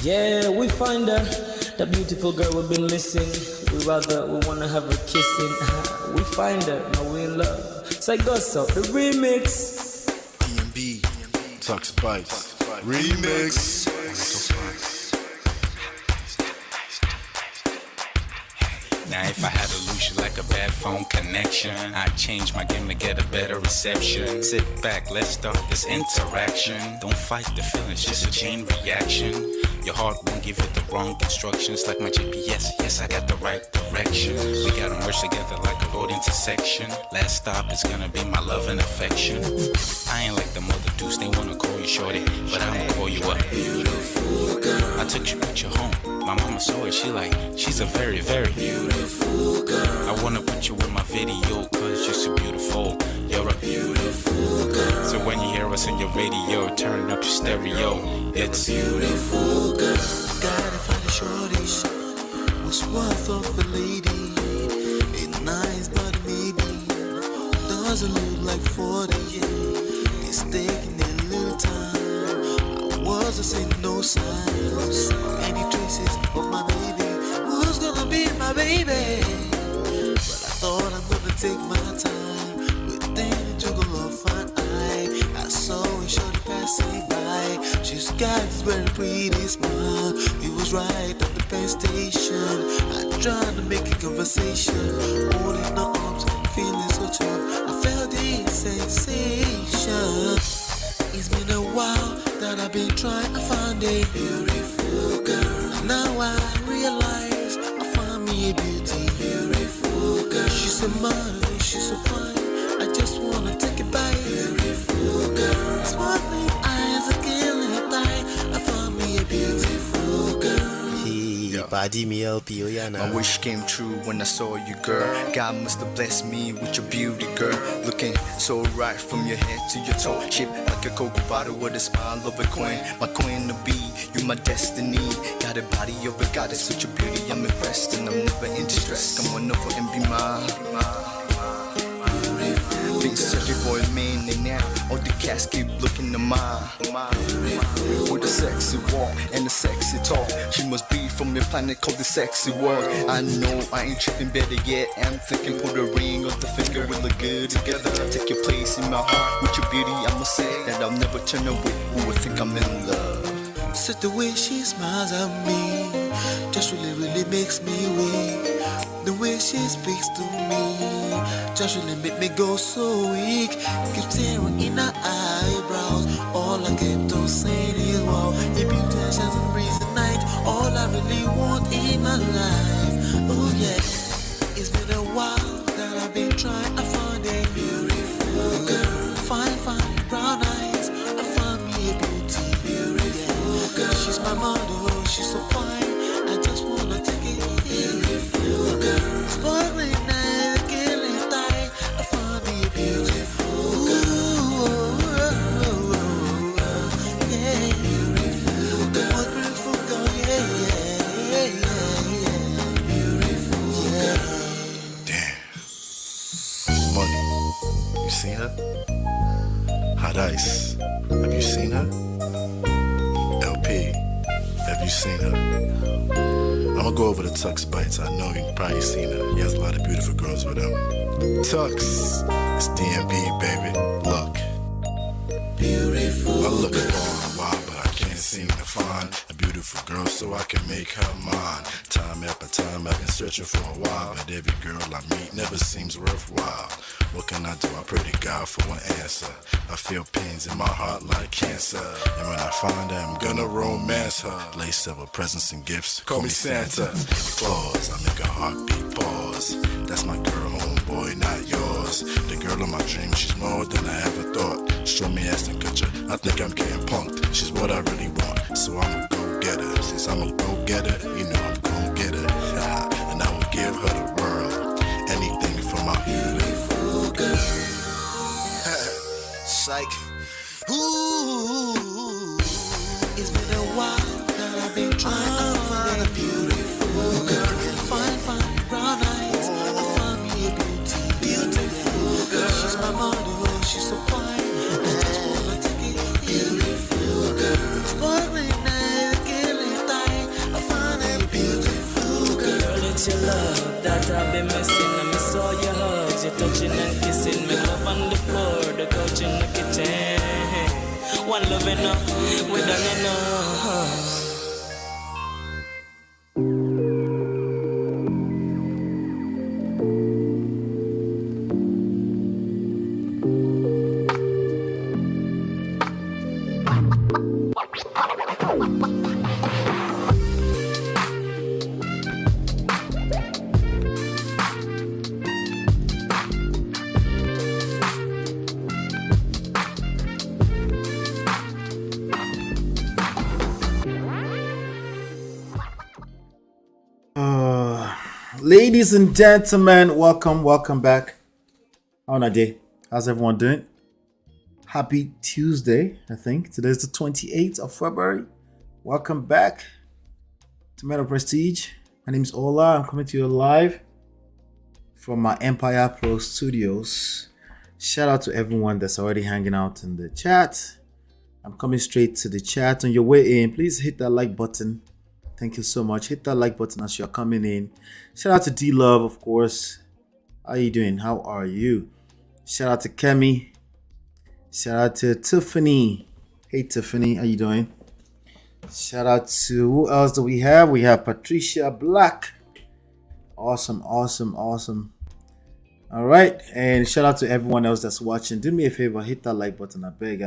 Yeah, we find her, the beautiful girl we've been missing. We wanna have her kissing. We find her, now we in love. So I got so the remix. DMB, Tux Bites, remix. Now if I had to lose you like a bad phone connection, I'd change my game to get a better reception. Sit back, let's start this interaction. Don't fight the feelings, just a chain reaction. Your heart won't give you the wrong instructions. Like my GPS, yes I got the right direction. We gotta merge together like a road intersection. Last stop is gonna be my love and affection. I ain't like the mother dudes, they wanna call you shorty, but I'ma call you a beautiful girl. I took your picture home, my mama saw it, she's a very, very beautiful girl. I wanna put you in my video, cause you're so beautiful. You're a beautiful girl. So when you hear us in your radio, turn up your stereo. It's beautiful girl. Gotta find a shorty, what's worth of a lady. It's nice but maybe doesn't look like 40. It's taking a little time. I wasn't seeing no signs, any traces of my baby. Who's gonna be my baby? But I thought I'm gonna take my time within to go off an eye. I saw a shorty passing by. She's got this very pretty smile. It was right at the pen station. I tried to make a conversation, holding her arms, feeling so tough. I felt this sensation. It's been a while that I've been trying to find a beautiful girl. Now I realize I found me a beautiful girl. She's a model, she's so fine. I just wanna take it by. Beautiful girl, sparkling eyes, a killing thigh. I found me a beautiful girl. My wish came true when I saw you, girl. God must have blessed me with your beauty, girl. Looking so right from your head to your toe. Shaped like a cocoa bottle with a smile of a queen. My queen to be, you my destiny. Got a body of a goddess with your beauty. I'm impressed and I'm never in distress. Come on over and be mine. Been searching for a man and now all the cats keep looking to mine. With a sexy walk and a sexy talk. She must be from a planet called the sexy world. I know I ain't tripping, better yet I'm thinking put a ring on the finger. We look good together. Take your place in my heart. With your beauty I'ma say that I'll never turn away. Who would think I'm in love? Such the way she smiles at me just really makes me weak. The way she speaks to me just really make me go so weak. Keep staring in her eyebrows. All I kept on saying is wow. If you touch as a breeze at night, all I really want in my life. Oh yeah, it's been a while that I've been trying to find a beautiful girl. Fine brown eyes. I found me a beautiful girl. She's my model, she's so fine. I just wanna take it. Beautiful girl, sparkling eyes, killing thigh. I found me a beautiful girl. Yeah, beautiful girl, beautiful girl. Yeah. Beautiful girl. Damn. Money. You seen her? Hot Ice. Have you seen her? LP. Have you seen her? I'ma go over to Tux Bites. I know you've probably seen her. He has a lot of beautiful girls with him. Tux, it's DMB, baby. Look. Beautiful. I look for a while, but I can't seem to find a beautiful girl so I can make her mine. Time after time, I've been searching for a while, but every girl I meet never seems worthwhile. What can I do? I pray to God for an answer. I feel pains in my heart like cancer, and when I find her, I'm gonna romance her. Lace of her presents and gifts, call me Santa Claus. I make her heartbeat pause. That's my girl, homeboy, not yours. The girl of my dreams, she's more than I ever thought. Show me Aston Kutcher, I think I'm getting punked. She's what I really want, so I'ma go get her. Since I'm a go getter, you know I'm gon' get her. And I will give her the world, anything for my beautiful girl. Psych. Ooh, it's been a while that I've been trying to find a beautiful girl. Fine, brown eyes. I found me a beautiful girl. She's my model, she's so fine. I just wanna take it, beautiful girl. Sparkling night, killing time. I found a beautiful girl. Girl, it's your love that I've been missing. I miss all your hugs, your touching and kissing. Make love on the floor, the couch in the kitchen. One love enough, we done enough. Ladies and gentlemen, welcome back. On a day, how's everyone doing? Happy Tuesday, I think. Today's the 28th of February. Welcome back to Metal Prestige. My name is Ola. I'm coming to you live from my Empire Pro Studios. Shout out to everyone that's already hanging out in the chat. I'm coming straight to the chat. On your way in, please hit that like button. Thank you so much. Hit that like button as you're coming in. Shout out to D-Love, of course. How are you doing? How are you? Shout out to Kemi. Shout out to Tiffany. Hey, Tiffany. How you doing? Shout out to, who else do we have? We have Patricia Black. Awesome. All right. And shout out to everyone else that's watching. Do me a favor. Hit that like button. I beg.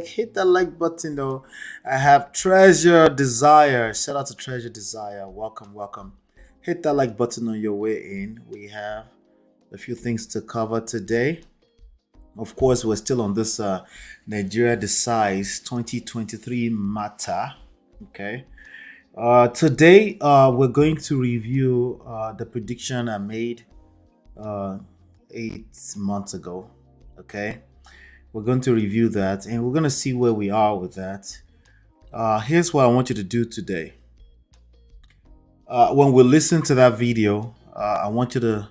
Hit that like button, though. I have Treasure Desire. Shout out to Treasure Desire. Welcome. Hit that like button on your way in. We have a few things to cover today. Of course, we're still on this Nigeria Decides 2023 matter. Okay. Today, we're going to review the prediction I made 8 months ago. Okay, we're going to review that and we're going to see where we are with that. Here's what I want you to do today. When we listen to that video, I want you to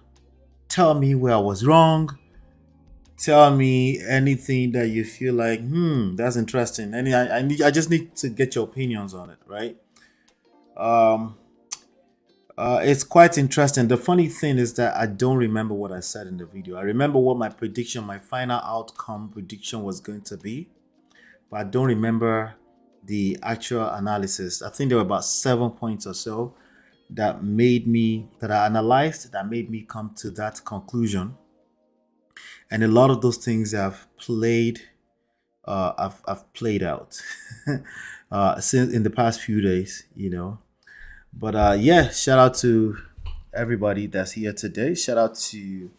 tell me where I was wrong. Tell me anything that you feel like that's interesting, and I just need to get your opinions on it, right? It's quite interesting. The funny thing is that I don't remember what I said in the video. I remember what my prediction, my final outcome prediction was going to be, but I don't remember the actual analysis. I think there were about 7 points or so that I analyzed that made me come to that conclusion. And a lot of those things have played out since in the past few days, you know. But yeah, shout out to everybody that's here today. Shout out to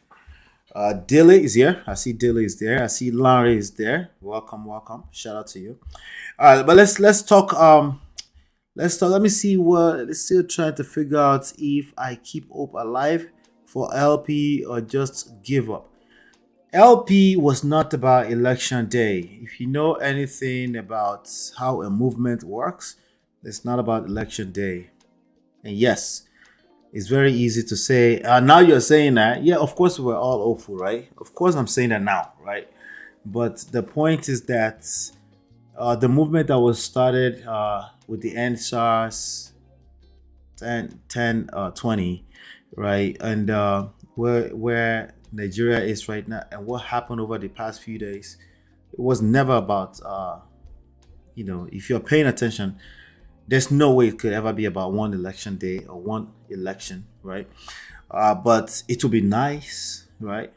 Dilly is here. I see Dilly is there. I see Larry is there. Welcome. Shout out to you. All right, but let's talk. Let me see what. Let's still trying to figure out if I keep hope alive for LP or just give up. LP was not about election day. If you know anything about how a movement works, it's not about election day. And yes, it's very easy to say. Now you're saying that. Yeah, of course we're all hopeful, right? Of course I'm saying that now, right? But the point is that the movement that was started with the end SARS 10-20, right? And where Nigeria is right now and what happened over the past few days, it was never about, if you're paying attention, there's no way it could ever be about one election day or one election, right? But it would be nice, right?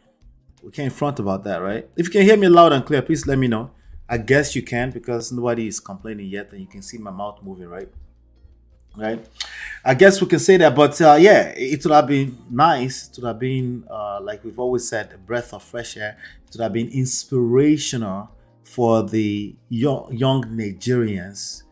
We can't front about that, right? If you can hear me loud and clear, please let me know. I guess you can because nobody is complaining yet and you can see my mouth moving, right? I guess we can say that, but yeah, it would have been nice. It would have been, like we've always said, a breath of fresh air. It would have been inspirational for the young Nigerians,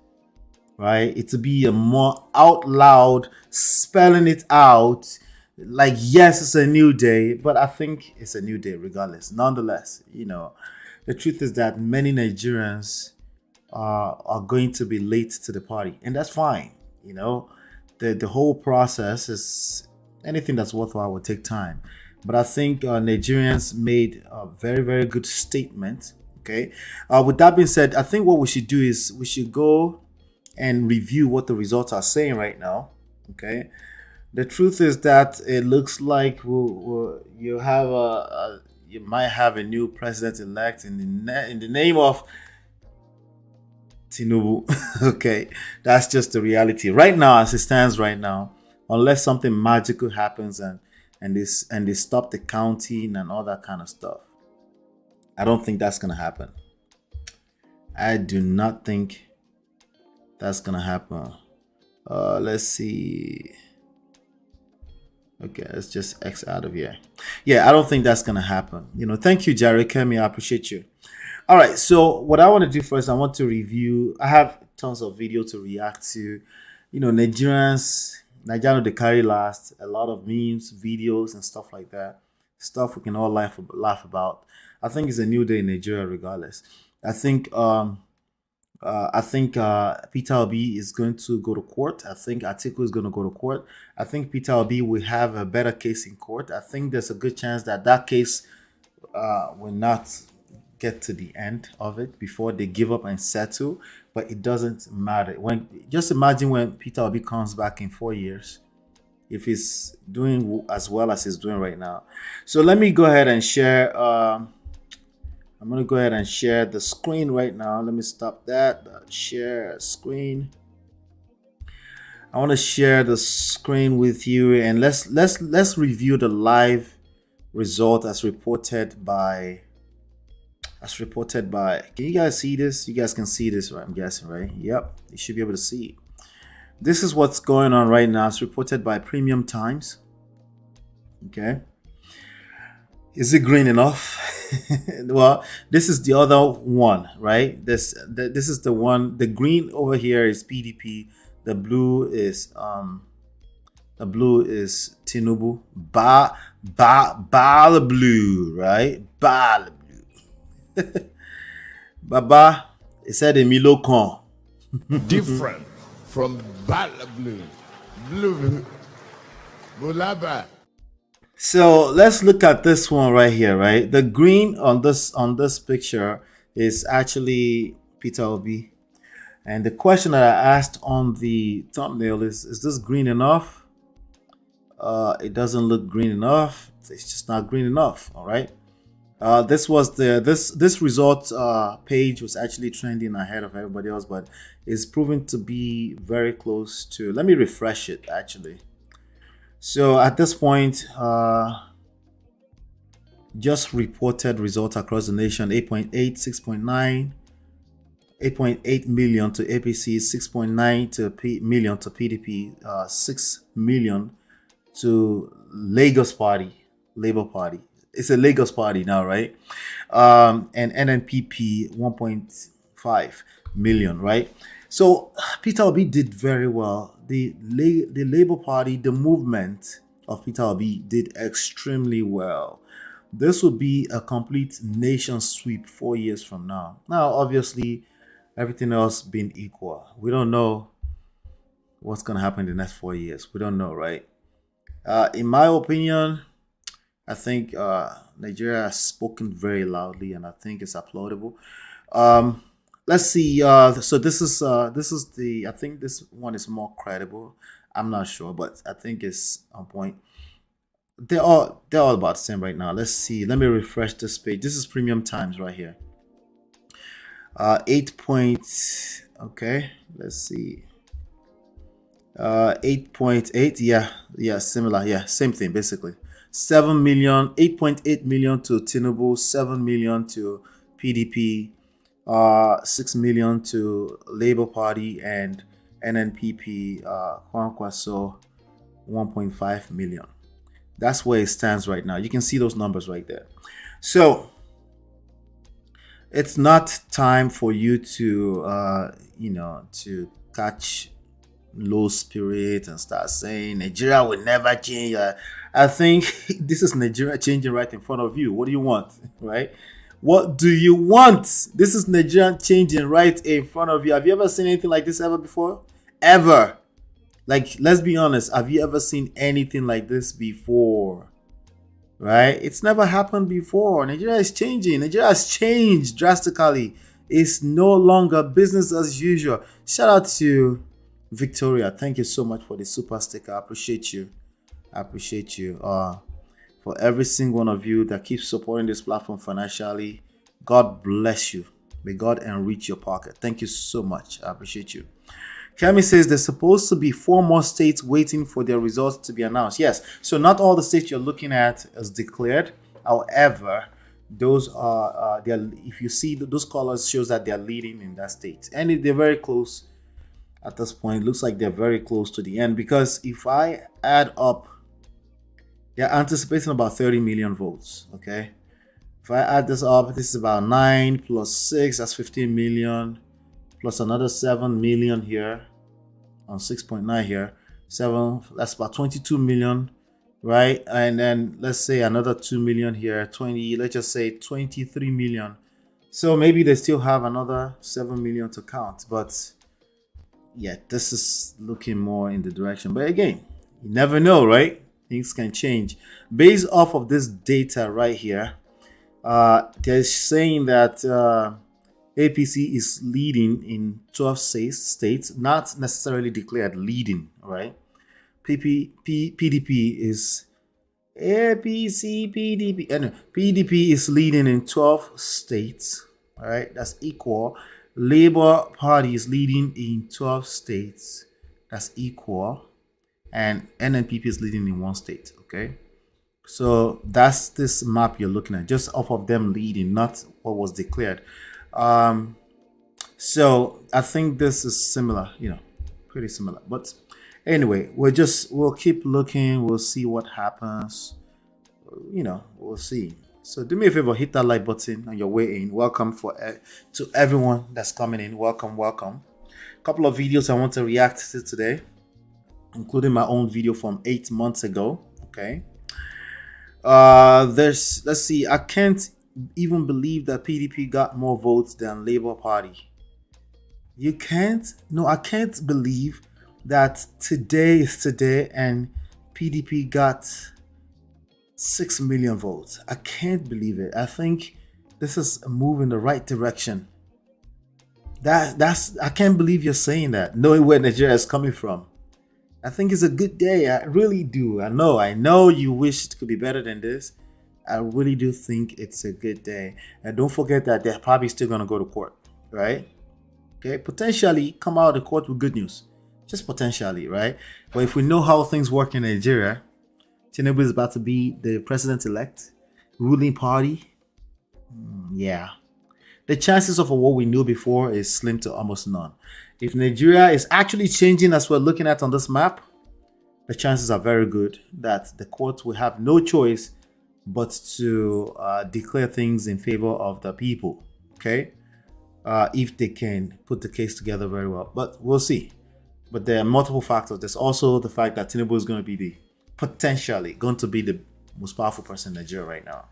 right? It to be a more out loud, spelling it out, like, yes, it's a new day, but I think it's a new day regardless. Nonetheless, the truth is that many Nigerians are going to be late to the party, and that's fine. The whole process is, anything that's worthwhile will take time. But I think Nigerians made a very, very good statement. Okay. With that being said, I think what we should do is we should go and review what the results are saying right now. Okay. The truth is that it looks like you might have a new president-elect in the name of Tinubu. Okay, that's just the reality right now, as it stands right now. Unless something magical happens and they stop the counting and all that kind of stuff, I don't think that's gonna happen. I do not think that's gonna happen. Let's see. Okay, let's just X out of here. Yeah, I don't think that's gonna happen. Thank you, Jerry Kemi. I appreciate you. All right, so what I want to do first, I want to review. I have tons of video to react to. Nigerians they carry last. A lot of memes, videos, and stuff like that. Stuff we can all laugh about. I think it's a new day in Nigeria, regardless. I think Peter Obi is going to go to court. I think Atiku is going to go to court. I think Peter Obi will have a better case in court. I think there's a good chance that case will not get to the end of it before they give up and settle. But it doesn't matter. Just imagine when Peter Obi comes back in 4 years, if he's doing as well as he's doing right now. So let me go ahead and share. I'm going to go ahead and share the screen right now. Let me stop that. Share screen. I want to share the screen with you, and let's review the live result as reported by. Can you guys see this? You guys can see this, right? I'm guessing, right? Yep. You should be able to see it. This is what's going on right now. It's reported by Premium Times. Okay. Is it green enough? Well, this is the other one, right? This is the one. The green over here is PDP. The blue is Tinubu. Ba the blue, right? Ba the blue. Baba, it said Emilio Con. Different from Bala Blue. Blue. Bulaba. So let's look at this one right here, right? The green on this picture is actually Peter Obi. And the question that I asked on the thumbnail is this green enough? It doesn't look green enough. It's just not green enough, all right? This was this result page was actually trending ahead of everybody else, but it's proven to be very close to. Let me refresh it actually. So at this point, just reported results across the nation: 8.8, 6.9, 8.8 million to APC, 6.9 million to PDP, 6 million to Lagos Party, Labour Party. It's a Lagos Party now, right? And NNPP 1.5 million, right? So Peter Obi did very well. The Labour Party, the movement of Peter Obi did extremely well. This will be a complete nation sweep 4 years from now. Now, obviously, everything else being equal, we don't know what's going to happen in the next 4 years. We don't know, right? In my opinion, I think Nigeria has spoken very loudly, and I think it's applaudable. Let's see. So this is the. I think this one is more credible. I'm not sure, but I think it's on point. They're all about the same right now. Let's see. Let me refresh this page. This is Premium Times right here. 8 points. Okay. Let's see. 8.8. Yeah. Similar. Yeah. Same thing basically. 7 million, 8.8 million to Tinubu, 7 million to PDP, 6 million to Labour Party, and NNPP, Kwankwaso, 1.5 million. That's where it stands right now. You can see those numbers right there. So it's not time for you to to catch low spirit and start saying Nigeria will never change. I think this is Nigeria changing right in front of you. What do you want? Right? What do you want? This is Nigeria changing right in front of you. Have you ever seen anything like this ever before? Ever? Like, let's be honest. Have you ever seen anything like this before? Right? It's never happened before. Nigeria is changing. Nigeria has changed drastically. It's no longer business as usual. Shout out to Victoria. Thank you so much for the super sticker. I appreciate you. I appreciate you. For every single one of you that keeps supporting this platform financially, God bless you. May God enrich your pocket. Thank you so much. I appreciate you. Kemi says there's supposed to be 4 more states waiting for their results to be announced. Yes, so not all the states you're looking at is declared. However, those are if you see those colors shows that they're leading in that state, and they're very close at this point. It looks like they're very close to the end, because if I add up, they're anticipating about 30 million votes. Okay, if I add this up, this is about 9 plus 6, that's 15 million, plus another 7 million here on 6.9 here, 7, that's about 22 million, right? And then let's say another 2 million here, 20, let's just say 23 million. So maybe they still have another 7 million to count, but yeah, this is looking more in the direction. But again, you never know, right? Things can change. Based off of this data right here, they're saying that APC is leading in 12 states, not necessarily declared leading, right? PDP is APC, PDP, and PDP is leading in 12 states, all right? That's equal. Labour Party is leading in 12 states, that's equal. And NNPP is leading in 1 state, okay? So that's this map you're looking at, just off of them leading, not what was declared. So I think this is similar, pretty similar. But anyway, we'll keep looking. We'll see what happens. We'll see. So do me a favor, hit that like button on your way in. Welcome to everyone that's coming in. Welcome. A couple of videos I want to react to today, including my own video from 8 months ago. Okay. Let's see. I can't even believe that PDP got more votes than Labour Party. You can't? No, I can't believe that today is today and PDP got 6 million votes. I can't believe it. I think this is a move in the right direction. I can't believe you're saying that, knowing where Nigeria is coming from. I think it's a good day. I really do. I know you wish it could be better than this. I really do think it's a good day. And don't forget that they're probably still going to go to court, right? Okay, potentially come out of the court with good news. Just potentially, right? But if we know how things work in Nigeria, Tinubu is about to be the president-elect, ruling party. Yeah. The chances of what we knew before is slim to almost none. If Nigeria is actually changing as we're looking at on this map, the chances are very good that the court will have no choice but to declare things in favor of the people, okay? If they can put the case together very well. But we'll see. But there are multiple factors. There's also the fact that Tinubu is going to be potentially going to be the most powerful person in Nigeria right now.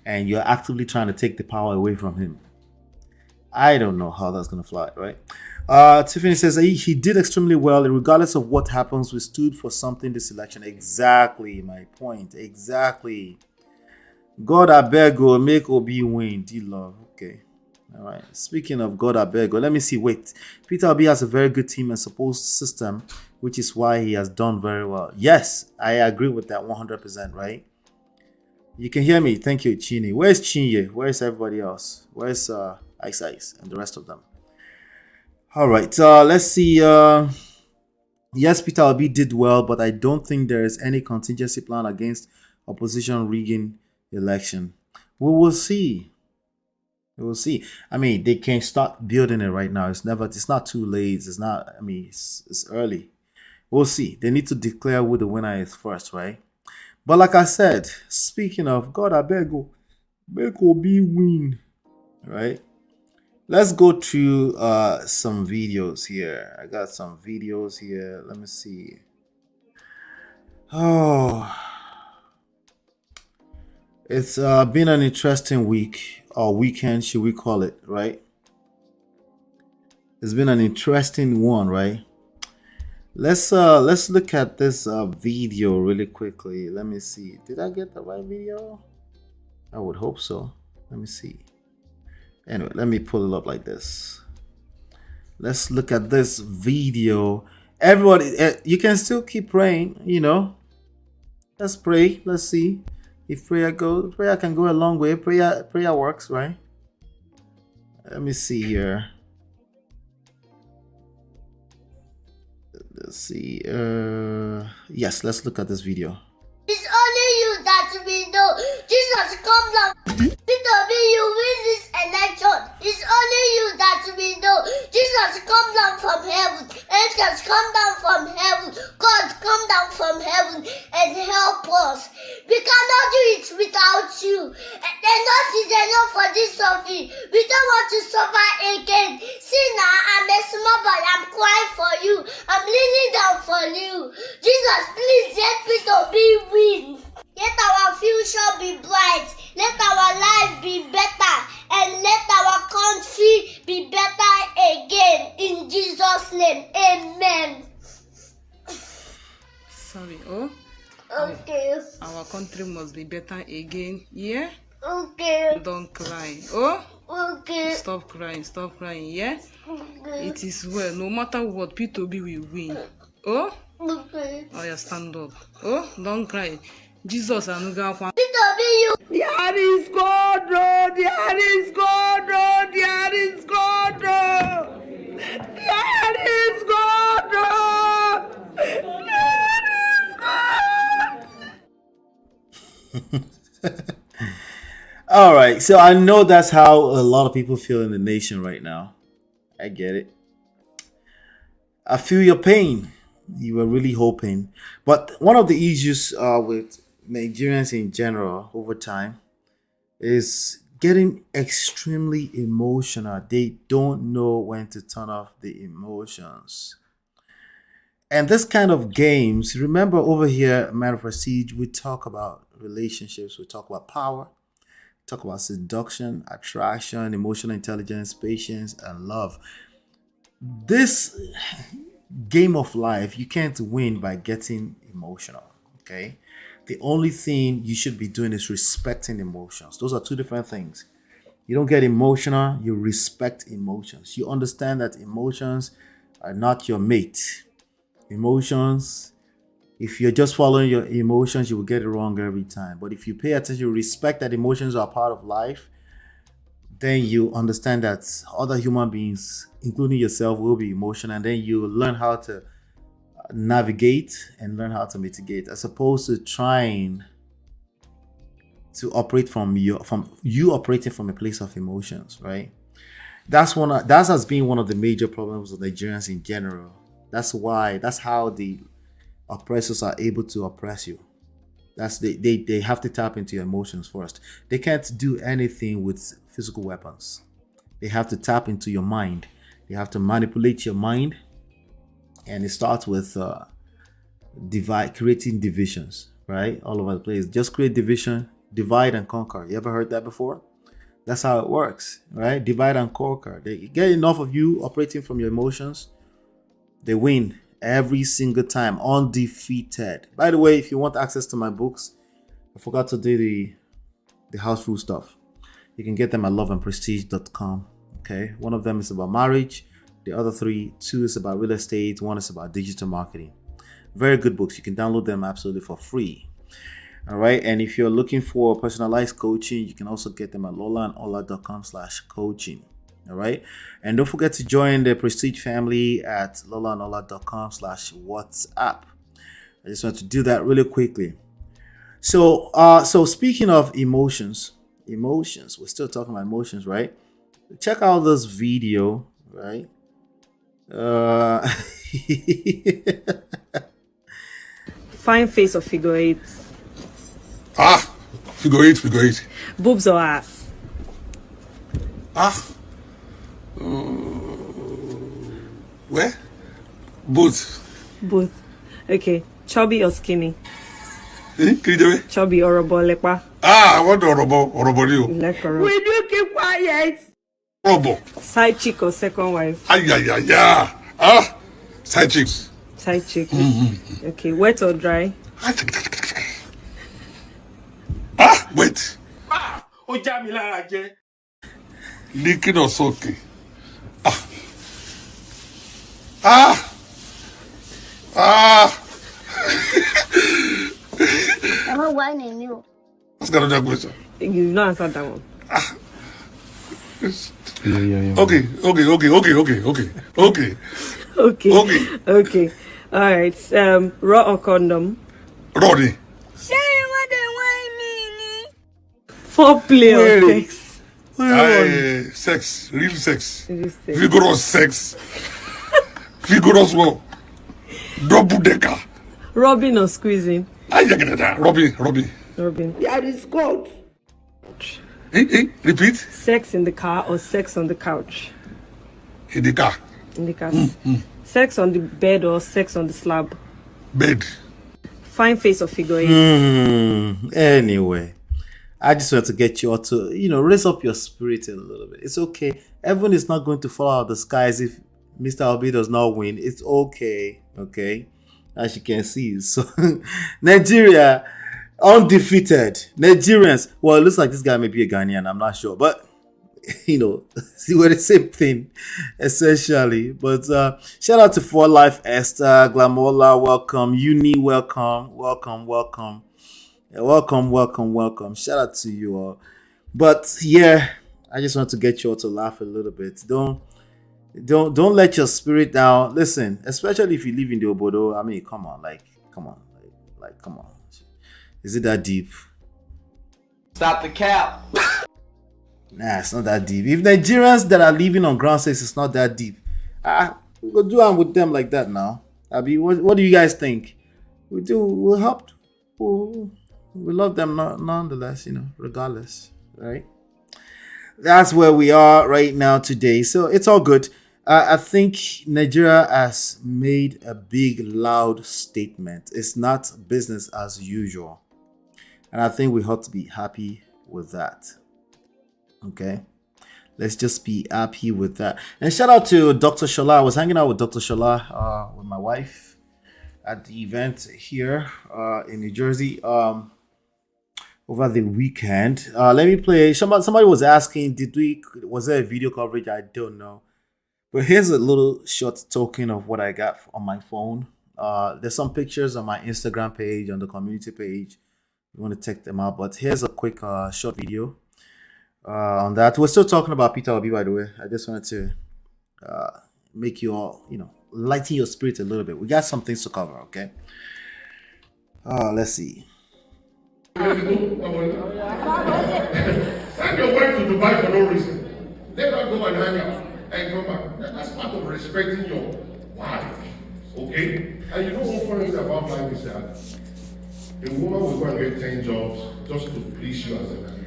And you're actively trying to take the power away from him. I don't know how that's going to fly, right? Tiffany says he did extremely well. Regardless of what happens, we stood for something this election. Exactly my point. Exactly. God, I beg you, make Obi win. D-Love. Okay. All right. Speaking of God, I beg you, let me see. Wait. Peter Obi has a very good team and support system, which is why he has done very well. Yes, I agree with that 100%, right? You can hear me. Thank you, Chini. Where's Chinye? Where's everybody else? Where's Ice and the rest of them? All right. Let's see. Yes, Peter Obi did well, but I don't think there is any contingency plan against opposition rigging the election. We will see. We will see. I mean, they can start building it right now. It's not too late. It's not. I mean, it's early. We'll see. They need to declare who the winner is first, right? But like I said, speaking of God, I beg you, make Obi win. right? Let's go through some videos here. I got some videos here. Let me see. Oh, it's been an interesting week or weekend, should we call it, right? It's been an interesting one, right? Let's look at this video really quickly. Let me see. Did I get the right video? I would hope so. Let me see. Anyway, let me pull it up like this. Let's look at this video. Everybody, you can still keep praying, you know. Let's pray. Let's see if prayer can go a long way. Prayer works, right? Let me see here. Let's see. Yes, let's look at this video. It's only you that we know. Jesus, come down. Peter, you win this election. It's only you that we know. Jesus, come down from heaven. Angels, come down from heaven. God, come down from heaven and help us. We cannot do it without you. Enough is enough for this suffering. We don't want to suffer again. See now, I'm a small boy. I'm crying for you. I'm leaning down for you. Jesus, please let Peter be win. Let our future be bright. Let our life be better. And let our country be better again. In Jesus' name, amen. Sorry, oh? Okay. Our country must be better again, yeah? Okay. Don't cry, oh? Okay. Stop crying, yeah? Okay. It is well, no matter what, P2B will win, oh? Okay. Oh, yeah, stand up, oh? Don't cry. Jesus, I'm going to you. There is God, oh! There is God, oh! There is God, oh! There is God, oh! All right, so I know that's how a lot of people feel in the nation right now. I get it. I feel your pain. You were really hoping. But one of the issues with Nigerians in general over time is getting extremely emotional. They don't know when to turn off the emotions. And this kind of games, remember over here at Man of Prestige, we talk about relationships, we talk about power, we talk about seduction, attraction, emotional intelligence, patience, and love. This game of life, you can't win by getting emotional, okay? The only thing you should be doing is respecting emotions. Those are two different things. You don't get emotional, you respect emotions. You understand that emotions are not your mate. Emotions, if you're just following your emotions, you will get it wrong every time. But if you pay attention, you respect that emotions are part of life, then you understand that other human beings, including yourself, will be emotional, and then you learn how to navigate and learn how to mitigate, as opposed to trying to operate from you operating from a place of emotions, right? That has been one of the major problems with Nigerians in general. That's how the oppressors are able to oppress you. They have to tap into your emotions first. They can't do anything with physical weapons. They have to tap into your mind. They have to manipulate your mind. And it starts with creating divisions, right? All over the place. Just create division, divide and conquer. You ever heard that before? That's how it works, right? Divide and conquer. They get enough of you operating from your emotions, they win every single time, undefeated. By the way, if you want access to my books, I forgot to do the house rule stuff. You can get them at loveandprestige.com. Okay, one of them is about marriage. The other two is about real estate. One is about digital marketing. Very good books. You can download them absolutely for free. All right. And if you're looking for personalized coaching, you can also get them at lolaandola.com/coaching. All right. And don't forget to join the Prestige family at lolaandola.com/WhatsApp. I just want to do that really quickly. So speaking of emotions, we're still talking about emotions, right? Check out this video, right? Fine face or figure eight? Figure eight. Boobs or ass? Where? Both. Both. Okay. Chubby or skinny? Kiri Chubby or lepa? I want Orobo. You. Like Will you keep quiet? Orobo. Side chick or second wife? Ay. Side chicks. Side chick. Okay. Wet or dry? Wait. Liquid or soaking? I'm not whining you. Let's get another question. You not answered that one. Okay. Okay. All right. Raw or condom? Roddy. Foreplay or sex? Sex. Real sex. Real sex. Vigorous sex. Vigorous what? Double decker. Rubbing or squeezing? Robbie. Rubbing. That is God. Repeat. Sex in the car or sex on the couch? In the car. In the car. Sex on the bed or sex on the slab? Bed. Fine face or figure eight? Anyway, I just want to get you all to, raise up your spirit a little bit. It's okay. Heaven is not going to fall out of the skies if Mr. Obi does not win. It's okay. Okay. As you can see. So, Nigeria, undefeated. Nigerians. Well, it looks like this guy may be a Ghanaian. I'm not sure. But, see, we're the same thing, essentially. But shout out to 4Life, Esther, Glamola, welcome. Uni, welcome. Welcome. Shout out to you all. But yeah, I just want to get you all to laugh a little bit. Don't let your spirit down. Listen, especially if you live in the Obodo. I mean, come on. Is it that deep? Stop the cap. Nah, it's not that deep. If Nigerians that are living on ground says it's not that deep, we'll do it with them like that now. Abi, what do you guys think? We'll help. We love them nonetheless, regardless, right? That's where we are right now today. So it's all good. I think Nigeria has made a big, loud statement. It's not business as usual. And I think we ought to be happy with that. Okay? Let's just be happy with that. And shout out to Dr. Shola. I was hanging out with Dr. Shola with my wife at the event here in New Jersey over the weekend. Let me play. Somebody was asking, was there a video coverage? I don't know. But here's a little short token of what I got on my phone. There's some pictures on my Instagram page, on the community page. You want to check them out. But here's a quick short video on that. We're still talking about Peter Obi, by the way. I just wanted to make you all, lighten your spirit a little bit. We got some things to cover, okay? Let's see. Send your wife to Dubai for no reason. Let her go and hang out and come back. That's part of respecting your wife. Okay? And you know what funny thing about life is that a woman will go and get 10 jobs just to please you as a man.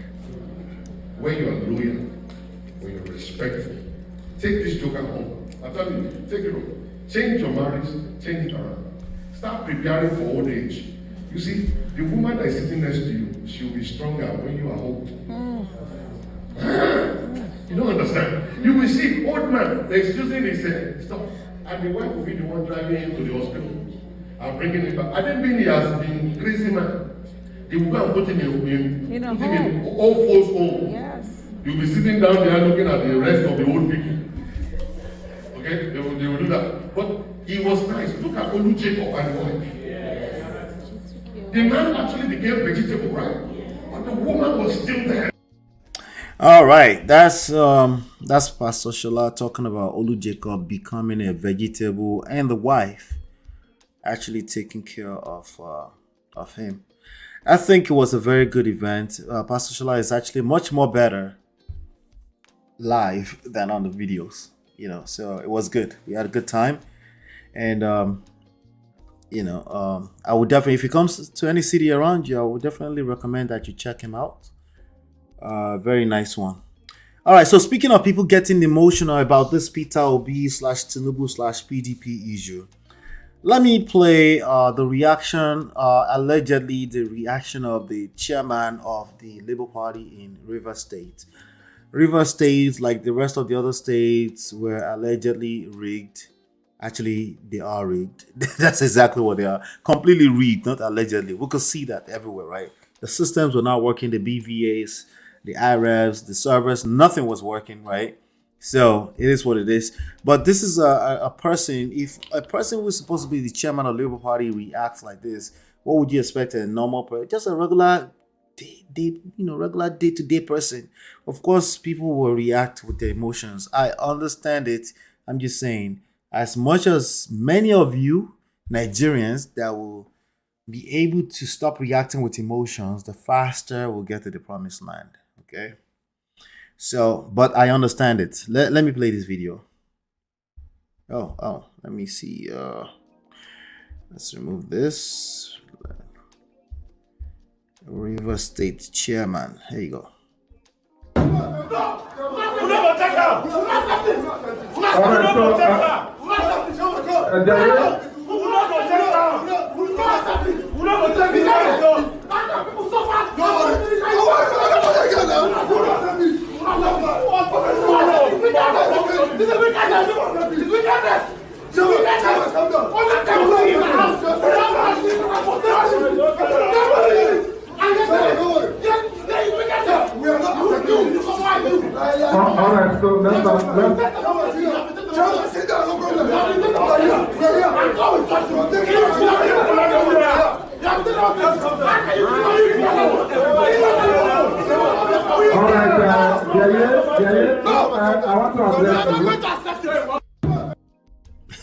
When you are loyal, when you're respectful, take this joker home. I'm telling you, take it home. Change your marriage, change it around. Start preparing for old age. You see, the woman that is sitting next to you, she will be stronger when you are old. You don't understand. You will see old man that is using his stuff, and the wife will be the one driving him to the hospital and bringing him back. I didn't mean he has been crazy man. They will go and put him in old folks' home. Yes. You'll be sitting down there looking at the rest of the old people. Okay, they will do that. But he was nice. Look at Olu Jacob and the wife. The man actually became vegetable, right? But the woman was still there. All right, that's Pastor Shola talking about Olu Jacob becoming a vegetable and the wife actually taking care of him. I think it was a very good event. Pastor Shola is actually much more better live than on the videos, so it was good. We had a good time, and I would definitely, if he comes to any city around you, I would definitely recommend that you check him out. Very nice one. All right, so speaking of people getting emotional about this Peter Obi / Tinubu / PDP issue, let me play the reaction, allegedly the reaction of the chairman of the Labour Party in Rivers State. Rivers State, like the rest of the other states, were allegedly rigged. Actually, they are rigged. That's exactly what they are. Completely rigged, not allegedly. We could see that everywhere, right? The systems were not working, the BVAs, the IREVs, the servers, nothing was working, right? So it is what it is. But this is a person, if a person who's supposed to be the chairman of the Labour Party reacts like this, what would you expect a normal person? Just a regular regular day-to-day person. Of course, people will react with their emotions. I understand it. I'm just saying, as much as many of you Nigerians that will be able to stop reacting with emotions, the faster we'll get to the promised land. Okay, so but I understand it. Let me play this video. Oh, let me see. Let's remove this. River State chairman. Here you go.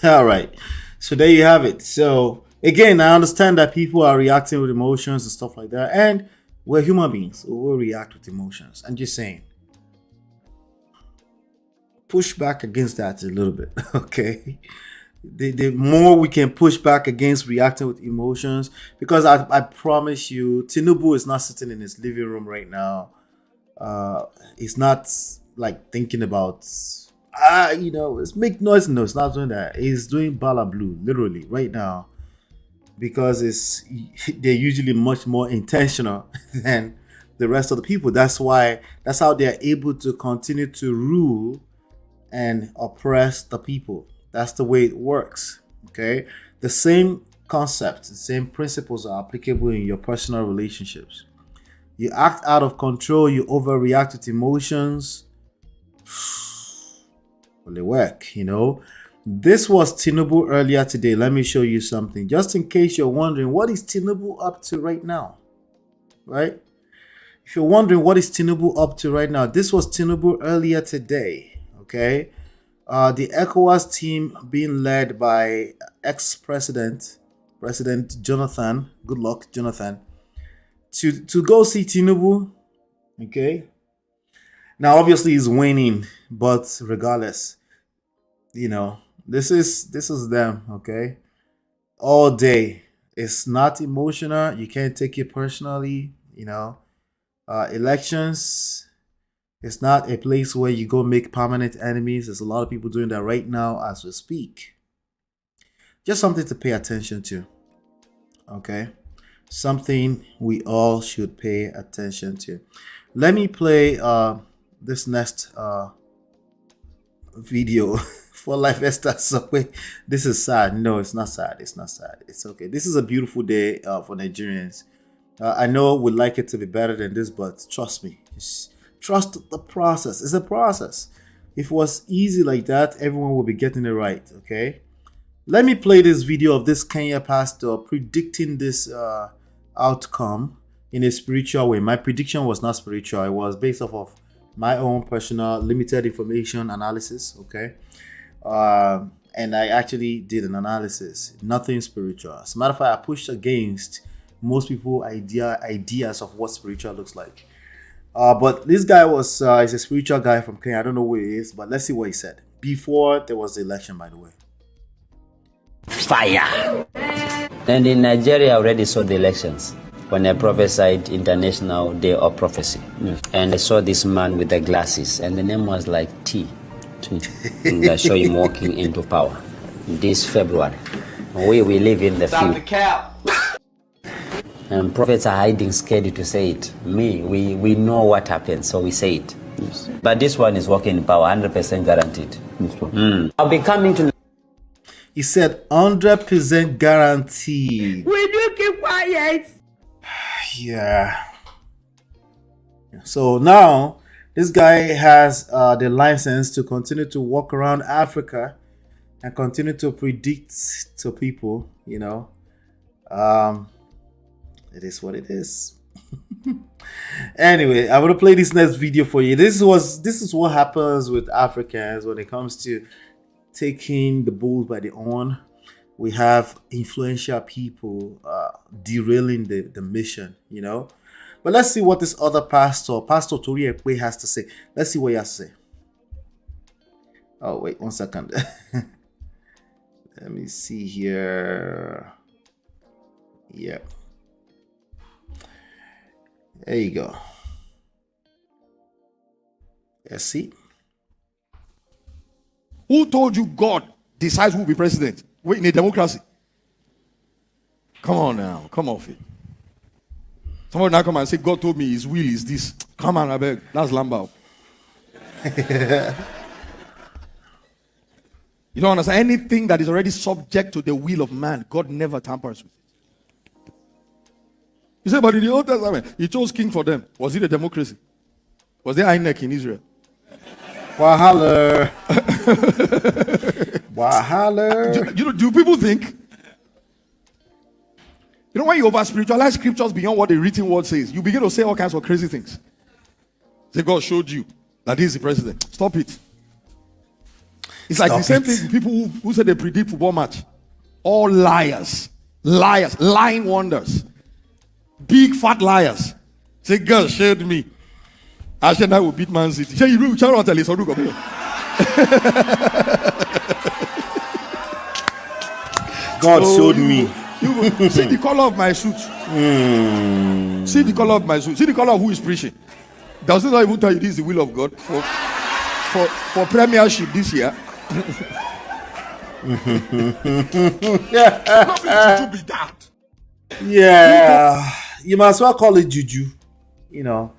Alright, so all right, so there you have it. So again, I understand that people are reacting with emotions and stuff like that, and we're human beings, so we'll react with emotions. I'm just saying, push back against that a little bit. Okay, the more we can push back against reacting with emotions, because I promise you, Tinubu is not sitting in his living room right now. He's not like thinking about let's make noise. No, it's not doing that. He's doing bala blue literally right now, because they're usually much more intentional than the rest of the people. That's how they're able to continue to rule and oppress the people. That's the way it works. Okay, the same concepts, the same principles are applicable in your personal relationships. You act out of control, you overreact with emotions. Well, they work, This was Tinubu earlier today. Let me show you something. Just in case you're wondering, what is Tinubu up to right now? Right? If you're wondering what is Tinubu up to right now, this was Tinubu earlier today. Okay? The ECOWAS team being led by ex-president, President Jonathan, good luck, Jonathan, to go see Tinubu. Okay? Now, obviously, he's winning, but regardless, this is them, okay? All day. It's not emotional. You can't take it personally, Elections, it's not a place where you go make permanent enemies. There's a lot of people doing that right now as we speak. Just something to pay attention to, okay? Something we all should pay attention to. Let me play this next video for Life Esther Subway. This is sad. No, it's not sad. It's not sad. It's okay. This is a beautiful day for Nigerians. I know we'd like it to be better than this, but trust me. Just trust the process. It's a process. If it was easy like that, everyone would be getting it right, okay? Let me play this video of this Kenya pastor predicting this outcome in a spiritual way. My prediction was not spiritual. It was based off of my own personal limited information analysis, okay? And I actually did an analysis. Nothing spiritual. As a matter of fact, I pushed against most people ideas of what spiritual looks like. But this guy is a spiritual guy from Kenya. I don't know who he is, but let's see what he said before there was the election, by the way. Fire! And in Nigeria, I already saw the elections. when I prophesied International Day of Prophecy. And I saw this man with the glasses, and the name was like T. And I saw him walking into power this February. We live in the Stop field. the cap. And prophets are hiding, scared to say it. We know what happened, so we say it. Yes. But this one is working in power, 100% guaranteed. I'll be coming to. He said 100% guaranteed. Will you keep quiet? Yeah. So now this guy has the license to continue to walk around Africa and continue to predict to people, you know. It is what it is. Anyway, I'm gonna play this next video for you. This is what happens with Africans when it comes to taking the bull by the horn. We have influential people derailing the mission, you know. But let's see what this other Pastor Toriekwe has to say. Let's see what he has to say. Oh, wait 1 second. Let me see here. Yeah. There you go. Let's see. Who told you God decides who will be president? Wait, in a democracy. Come on now. Come off it. Somebody now come and say, God told me his will is this. Come on, I beg. That's Lambao. You don't understand? Anything that is already subject to the will of man, God never tampers with it. You say, but in the Old Testament, he chose king for them. Was it a democracy? Was there INEC in Israel? Wahala. Wahala. Do people think? You know, when you over spiritualize scriptures beyond what the written word says, you begin to say all kinds of crazy things. Say, God showed you that he is the president. Stop it. It's like the same thing people who say they predict football match. All liars. Liars. Lying wonders. Big fat liars. Say, God showed me. Arsenal will beat Man City. Say, you can't tell us. God showed me. See the color of my suit. See the color of my suit. See the color of who is preaching. Does it not even tell you this is the will of God for premiership this year? Yeah, you might as well call it juju. You know,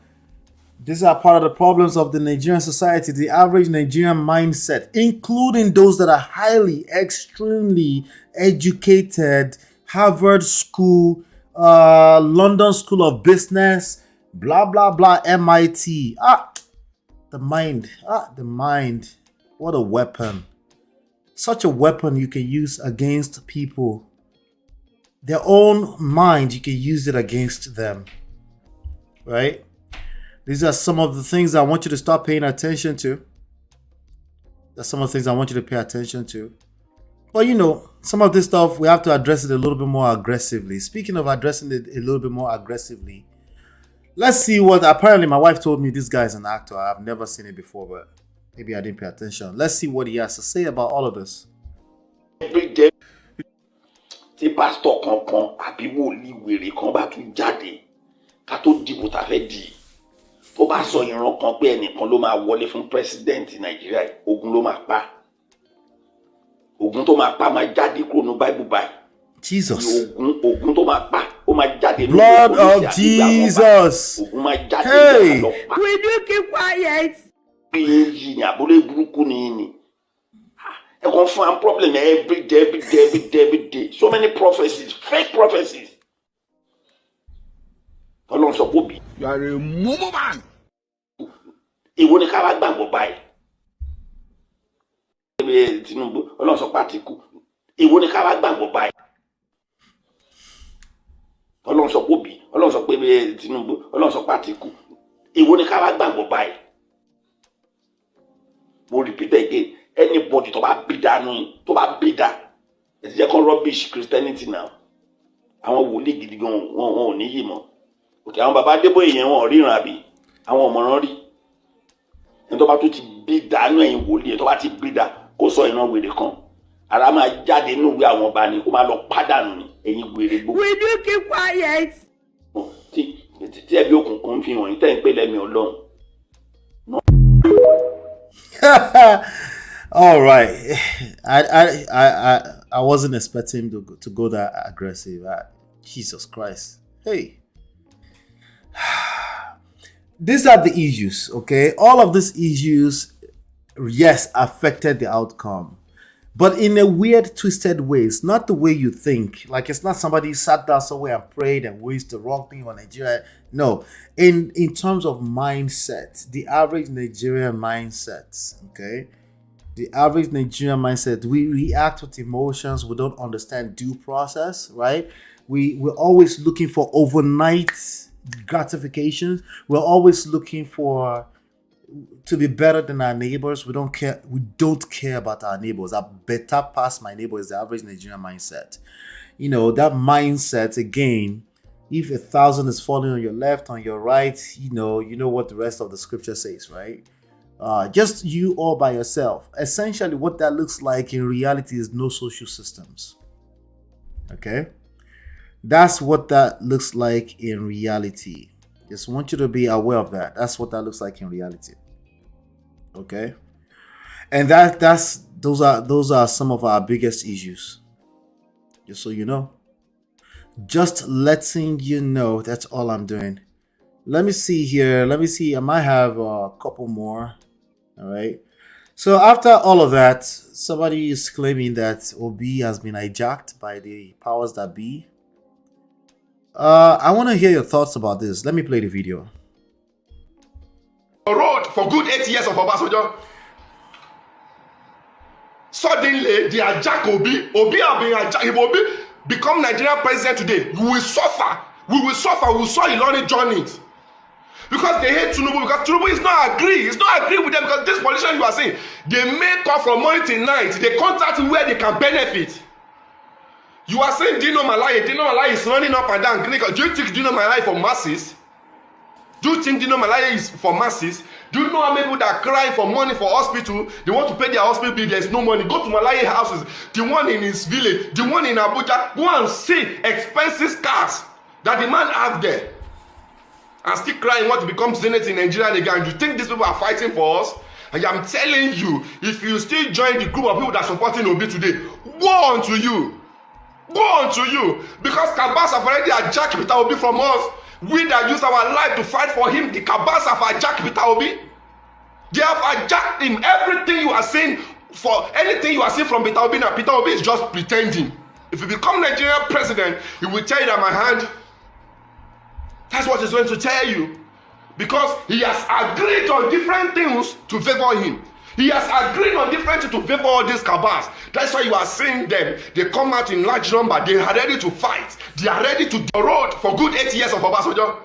these are part of the problems of the Nigerian society, the average Nigerian mindset, including those that are highly, extremely educated, Harvard School, London School of Business, blah, blah, blah, MIT. The mind. What a weapon. Such a weapon you can use against people. Their own mind, you can use it against them. Right? These are some of the things I want you to start paying attention to. That's some of the things I want you to pay attention to. But you know, some of this stuff, we have to address it a little bit more aggressively. Speaking of addressing it a little bit more aggressively, let's see what, apparently my wife told me this guy is an actor. I've never seen it before, but maybe I didn't pay attention. Let's see what he has to say about all of this. Every day, tí pastor kankan àbí wòlíì wèrè kan bá tún jáde ká tó dìbò tá fẹ́ dì tó bá sọ ìran kan pé ẹnìkan ló máa wọlé fún president Nàìjíríà ogun ló máa pa ogun tó máa pa máa jáde kúrò ní Bible báyìí. Jesus. Ogun tó máa pa ó máa jáde ní Blood of Jesus. Ogun máa jáde Hey. Will you keep quiet? Yìí ni àbúrò burúkú ni. I confirm problem every day. So many prophecies, fake prophecies. Ọlọ́run sọ pé you are a mumu man. Èwo ni ká wá gbàgbọ́ báyìí. Tinubu, Ọlọ́run sọ pé Àtíkù. Èwo ni ká wá gbàgbọ́ báyìí. Ọlọ́run sọ pé Tinubu, Ọlọ́run sọ pé Àtíkù. Èwo ni ká wá gbàgbọ́ báyìí. Mo repeat again. Anybody tó bá bí dá ẹ jẹ́ kó rubbish Christianity now àwọn wòlíì gidi gan wọn ò ní yìí mọ́ òkè àwọn bàbá Adébóyè yẹn wọn ò ríran àbí àwọn ọmọràn rí ẹni tó bá tó ti bí dànù ẹ̀yìn wòlíì tó bá ti bí dá kó sọ ìran wèrè kan ara máa jáde nínú ìwé àwọn ọba ni kó máa lọ pàdánù ní ẹ̀yìn wèrè gbogbo. Will you keep quiet? tí ẹbí òkùnkùn fi wọ̀nyí tẹ́ ń pè lẹ́mìí Ọlọ́run. All right. I wasn't expecting him to go that aggressive. Jesus Christ. Hey. These are the issues, okay? All of these issues, yes, affected the outcome. But in a weird, twisted way. It's not the way you think. Like, it's not somebody sat down somewhere and prayed and wished the wrong thing on Nigeria. No. In terms of mindset, the average Nigerian mindset, okay? The average Nigerian mindset, we react with emotions. We don't understand due process, right? We're always looking for overnight gratifications. We're always looking to be better than our neighbors. We don't care about our neighbors. I better pass my neighbor is the average Nigerian mindset. You know, that mindset, again, if 1,000 is falling on your left, on your right, you know what the rest of the scripture says, right? Just you all by yourself. Essentially, what that looks like in reality is no social systems. Okay? That's what that looks like in reality. Just want you to be aware of that. That's what that looks like in reality. Okay? And those are some of our biggest issues. Just so you know. Just letting you know, that's all I'm doing. Let me see here. Let me see. I might have a couple more. All right. So after all of that, somebody is claiming that Obi has been hijacked by the powers that be. I want to hear your thoughts about this. Let me play the video. Road for good 8 years of Obasanjo. Suddenly, they hijack Obi. Obi have been hijacked. If Obi become Nigerian president today, we will suffer. We will suffer. We will saw Ilorin journey. Because they hate Tinubu. Because Tinubu is not agree. He's not agree with them. Because this politician you are saying, they make up from morning till night. They contact where they can benefit. You are saying Dino Malaya. Dino Malaya is running up and down. Do you think Dino Malaya is for masses? Do you think Dino Malaya is for masses? Do you know how many people that are crying for money for hospital? They want to pay their hospital bill. There's no money. Go to Malaya houses. The one in his village. The one in Abuja. Go and see expensive cars that the man have there. And still crying want to become Senate in Nigeria again. You think these people are fighting for us? And I'm telling you, if you still join the group of people that are supporting Obi today, woe unto you. Woe unto you. Because Kabas have already hijacked Peter Obi from us. We that use our life to fight for him, the Kabas have hijacked Peter Obi. They have hijacked him. Everything you are saying, for anything you are saying from Peter Obi now, Peter Obi is just pretending. If you become Nigerian president, he will tell you that my hand. That's what he's going to tell you. Because he has agreed on different things to favor him. He has agreed on different things to favor all these cabals. That's why you are seeing them. They come out in large number. They are ready to fight. They are ready to the road for good 8 years of Obasanjo.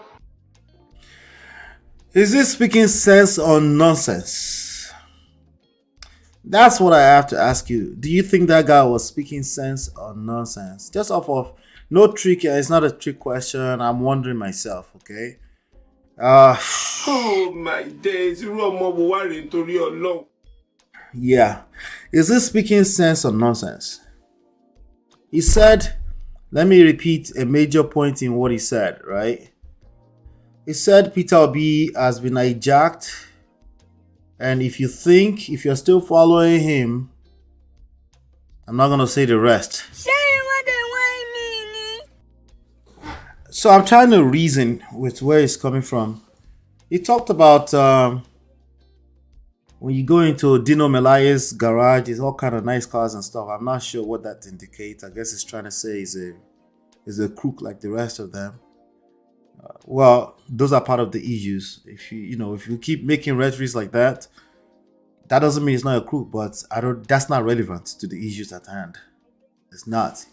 Is this speaking sense or nonsense? That's what I have to ask you. Do you think that guy was speaking sense or nonsense? Just off of no trick. It's not a trick question. I'm wondering myself, okay? Oh my days. Yeah. Is this speaking sense or nonsense? He said, let me repeat a major point in what he said, right? He said Peter Obi has been hijacked. And if you're still following him, I'm not going to say the rest. So I'm trying to reason with where he's coming from. He talked about when you go into Dino Melaye's garage, there's all kind of nice cars and stuff. I'm not sure what that indicates. I guess he's trying to say he's a crook like the rest of them. Well, those are part of the issues. If you keep making rhetorics like that, that doesn't mean it's not a crook. But that's not relevant to the issues at hand. It's not,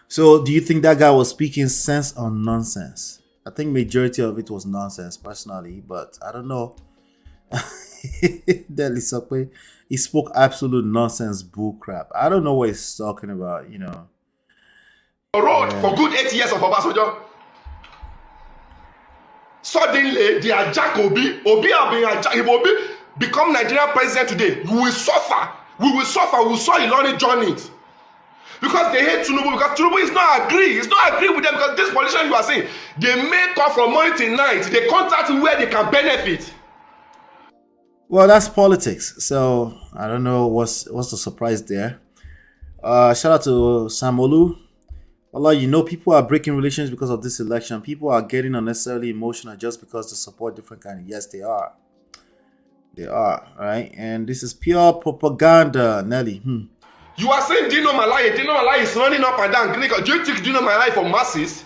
So, do you think that guy was speaking sense or nonsense? I think majority of it was nonsense, personally, but I don't know. He spoke absolute nonsense bull crap. I don't know what he's talking about, Road for good 8 years of Obasanjo. Suddenly, they hijack Obi. Obi have been hijacked. If Obi become Nigerian president today, we will suffer. We will suffer. We will saw Ilorin journey. Because they hate Tinubu, because Tinubu is not agree. It's not agree with them because this politician you are saying, they make up from morning till night. They contact where they can benefit. Well, that's politics. So I don't know what's the surprise there. Shout out to Samolu. Allah, you know, people are breaking relations because of this election. People are getting unnecessarily emotional just because they support different kind. Yes, they are. They are, right? And this is pure propaganda, Nelly. You are saying Dino Malaya. Dino Malaya is running up and down. Do you think Dino Malaya is for masses?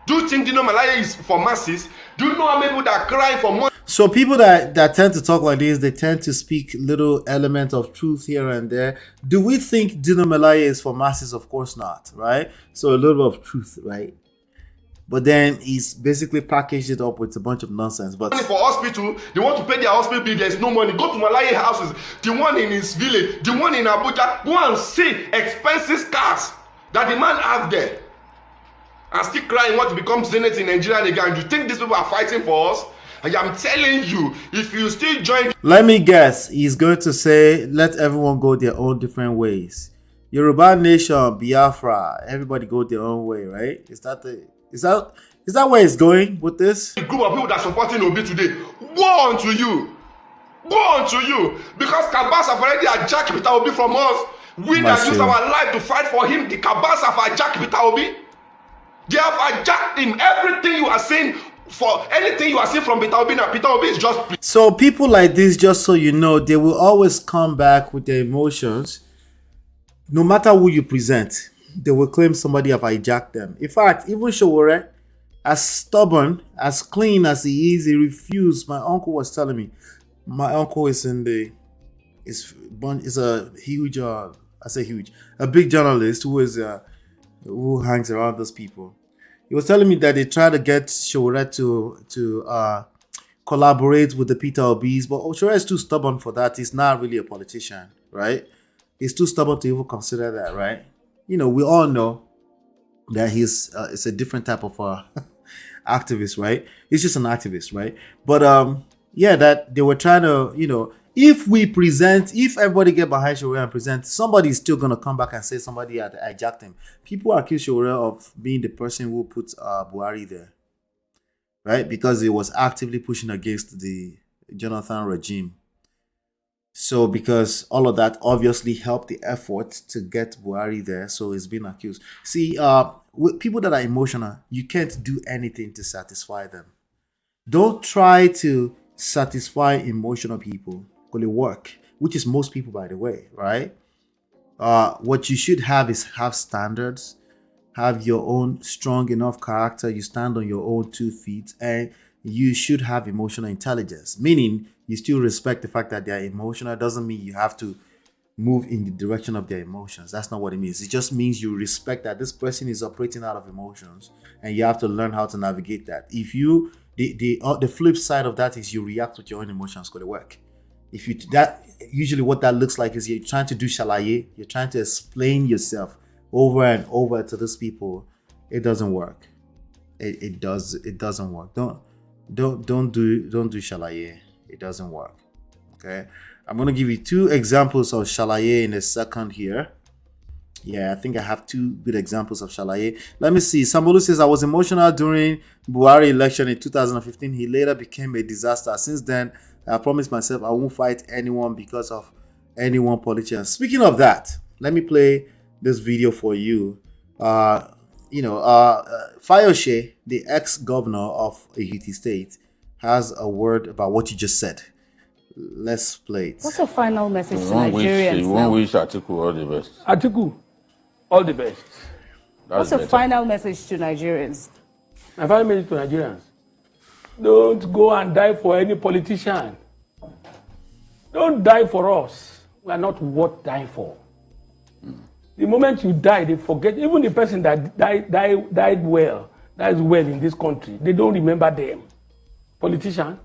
Do you think Dino Malaya is for masses? Do you know how many people that are crying for money? So people that tend to talk like this, they tend to speak little element of truth here and there. Do we think Dino Malaya is for masses? Of course not, right? So a little bit of truth, right? But then he's basically packaged it up with a bunch of nonsense. But for hospital, they want to pay their hospital bill. There's no money. Go to Malaya houses, the one in his village, the one in Abuja. Go and see expensive cars that the man have there, and still crying what becomes Zenith in Nigeria again. You think these people are fighting for us? I am telling you, if you still join... Let me guess, he's going to say, let everyone go their own different ways. Yoruba nation, Biafra, everybody go their own way, right? Is that where it's going with this? The group of people that are supporting Obi today, woe unto you. Woe unto you. Because Kabas have already hijacked Peter Obi from us. We that use our life to fight for him, the Kabas have hijacked Peter Obi. They have hijacked him. Everything you are saying... For anything you are seeing from Peter Obi now, Peter Obi is just... So people like this, just so you know, they will always come back with their emotions. No matter who you present, they will claim somebody have hijacked them. In fact, even Showore, as stubborn, as clean as he is, he refused. My uncle was telling me. My uncle is a huge, a big journalist who hangs around those people. He was telling me that they tried to get Showore to collaborate with the Peter Obis, but Showore is too stubborn for that. He's not really a politician, right? He's too stubborn to even consider that, right? You know, we all know that it's a different type of activist, right? He's just an activist, right? But yeah, that they were trying to, you know, if everybody get behind Showore and present, somebody is still going to come back and say somebody had hijacked him. People accuse Showore of being the person who put Buhari there, right? Because he was actively pushing against the Jonathan regime. So because all of that obviously helped the effort to get Buhari there, so he's been accused. See, with people that are emotional, you can't do anything to satisfy them. Don't try to satisfy emotional people. Will it work? Which is most people, by the way, right? What you should have is have standards, have your own strong enough character, you stand on your own 2 feet, and you should have emotional intelligence, meaning you still respect the fact that they're emotional. It doesn't mean you have to move in the direction of their emotions. That's not what it means. It just means you respect that this person is operating out of emotions, and you have to learn how to navigate that. If you the flip side of that is you react with your own emotions, go to work. If you usually what that looks like is you're trying to do shalaye, you're trying to explain yourself over and over to these people. It doesn't work. It doesn't work. Don't do shalaye. It doesn't work. Okay, I'm gonna give you 2 examples of shalaye in a second here. Yeah, I think I have 2 good examples of shalaye. Let me see. Sambolu says, I was emotional during Buhari election in 2015. He later became a disaster. Since then, I promised myself I won't fight anyone because of any one politician. Speaking of that, let me play this video for you. Fayose, the ex-governor of Ekiti State, has a word about what you just said. Let's play it. What's your final message to Nigerians now? One wish Atiku all the best. Atiku, all the best. What's your final message to Nigerians? My final message to Nigerians: don't go and die for any politician. Don't die for us. We are not worth dying for. The moment you die, they forget. Even the person that died well in this country, they don't remember them. Politician,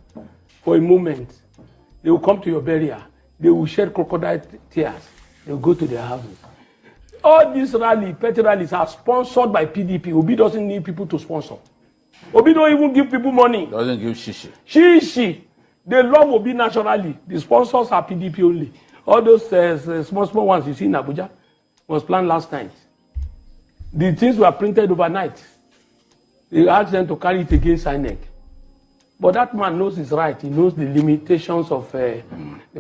for a moment, they will come to your burial. They will shed crocodile tears. They will go to their houses. All these petty rallies are sponsored by PDP. Obi doesn't need people to sponsor. Obi don't even give people money. Doesn't give shishi. Shishi. They love Obi naturally. The sponsors are PDP only. All those small ones you see in Abuja, was planned last night. The things were printed overnight. They asked them to carry it against INEC. But that man knows his right. He knows the limitations of the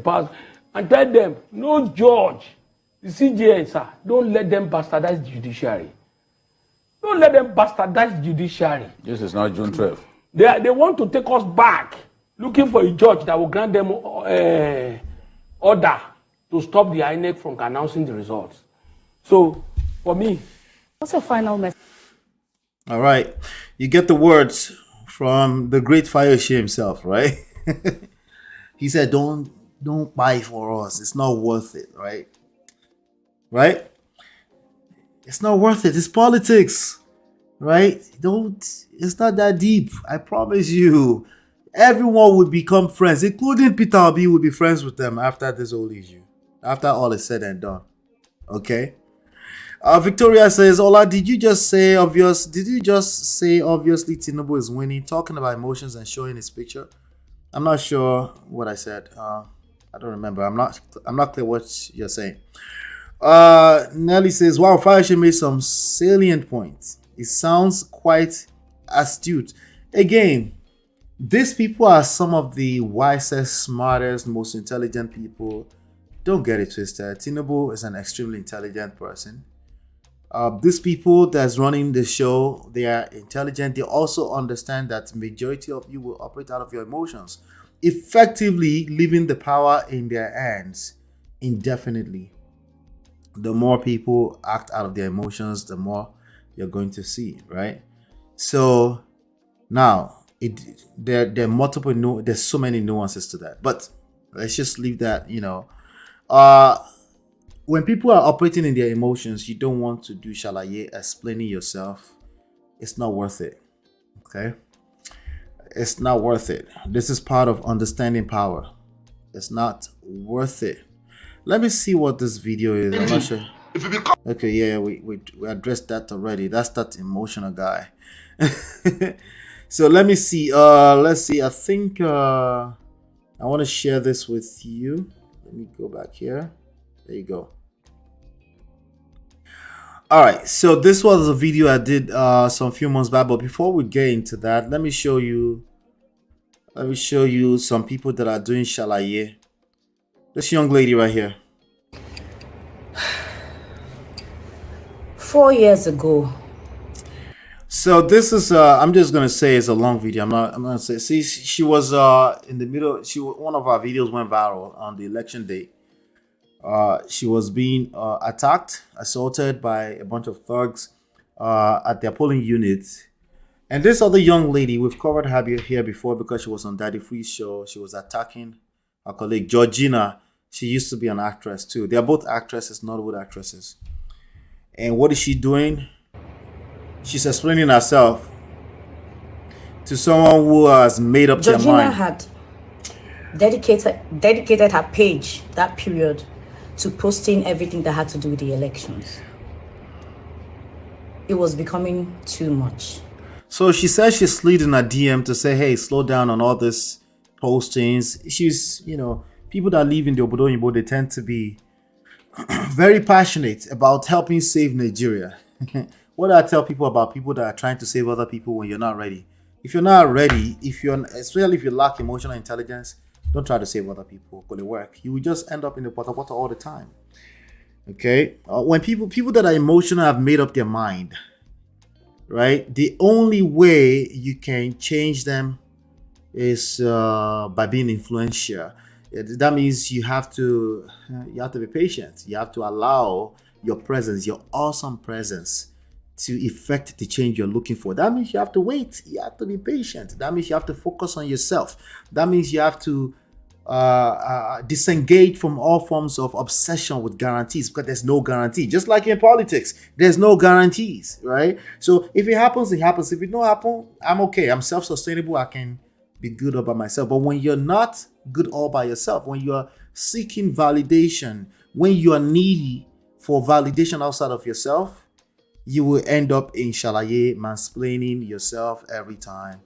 past. And tell them, no judge, the CJN, sir, don't let them bastardize the judiciary. Don't let them bastardize the judiciary. This is not June 12th. They want to take us back, looking for a judge that will grant them order to stop the INEC from announcing the results. So, for me, what's your final message? All right, you get the words from the great Fayose himself, right? He said, "Don't buy for us. It's not worth it, right? Right? It's not worth it. It's politics, right? It's not that deep. I promise you. Everyone would become friends, including Peter Obi will be friends with them after this whole issue, after all is said and done. Okay." Victoria says, "Ola, did you just say obviously Tinubu is winning, talking about emotions and showing his picture?" I'm not sure what I said. I don't remember. I'm not clear what you're saying. Nelly says, "Wow, Fayose made some salient points. It sounds quite astute." Again, these people are some of the wisest, smartest, most intelligent people. Don't get it twisted. Tinubu is an extremely intelligent person. These people that's running the show, they are intelligent. They also understand that majority of you will operate out of your emotions, effectively leaving the power in their hands indefinitely. The more people act out of their emotions, the more you're going to see, right? So now there are multiple there's so many nuances to that, but let's just leave that. When people are operating in their emotions, you don't want to do shalaye, explaining yourself. It's not worth it. Okay? It's not worth it. This is part of understanding power. It's not worth it. Let me see what this video is. I'm not sure. Okay, yeah, we addressed that already. That's that emotional guy. So let me see. Let's see. I think I want to share this with you. Let me go back here. There you go. All right, so this was a video I did some few months back, but before we get into that, let me show you some people that are doing shalaye. This young lady right here. 4 years ago. So this is I'm just gonna say it's a long video. I'm gonna say, see, she was in the middle. One of our videos went viral on the election day. She was being attacked, assaulted by a bunch of thugs at their polling unit. And this other young lady, we've covered her here before because she was on Daddy Free's show. She was attacking her colleague Georgina. She used to be an actress too. They are both actresses, Nollywood actresses. And what is she doing? She's explaining herself to someone who has made up their mind. Georgina had dedicated her page that period to posting everything that had to do with the elections. It was becoming too much. So she says she slid in a DM to say, hey, slow down on all this postings. She's, people that live in the Obodo Oyinbo, they tend to be very passionate about helping save Nigeria. What do I tell people about people that are trying to save other people when you're not ready? If you're not ready, especially if you lack emotional intelligence, don't try to save other people. Go to work. You will just end up in the pota all the time. Okay? When people that are emotional have made up their mind, right? The only way you can change them is by being influential. That means you have to be patient. You have to allow your presence, your awesome presence, to effect the change you're looking for. That means you have to wait. You have to be patient. That means you have to focus on yourself. That means you have to disengage from all forms of obsession with guarantees, because there's no guarantee. Just like in politics, there's no guarantees, right? So if it happens, it happens. If it don't happen, I'm okay. I'm self-sustainable. I can be good all by myself. But when you're not good all by yourself, when you're seeking validation, when you are needy for validation outside of yourself, you will end up in shalaye, mansplaining yourself every time,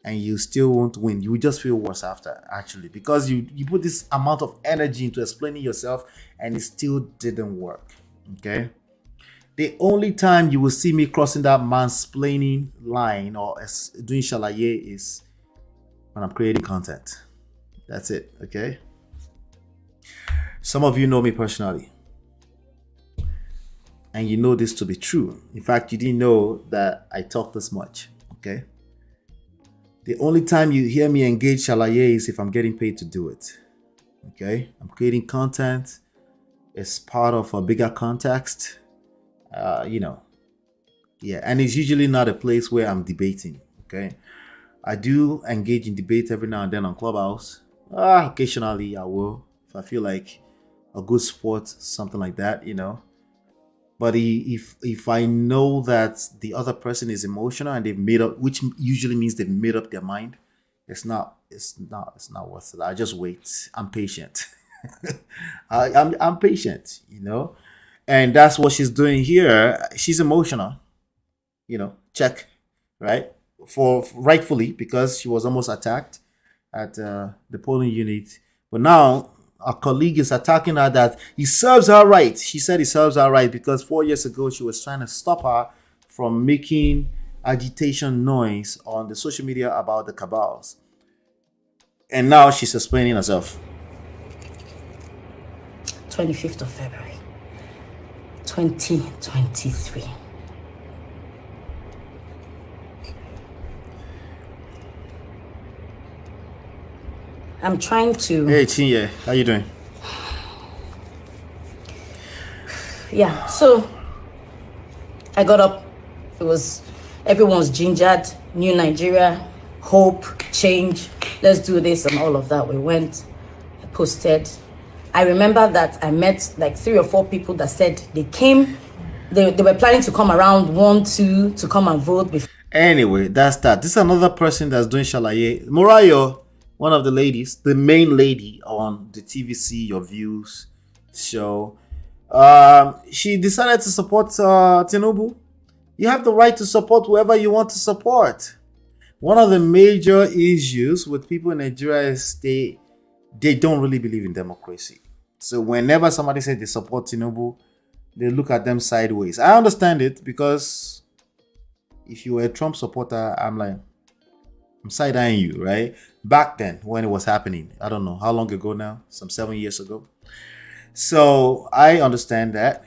and you still won't win. You will just feel worse after, actually, because you put this amount of energy into explaining yourself and it still didn't work. Okay. The only time you will see me crossing that mansplaining line or doing shalaye is when I'm creating content. That's it. Okay. Some of you know me personally, and you know this to be true. In fact, you didn't know that I talk this much. Okay. The only time you hear me engage shalaye is if I'm getting paid to do it. Okay. I'm creating content. It's part of a bigger context. Yeah, and it's usually not a place where I'm debating. Okay. I do engage in debate every now and then on Clubhouse. Occasionally I will, if I feel like a good sport, something like that, But if I know that the other person is emotional and they've made up, which usually means they've made up their mind, it's not worth it. I just wait. I'm patient. I'm patient, and that's what she's doing here. She's emotional, check, right? For rightfully, because she was almost attacked at the polling unit, but now a colleague is attacking her that he serves her right. She said he serves her right because 4 years ago she was trying to stop her from making agitation noise on the social media about the cabals, and now she's explaining herself. 25th of February, 2023. I'm trying to... Hey, Chinye, how you doing? Yeah, so I got up. It was... Everyone's gingered. New Nigeria, hope, change. Let's do this and all of that. We went, I posted. I remember that I met like 3 or 4 people that said they came. They were planning to come around 1, 2 to come and vote. Anyway, that's that. This is another person that's doing shalaye. Morayo, one of the ladies, the main lady on the TVC Your Views show, she decided to support Tinubu. You have the right to support whoever you want to support. One of the major issues with people in Nigeria is they don't really believe in democracy. So whenever somebody says they support Tinubu, they look at them sideways. I understand it, because if you were a Trump supporter, I'm side-eyeing you, right? Back then, when it was happening, I don't know how long ago now, some 7 years ago. So I understand that,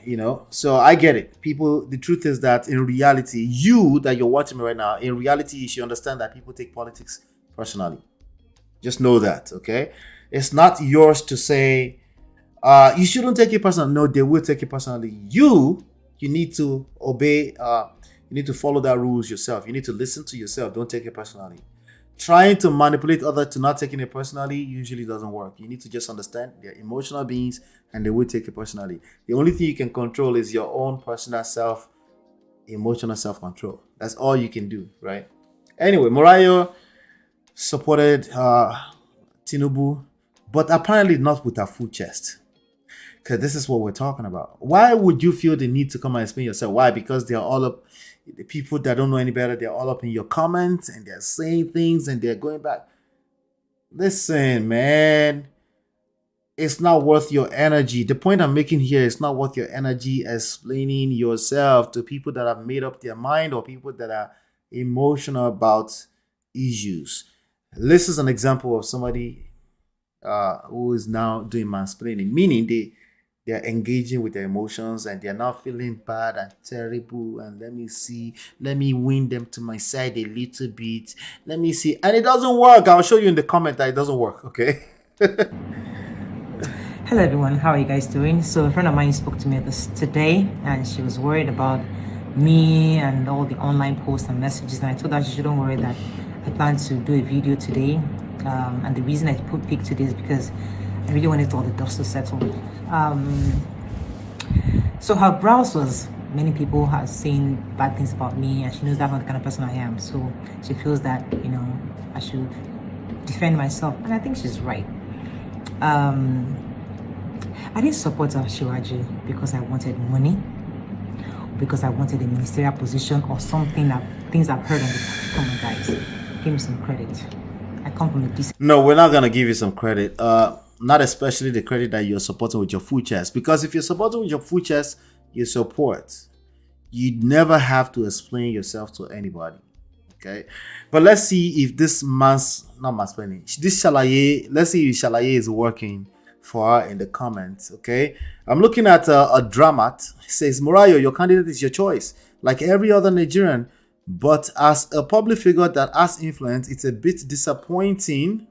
so I get it. People, the truth is that in reality, you that you're watching me right now, in reality, you should understand that people take politics personally. Just know that, okay? It's not yours to say, you shouldn't take it personally. No, they will take it personally. You need to obey, you need to follow that rules yourself. You need to listen to yourself. Don't take it personally. Trying to manipulate others to not taking it personally usually doesn't work. You need to just understand they're emotional beings and they will take it personally. The only thing you can control is your own personal emotional self-control. That's all you can do, right? Anyway, Morayo supported Tinubu, but apparently not with a full chest. Because this is what we're talking about. Why would you feel the need to come and explain yourself? Why? Because they're all up, the people that don't know any better, they're all up in your comments and they're saying things and they're going back. Listen, man, it's not worth your energy. The point I'm making here is not worth your energy explaining yourself to people that have made up their mind or people that are emotional about issues. This is an example of somebody who is now doing mansplaining, meaning they're engaging with their emotions and they're not feeling bad and terrible and let me win them to my side a little bit. Let me see. And it doesn't work. I'll show you in the comment that it doesn't work, okay? Hello everyone, how are you guys doing? So a friend of mine spoke to me today and she was worried about me and all the online posts and messages, and I told her she shouldn't worry, that I plan to do a video today. And the reason I picked today is because I really wanted all the dust to settle. So her browse was, many people have seen bad things about me and she knows that's not the kind of person I am. So she feels that, I should defend myself. And I think she's right. I didn't support Shiwaji because I wanted money, because I wanted a ministerial position or something things I've heard on the Come on guys, give me some credit. I come from a decent... No, we're not going to give you some credit. Not especially the credit that you're supporting with your full chest. Because if you're supporting with your full chest, you support. You never have to explain yourself to anybody. Okay, but let's see if this let's see if Shalaye is working for her in the comments. Okay, I'm looking at a dramat. It says, Morayo, your candidate is your choice, like every other Nigerian. But as a public figure that has influence, it's a bit disappointing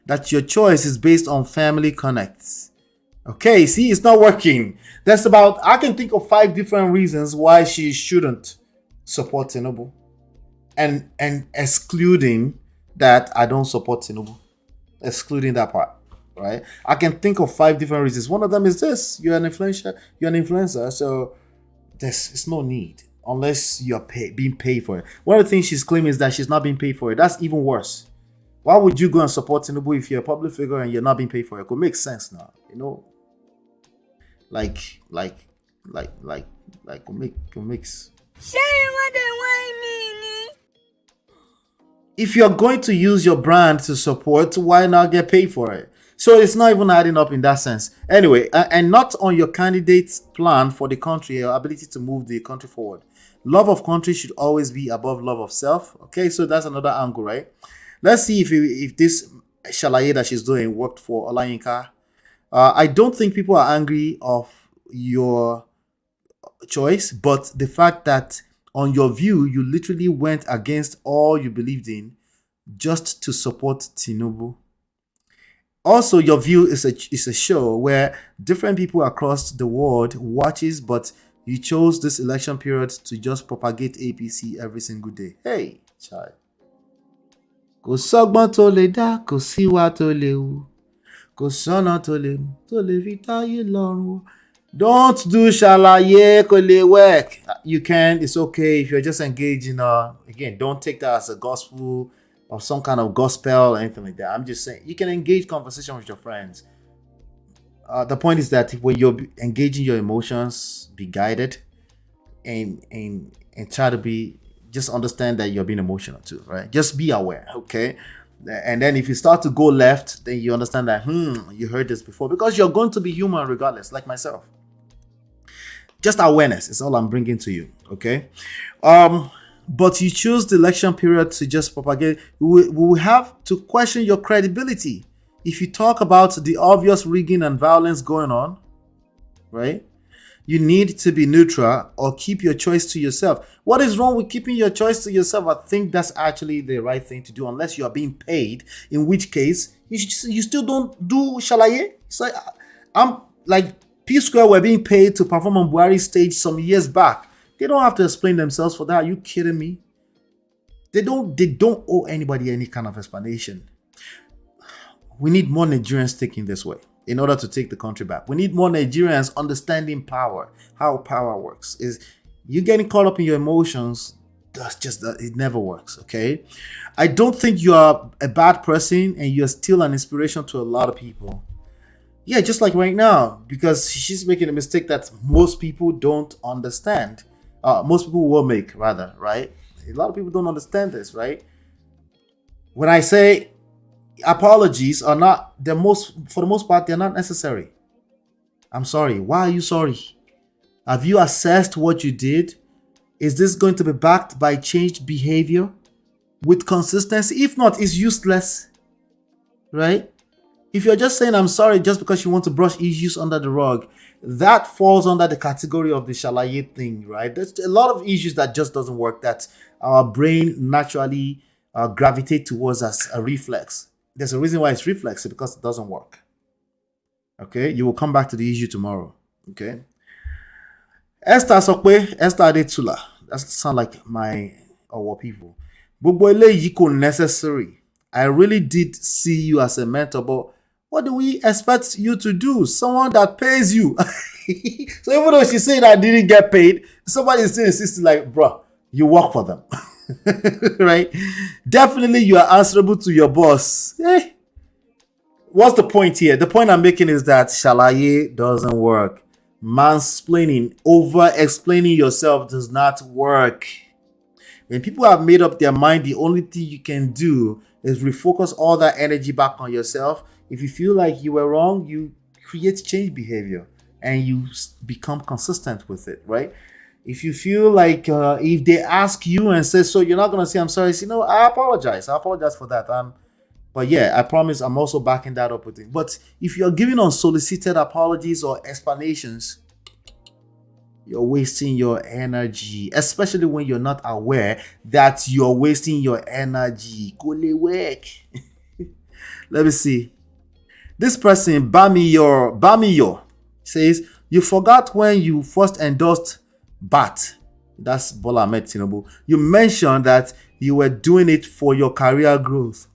that your choice is based on family connects. Okay, see, it's not working. I can think of 5 different reasons why she shouldn't support Tinubu. And excluding that I don't support Tinubu. Excluding that part, right? I can think of 5 different reasons. One of them is this: you're an influencer, so it's no need unless you're being paid for it. One of the things she's claiming is that she's not being paid for it. That's even worse. Why would you go and support Tinubu if you're a public figure and you're not being paid for it? It could make sense now, you know. Like it makes. If you're going to use your brand to support, why not get paid for it? So it's not even adding up in that sense. Anyway, and not on your candidate's plan for the country or ability to move the country forward. Love of country should always be above love of self. Okay, so that's another angle, right? Let's see if this Shalaye that she's doing worked for Olayinka. I don't think people are angry of your choice, but the fact that on your view, you literally went against all you believed in just to support Tinubu. Also, your view is a show where different people across the world watches, but you chose this election period to just propagate APC every single day. Hey, child. Kò sọ́gbọ́n tó lè dá, kò síwá tó lè hù, kò sọ́nà tó lè fi táyé lọ́rùn. Don't do Shalaye kò lè work. You can, it's okay if you're just engaging. Again, don't take that as a gospel or some kind of gospel or anything like that. I'm just saying you can engage conversation with your friends. The point is that when you're engaging your emotions, be guided and try to be, just understand that you're being emotional too, right? Just be aware, okay? And then if you start to go left, then you understand that, you heard this before, because you're going to be human regardless, like myself. Just awareness is all I'm bringing to you, okay? But you choose the election period to just propagate. We will have to question your credibility. If you talk about the obvious rigging and violence going on, right? You need to be neutral or keep your choice to yourself. What is wrong with keeping your choice to yourself? I think that's actually the right thing to do, unless you are being paid, in which case you still don't do Shalaye. It's like, I'm like P-Square were being paid to perform on Buhari's stage some years back. They don't have to explain themselves for that. Are you kidding me? They don't owe anybody any kind of explanation. We need more Nigerians thinking this way in order to take the country back. We need more Nigerians understanding power, how power works. Is you getting caught up in your emotions, that's just that it never works, okay? I don't think you are a bad person and you're still an inspiration to a lot of people. Yeah, just like right now, because she's making a mistake that most people don't understand. Most people will make, rather, right? A lot of people don't understand this, right? When I say apologies are not for the most part, they're not necessary. I'm sorry. Why are you sorry? Have you assessed what you did? Is this going to be backed by changed behavior with consistency? If not, it's useless, right? If you're just saying I'm sorry just because you want to brush issues under the rug, that falls under the category of the Shalaye thing, right? There's a lot of issues that just doesn't work, that our brain naturally gravitate towards as a reflex. There's a reason why it's reflex, because it doesn't work. Okay, you will come back to the issue tomorrow. Okay, Esther Sokwe, Esther Adetula. That sound like our people. Gbogbo eléyìí kò necessary. I really did see you as a mentor, but what do we expect you to do? Someone that pays you. So even though she said I didn't get paid, somebody still insisting like, bro, you work for them. Right? Definitely you are answerable to your boss. What's the point here? The point I'm making is that Shalaye doesn't work. Mansplaining, over-explaining yourself does not work. When people have made up their mind, the only thing you can do is refocus all that energy back on yourself. If you feel like you were wrong, you create change behavior. and you become consistent with it, right? If you feel like if they ask you and say, so you're not going to say, I'm sorry, say, no, I apologize for that. But yeah, I promise I'm also backing that up with it. But if you're giving unsolicited apologies or explanations, you're wasting your energy, especially when you're not aware that you're wasting your energy. Let me see. This person, Bamiyo, says, you forgot when you first endorsed BAT. That's Bola Ahmed Tinubu. You mentioned that you were doing it for your career growth.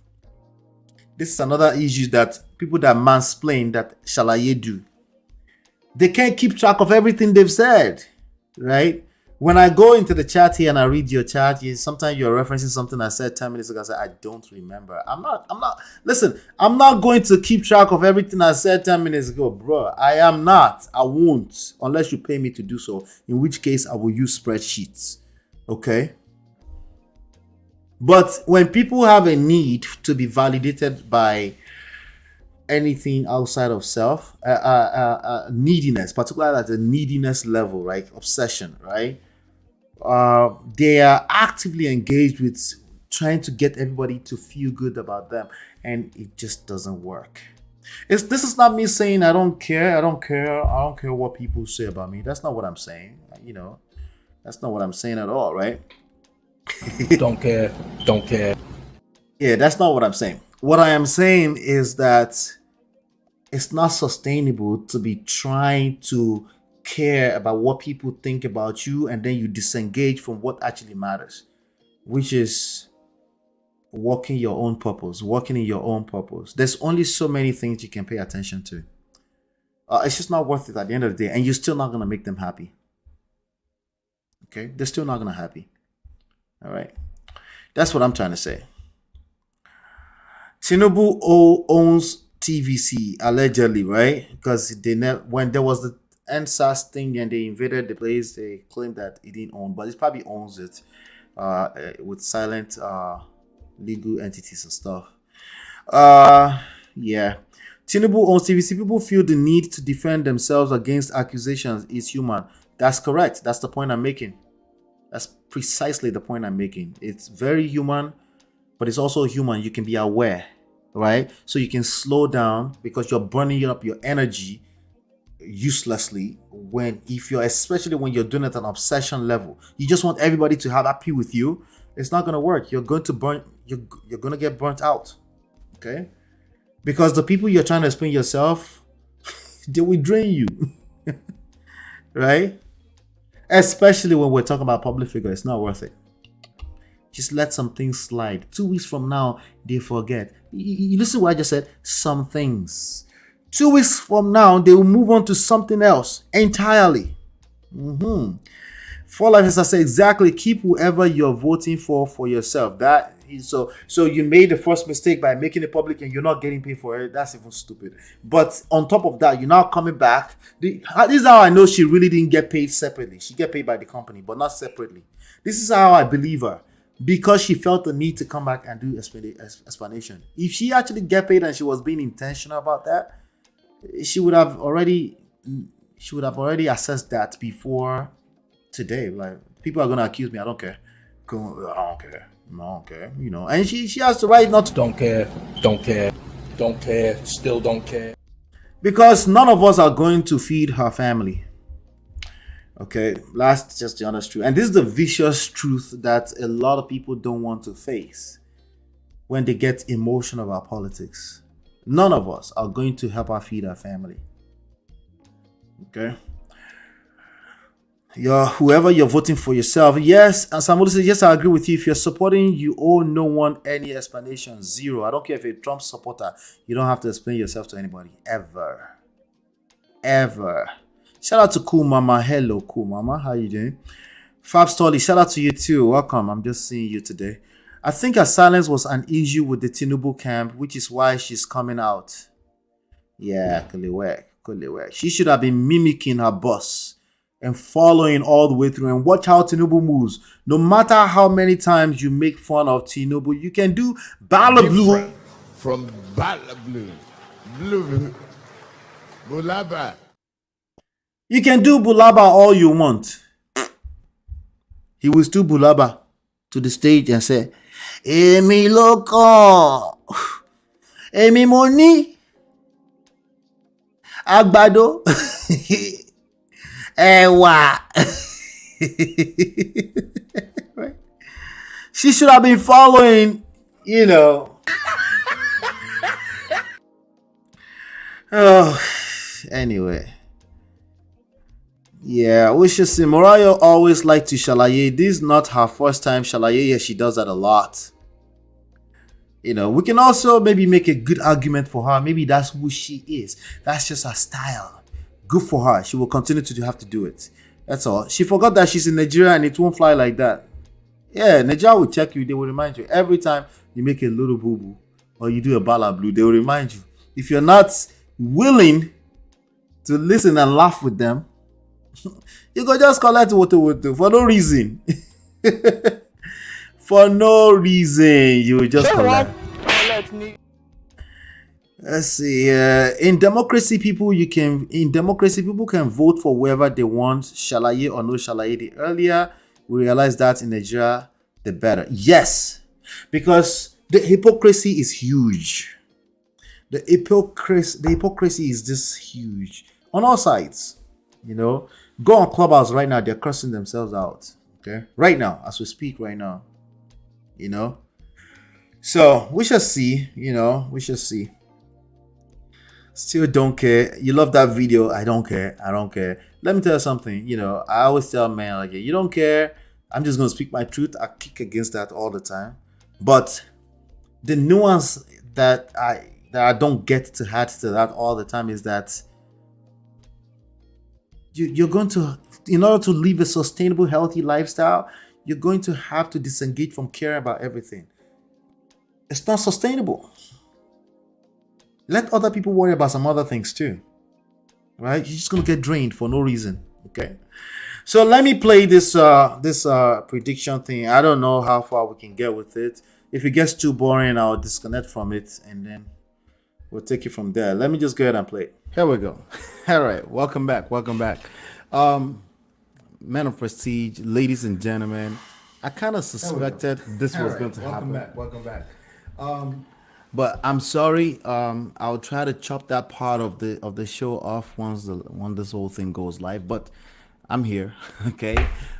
This is another issue that people that mansplain that Shalaye do. They can't keep track of everything they've said, right? When I go into the chat here and I read your chat, sometimes you're referencing something I said 10 minutes ago. I say, I don't remember. I'm not going to keep track of everything I said 10 minutes ago, bro. I am not. I won't, unless you pay me to do so, in which case I will use spreadsheets. Okay? But when people have a need to be validated by anything outside of self, neediness, particularly at the neediness level, right? Obsession, right? They are actively engaged with trying to get everybody to feel good about them, and it just doesn't work. This is not me saying I don't care what people say about me. That's not what I'm saying. That's not what I'm saying at all, right? Don't care. Yeah, that's not what I'm saying. What I am saying is that it's not sustainable to be trying to care about what people think about you and then you disengage from what actually matters, which is working in your own purpose. There's only so many things you can pay attention to. It's just not worth it at the end of the day, and you're still not going to make them happy. Okay? They're still not going to be happy. All right? That's what I'm trying to say. Tinubu owns TVC, allegedly, right? Because when there was the NSAS thing and they invaded the place, they claimed that he didn't own, but he probably owns it with silent legal entities and stuff. Yeah. Tinubu owns TVC. People feel the need to defend themselves against accusations is human. That's correct. That's the point I'm making. That's precisely the point I'm making. It's very human, but it's also human. You can be aware, right? So you can slow down because you're burning up your energy uselessly especially when you're doing it at an obsession level. You just want everybody to have happy with you. It's not going to work. You're going to get burnt out. Okay? Because the people you're trying to explain yourself, they will drain you. Right? Especially when we're talking about public figure, it's not worth it. Just let some things slide. 2 weeks from now, they forget. You listen to what I just said? Some things. 2 weeks from now, they will move on to something else entirely. For life, as I say, exactly. Keep whoever you're voting for yourself. So you made the first mistake by making it public and you're not getting paid for it. That's even stupid. But on top of that, you're now coming back. This is how I know she really didn't get paid separately. She get paid by the company, but not separately. This is how I believe her. Because she felt the need to come back and do explanation. If she actually get paid and she was being intentional about that, she would have already assessed that before today. Like, people are gonna accuse me. I don't care. I don't care. And she has the right not to. Don't care. Still don't care. Because none of us are going to feed her family. Okay, that's just the honest truth. And this is the vicious truth that a lot of people don't want to face when they get emotional about politics. None of us are going to help her feed our family. Okay? Whoever you're voting for yourself, yes. And somebody says, yes, I agree with you. If you're supporting, you owe no one any explanation. Zero. I don't care if you're a Trump supporter. You don't have to explain yourself to anybody. Ever. Shout out to Cool Mama. Hello, Cool Mama. How you doing? Fab Stolly, shout out to you too. Welcome. I'm just seeing you today. I think her silence was an issue with the Tinubu camp, which is why she's coming out. Yeah, Kulewek. She should have been mimicking her boss and following all the way through and watch how Tinubu moves. No matter how many times you make fun of Tinubu, you can do Balablu. From Balablu. Blue. Bulaba. You can do bulaba all you want. He will still bulaba to the stage and say, Emi loko, Emi money, Agbado, Ewa. Right? She should have been following, you know. Oh, anyway. Yeah, we should see. Mariah always like to shalaye. This is not her first time shalaye. Yeah, she does that a lot. You know, we can also maybe make a good argument for her. Maybe that's who she is. That's just her style. Good for her. She will continue to have to do it. That's all. She forgot that she's in Nigeria and it won't fly like that. Yeah, Nigeria will check you. They will remind you. Every time you make a little boo-boo or you do a bala blue, they will remind you. If you're not willing to listen and laugh with them, you go just collect what for no reason. For no reason, you will just collect. Let's see. In democracy, people can vote for whoever they want, shalaye or no shalaye. The earlier we realize that in Nigeria, the better. Yes, because the hypocrisy is huge. The hypocrisy is this huge on all sides. You know, go on Clubhouse right now. They're cursing themselves out. Okay, right now, as we speak, right now. You know, so we shall see. You know, we shall see. Still don't care. You love that video. I don't care. I don't care. Let me tell you something. You know, I always tell men like, you don't care. I'm just gonna speak my truth. I kick against that all the time. But the nuance that I don't get to add to that all the time is that you're going to, in order to live a sustainable, healthy lifestyle, you're going to have to disengage from caring about everything. It's not sustainable. Let other people worry about some other things too. Right? You're just going to get drained for no reason. Okay. So let me play this prediction thing. I don't know how far we can get with it. If it gets too boring, I'll disconnect from it and then we'll take it from there. Let me just go ahead and play it. Here we go. All right. Welcome back. Welcome back. Men of prestige, ladies and gentlemen. I kind of suspected this was going to happen. Welcome back. But I'm sorry. I'll try to chop that part of the show off once this whole thing goes live. But I'm here. Okay.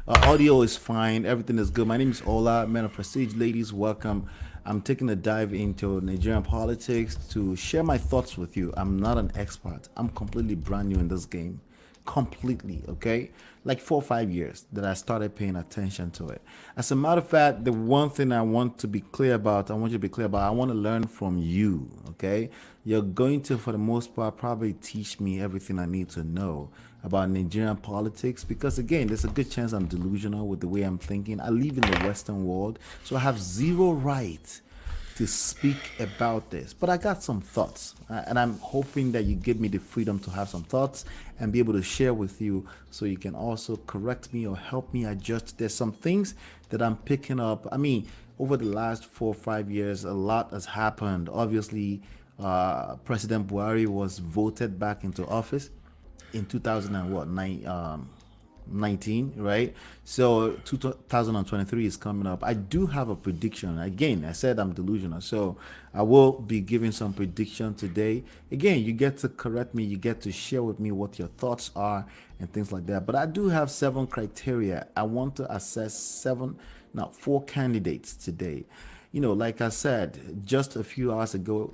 Audio is fine. Everything is good. My name is Ola, Men of Prestige. Ladies, welcome. I'm taking a dive into Nigerian politics to share my thoughts with you. I'm not an expert. I'm completely brand new in this game. Completely, okay? Like 4 or 5 years that I started paying attention to it. As a matter of fact, the one thing I want you to be clear about, I want to learn from you, okay? You're going to, for the most part, probably teach me everything I need to know about Nigerian politics because, again, there's a good chance I'm delusional with the way I'm thinking. I live in the Western world, so I have zero right to speak about this. But I got some thoughts, and I'm hoping that you give me the freedom to have some thoughts and be able to share with you so you can also correct me or help me adjust. There's some things that I'm picking up. I mean, over the last 4 or 5 years, a lot has happened. Obviously, President Buhari was voted back into office in 2019, right? So 2023 is coming up. I do have a prediction. Again, I said I'm delusional, so I will be giving some prediction today. Again, you get to correct me, you get to share with me what your thoughts are and things like that. But I do have 7 criteria. I want to assess 4 candidates today. You know, like I said, just a few hours ago,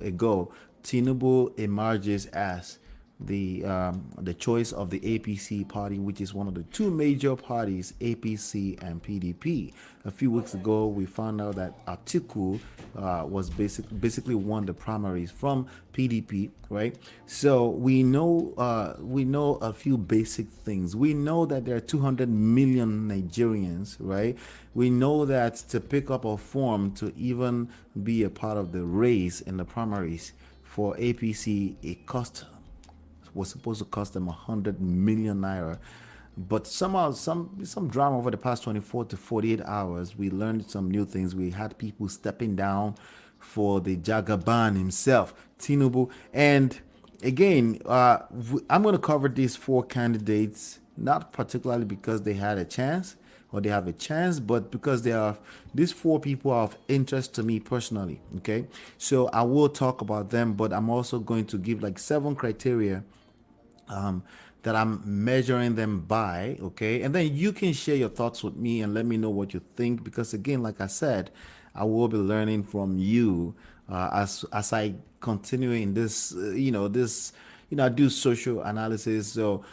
Tinubu emerges as the choice of the APC party, which is one of the 2 major parties, APC and PDP. A few weeks ago, we found out that 𝐌𝐎𝐶 was basically won the primaries from PDP, right? So we know a few basic things. We know that there are 200 million Nigerians, right? We know that to pick up a form to even be a part of the race in the primaries for APC, it was supposed to cost them 100 million naira. But somehow, some drama over the past 24 to 48 hours, we learned some new things. We had people stepping down for the Jagaban himself, Tinubu. And again, I'm going to cover these 4 candidates, not particularly because they had a chance or they have a chance, but because these 4 people are of interest to me personally. Okay, so I will talk about them, but I'm also going to give like 7 criteria that I'm measuring them by. Okay, and then you can share your thoughts with me and let me know what you think, because again, like I said, I will be learning from you as I continue in this. I do social analysis, so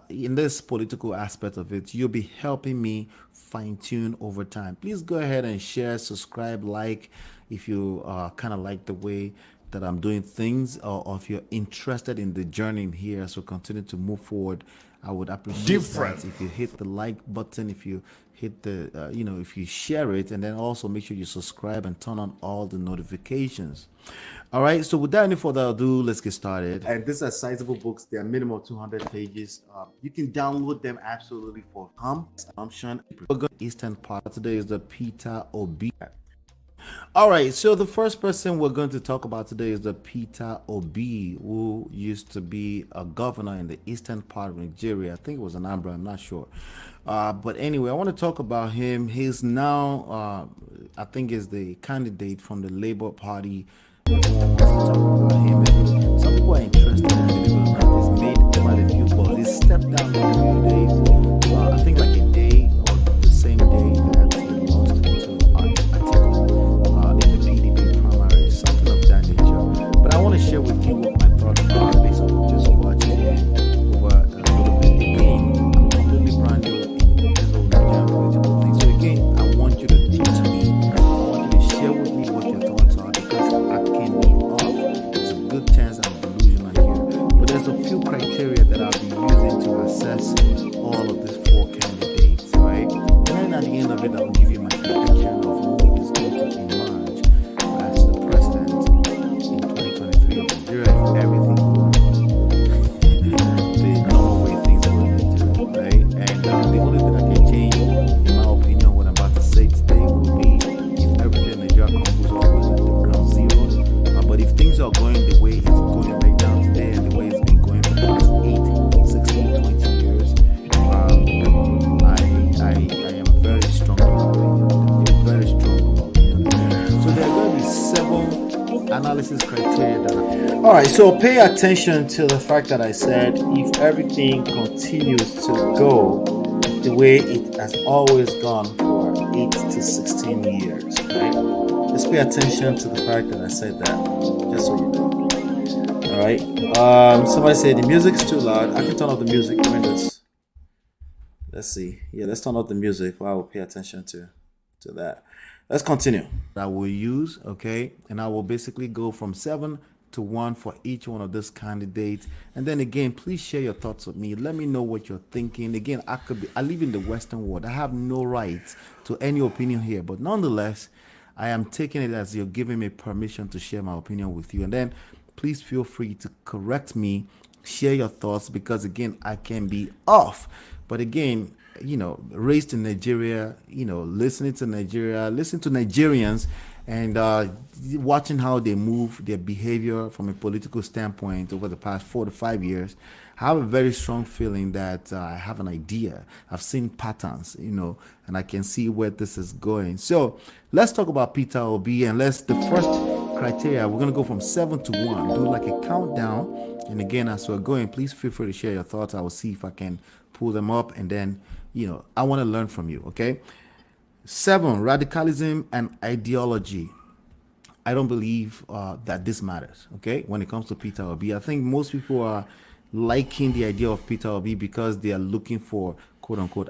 in this political aspect of it, you'll be helping me fine tune over time. Please go ahead and share, subscribe, like if you kind of like the way that I'm doing things, or if you're interested in the journey here as we continue to move forward. I would appreciate that if you hit the like button, if you hit the if you share it, and then also make sure you subscribe and turn on all the notifications. All right, so without any further ado, let's get started. And these are sizable books. They are minimum 200 pages. You can download them absolutely for consumption. Eastern part today is the Peter Obi. All right, so the first person we're going to talk about today is the Peter Obi, who used to be a governor in the eastern part of Nigeria. I think it was Anambra, I'm not sure. But anyway, I want to talk about him. He's now, I think, is the candidate from the Labour Party. Everyone wants to talk about him. Some people are interested in him. He's made quite a few balls. He stepped down in a few days. I think like a day or the same day that he lost to I want to share with you what my thoughts are based on just watching it over a little bit. Again, I'm completely brand new in this whole Nigerian political thing. So again, I want you to teach me. I want you to share with me what your thoughts are, because I can be off. There's a good chance I'm delusional here. But there's a few criteria that I'll be using to assess all of these 4 candidates, right? And then at the end of it, I'll give you my prediction of who is going to emerge as the president in 2023 of Nigeria if everything goes the normal way things are going to do, right? And the only thing that can change, in my opinion, what I'm about to say today will be if everything in Nigeria comes always at the ground zero. But if things are going the way it's going right now today and the way it's been going for the past 8, 16, 20 years, I am very strong about opinion. I feel very strong about opinion. So there are going to be 7 analysis criteria that all right, so pay attention to the fact that I said if everything continues to go the way it has always gone for 8 to 16 years, right? Let's pay attention to the fact that I said that, just so you know. All right, somebody said the music's too loud. I can turn off the music during this. Let's see. Yeah, let's turn off the music while we pay attention to that. Let's continue. I will use, okay, and I will basically go from 7 to 1 for each one of these candidates. And then again, please share your thoughts with me. Let me know what you're thinking. Again, I live in the Western world. I have no right to any opinion here, but nonetheless, I am taking it as you're giving me permission to share my opinion with you. And then please feel free to correct me, share your thoughts, because again, I can be off. But again, raised in Nigeria, listening to Nigeria, listening to Nigerians, and watching how they move, their behavior from a political standpoint over the past 4 to 5 years, I have a very strong feeling that I have an idea. I've seen patterns, and I can see where this is going. So let's talk about Peter Obi, and the first criteria, we're going to go from 7 to 1, do like a countdown. And again, as we're going, please feel free to share your thoughts. I will see if I can pull them up, and then, I want to learn from you, okay? 7, radicalism and ideology. I don't believe that this matters, okay? When it comes to Peter Obi, I think most people are liking the idea of Peter Obi because they are looking for quote unquote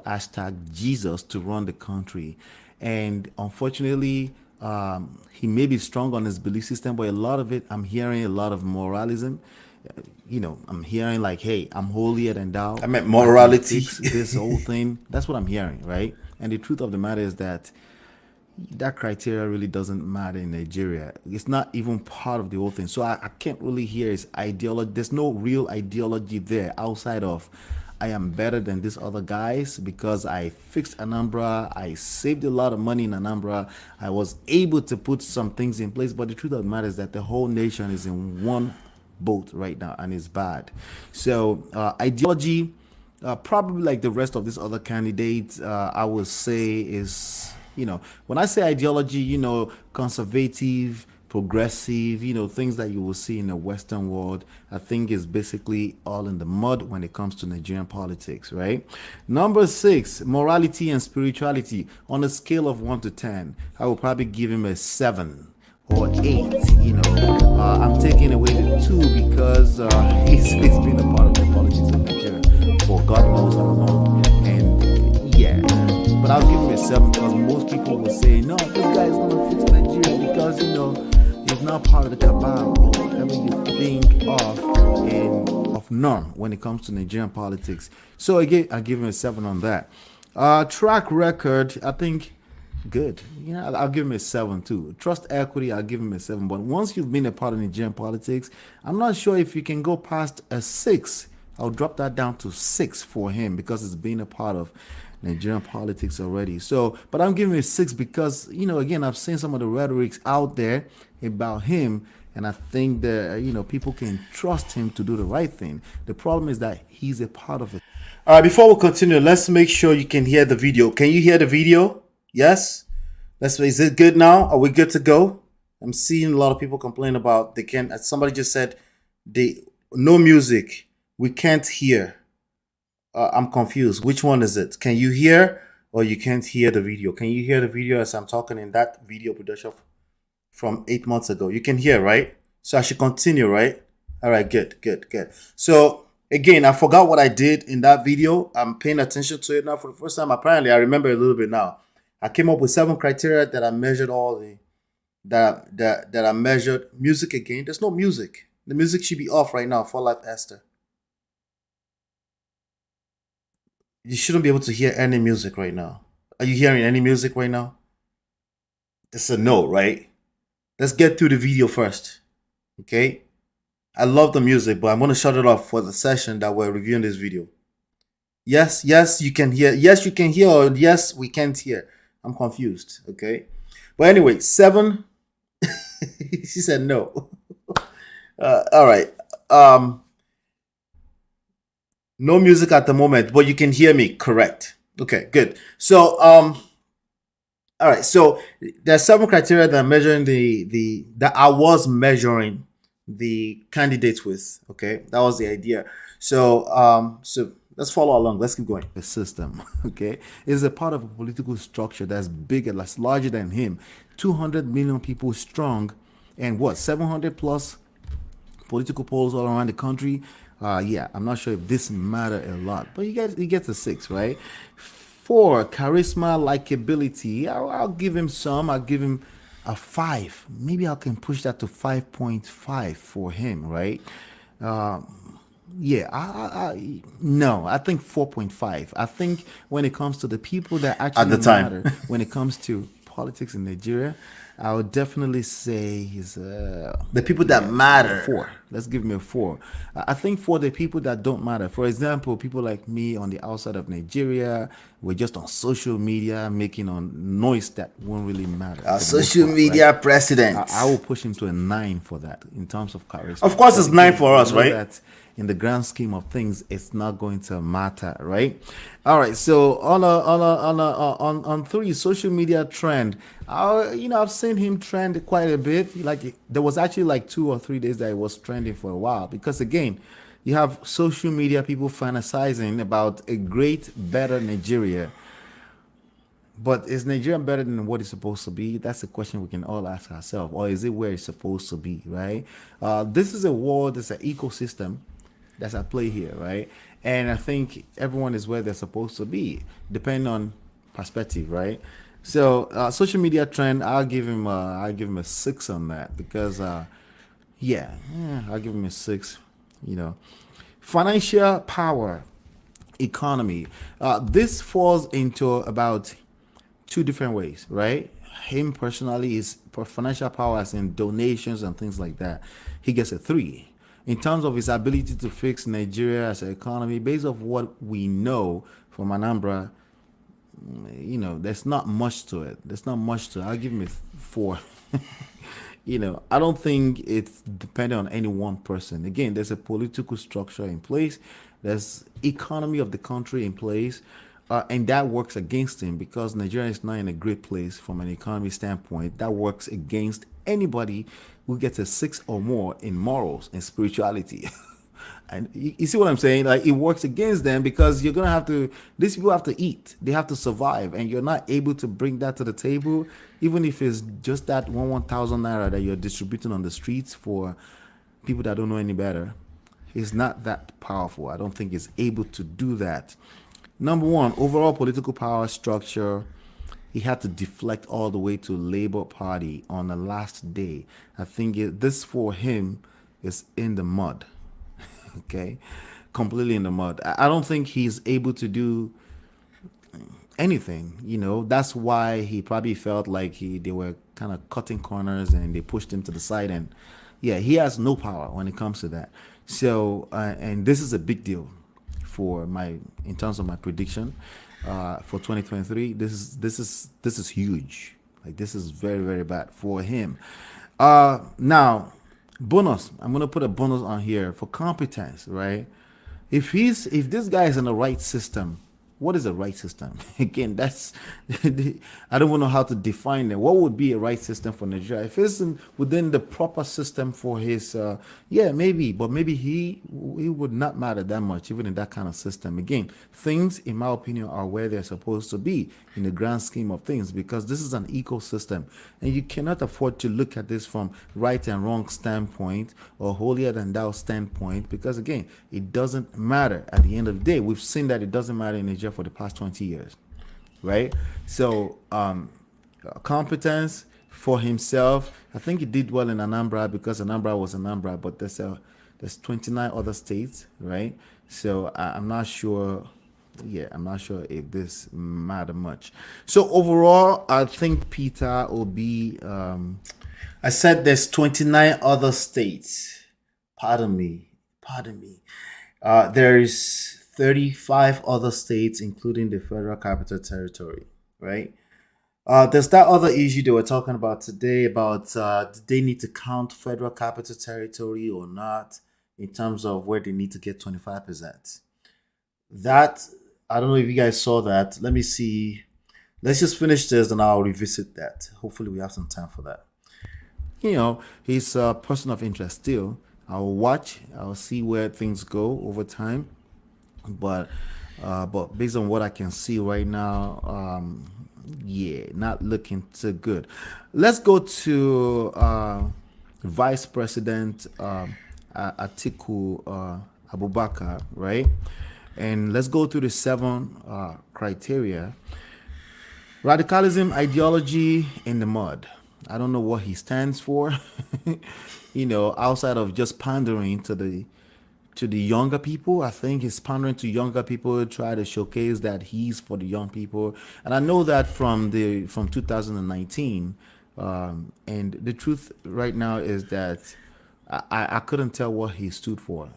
#Jesus to run the country. And unfortunately, he may be strong on his belief system, but a lot of it, I'm hearing a lot of moralism. I'm hearing like, hey, I'm holier than thou. I meant morality. This whole thing. That's what I'm hearing, right? And the truth of the matter is that criteria really doesn't matter in Nigeria. It's not even part of the whole thing. So I can't really hear his ideology. There's no real ideology there outside of I am better than these other guys because I fixed Anambra. I saved a lot of money in Anambra. I was able to put some things in place. But the truth of the matter is that the whole nation is in one both right now, and it's bad. So ideology, probably like the rest of these other candidates, I would say is, when I say ideology, conservative, progressive, things that you will see in the Western world, I think is basically all in the mud when it comes to Nigerian politics, right? Number 6, morality and spirituality. On a scale of 1 to 10, I will probably give him a 7 or 8. I'm taking away the 2 because he's been a part of the politics of Nigeria for God knows how long. And yeah, but I'll give him a 7 because most people will say, no, this guy is going to fix Nigeria because, he's not part of the cabal or whatever you think of norm when it comes to Nigerian politics. So again, I give him a 7 on that. Track record, I think good. I'll give him a 7 too. Trust equity, I'll give him a 7. But once you've been a part of Nigerian politics, I'm not sure if you can go past a 6. I'll drop that down to 6 for him because it's been a part of Nigerian politics already. So, but I'm giving it a 6 because, again, I've seen some of the rhetorics out there about him, and I think that, people can trust him to do the right thing. The problem is that he's a part of it. All right, before we continue, let's make sure you can hear the video. Can you hear the video? Yes? Is it good now? Are we good to go? I'm seeing a lot of people complain about they can't. Somebody just said no music. We can't hear. I'm confused. Which one is it? Can you hear or you can't hear the video? Can you hear the video as I'm talking in that video production from 8 months ago? You can hear, right? So I should continue, right? All right, good. So again, I forgot what I did in that video. I'm paying attention to it now for the first time. Apparently, I remember a little bit now. I came up with 7 criteria that I measured that I measured. Music again. There's no music. The music should be off right now for Life Esther. You shouldn't be able to hear any music right now. Are you hearing any music right now? It's a no, right? Let's get through the video first. Okay? I love the music, but I'm going to shut it off for the session that we're reviewing this video. Yes, you can hear. Yes, you can hear, or yes, we can't hear. I'm confused. Okay? But anyway, 7. She said no. All right. No music at the moment, but you can hear me. Correct. Okay, good. So, all right. So there's 7 criteria that I'm measuring that I was measuring the candidates with. Okay, that was the idea. So, let's follow along. Let's keep going. The system, okay, is a part of a political structure that's bigger, that's larger than him. 200 million people strong, and 700 plus political polls all around the country. Yeah, I'm not sure if this matter a lot, but he gets a 6, right? 4, charisma, likability. I'll give him some. I'll give him a 5. Maybe I can push that to 5.5 for him, right? Yeah, no, I think 4.5. I think when it comes to the people that actually matter, when it comes to politics in Nigeria, I would definitely say he's the people that matter. 4. Let's give him a 4. I think for the people that don't matter, for example, people like me on the outside of Nigeria, we're just on social media making on noise that won't really matter. Our social media president. I will push him to a 9 for that in terms of charisma. Of course, it's 9 for us, right? That in the grand scheme of things, it's not going to matter, right? All right. So on 3, social media trend. I've seen him trend quite a bit. Like there was actually like 2 or 3 days that it was trending for a while because again, you have social media people fantasizing about a great, better Nigeria. But is Nigeria better than what it's supposed to be? That's a question we can all ask ourselves. Or is it where it's supposed to be, right? This is a world, it's an ecosystem that's at play here, right? And I think everyone is where they're supposed to be, depending on perspective, right? So social media trend, I'll give him a 6 on that because I'll give him a 6. Financial power, economy. This falls into about 2 different ways, right? Him personally is financial power as in donations and things like that. He gets a 3. In terms of his ability to fix Nigeria as an economy, based off what we know from Anambra, there's not much to it. I'll give him a 4. I don't think it's dependent on any one person. Again, there's a political structure in place, there's economy of the country in place, and that works against him because Nigeria is not in a great place from an economy standpoint. That works against anybody who gets a 6 or more in morals and spirituality. And you see what I'm saying? Like, it works against them because you're gonna have to. These people have to eat. They have to survive, and you're not able to bring that to the table, even if it's just that 1,000 naira that you're distributing on the streets for people that don't know any better. It's not that powerful. I don't think it's able to do that. Number one, overall political power structure. He had to deflect all the way to Labour Party on the last day. I think this for him is in the mud. Okay, completely in the mud. I don't think he's able to do anything. That's why he probably felt like they were kind of cutting corners and they pushed him to the side. And yeah, he has no power when it comes to that. So and this is a big deal in terms of my prediction for 2023. This is huge. Like, this is very, very bad for him. Now, bonus. I'm gonna put a bonus on here for competence, right? If this guy is in the right system, what is a right system? Again, that's I don't know how to define it. What would be a right system for Nigeria? If it's within the proper system for his, maybe, but maybe he would not matter that much, even in that kind of system. Again, things, in my opinion, are where they're supposed to be in the grand scheme of things, because this is an ecosystem, and you cannot afford to look at this from right and wrong standpoint or holier than thou standpoint, because again, it doesn't matter at the end of the day. We've seen that it doesn't matter in Nigeria for the past 20 years, right? So competence for himself, I think he did well in Anambra because Anambra was Anambra, but there's 29 other states, right? So I'm not sure if this matter much. So overall, I think Peter will be I said there's 29 other states. Pardon me. There's 35 other states, including the Federal Capital Territory, right? There's that other issue they were talking about today about do they need to count Federal Capital Territory or not in terms of where they need to get 25%. That, I don't know if you guys saw that. Let me see. Let's just finish this and I'll revisit that. Hopefully we have some time for that. He's a person of interest still. I'll watch. I'll see where things go over time. But based on what I can see right now, not looking too good. Let's go to Vice President Atiku Abubakar, right? And let's go through the 7 criteria. Radicalism, ideology in the mud. I don't know what he stands for, outside of just pandering to the younger people. I think he's pandering to younger people, try to showcase that he's for the young people. And I know that from 2019. And the truth right now is that I couldn't tell what he stood for,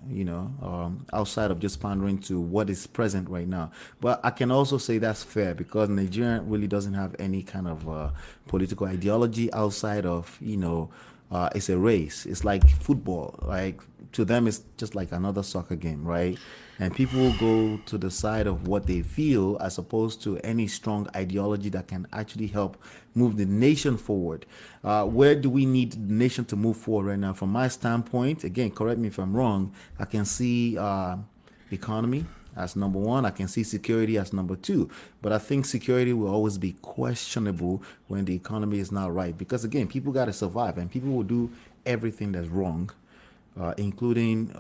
outside of just pandering to what is present right now. But I can also say that's fair because Nigeria really doesn't have any kind of political ideology outside of, it's a race. It's like football. Like, to them, it's just like another soccer game, right? And people will go to the side of what they feel as opposed to any strong ideology that can actually help move the nation forward. Where do we need the nation to move forward right now? From my standpoint, again, correct me if I'm wrong, I can see economy as number 1. I can see security as number 2. But I think security will always be questionable when the economy is not right. Because, again, people got to survive, and people will do everything that's wrong, including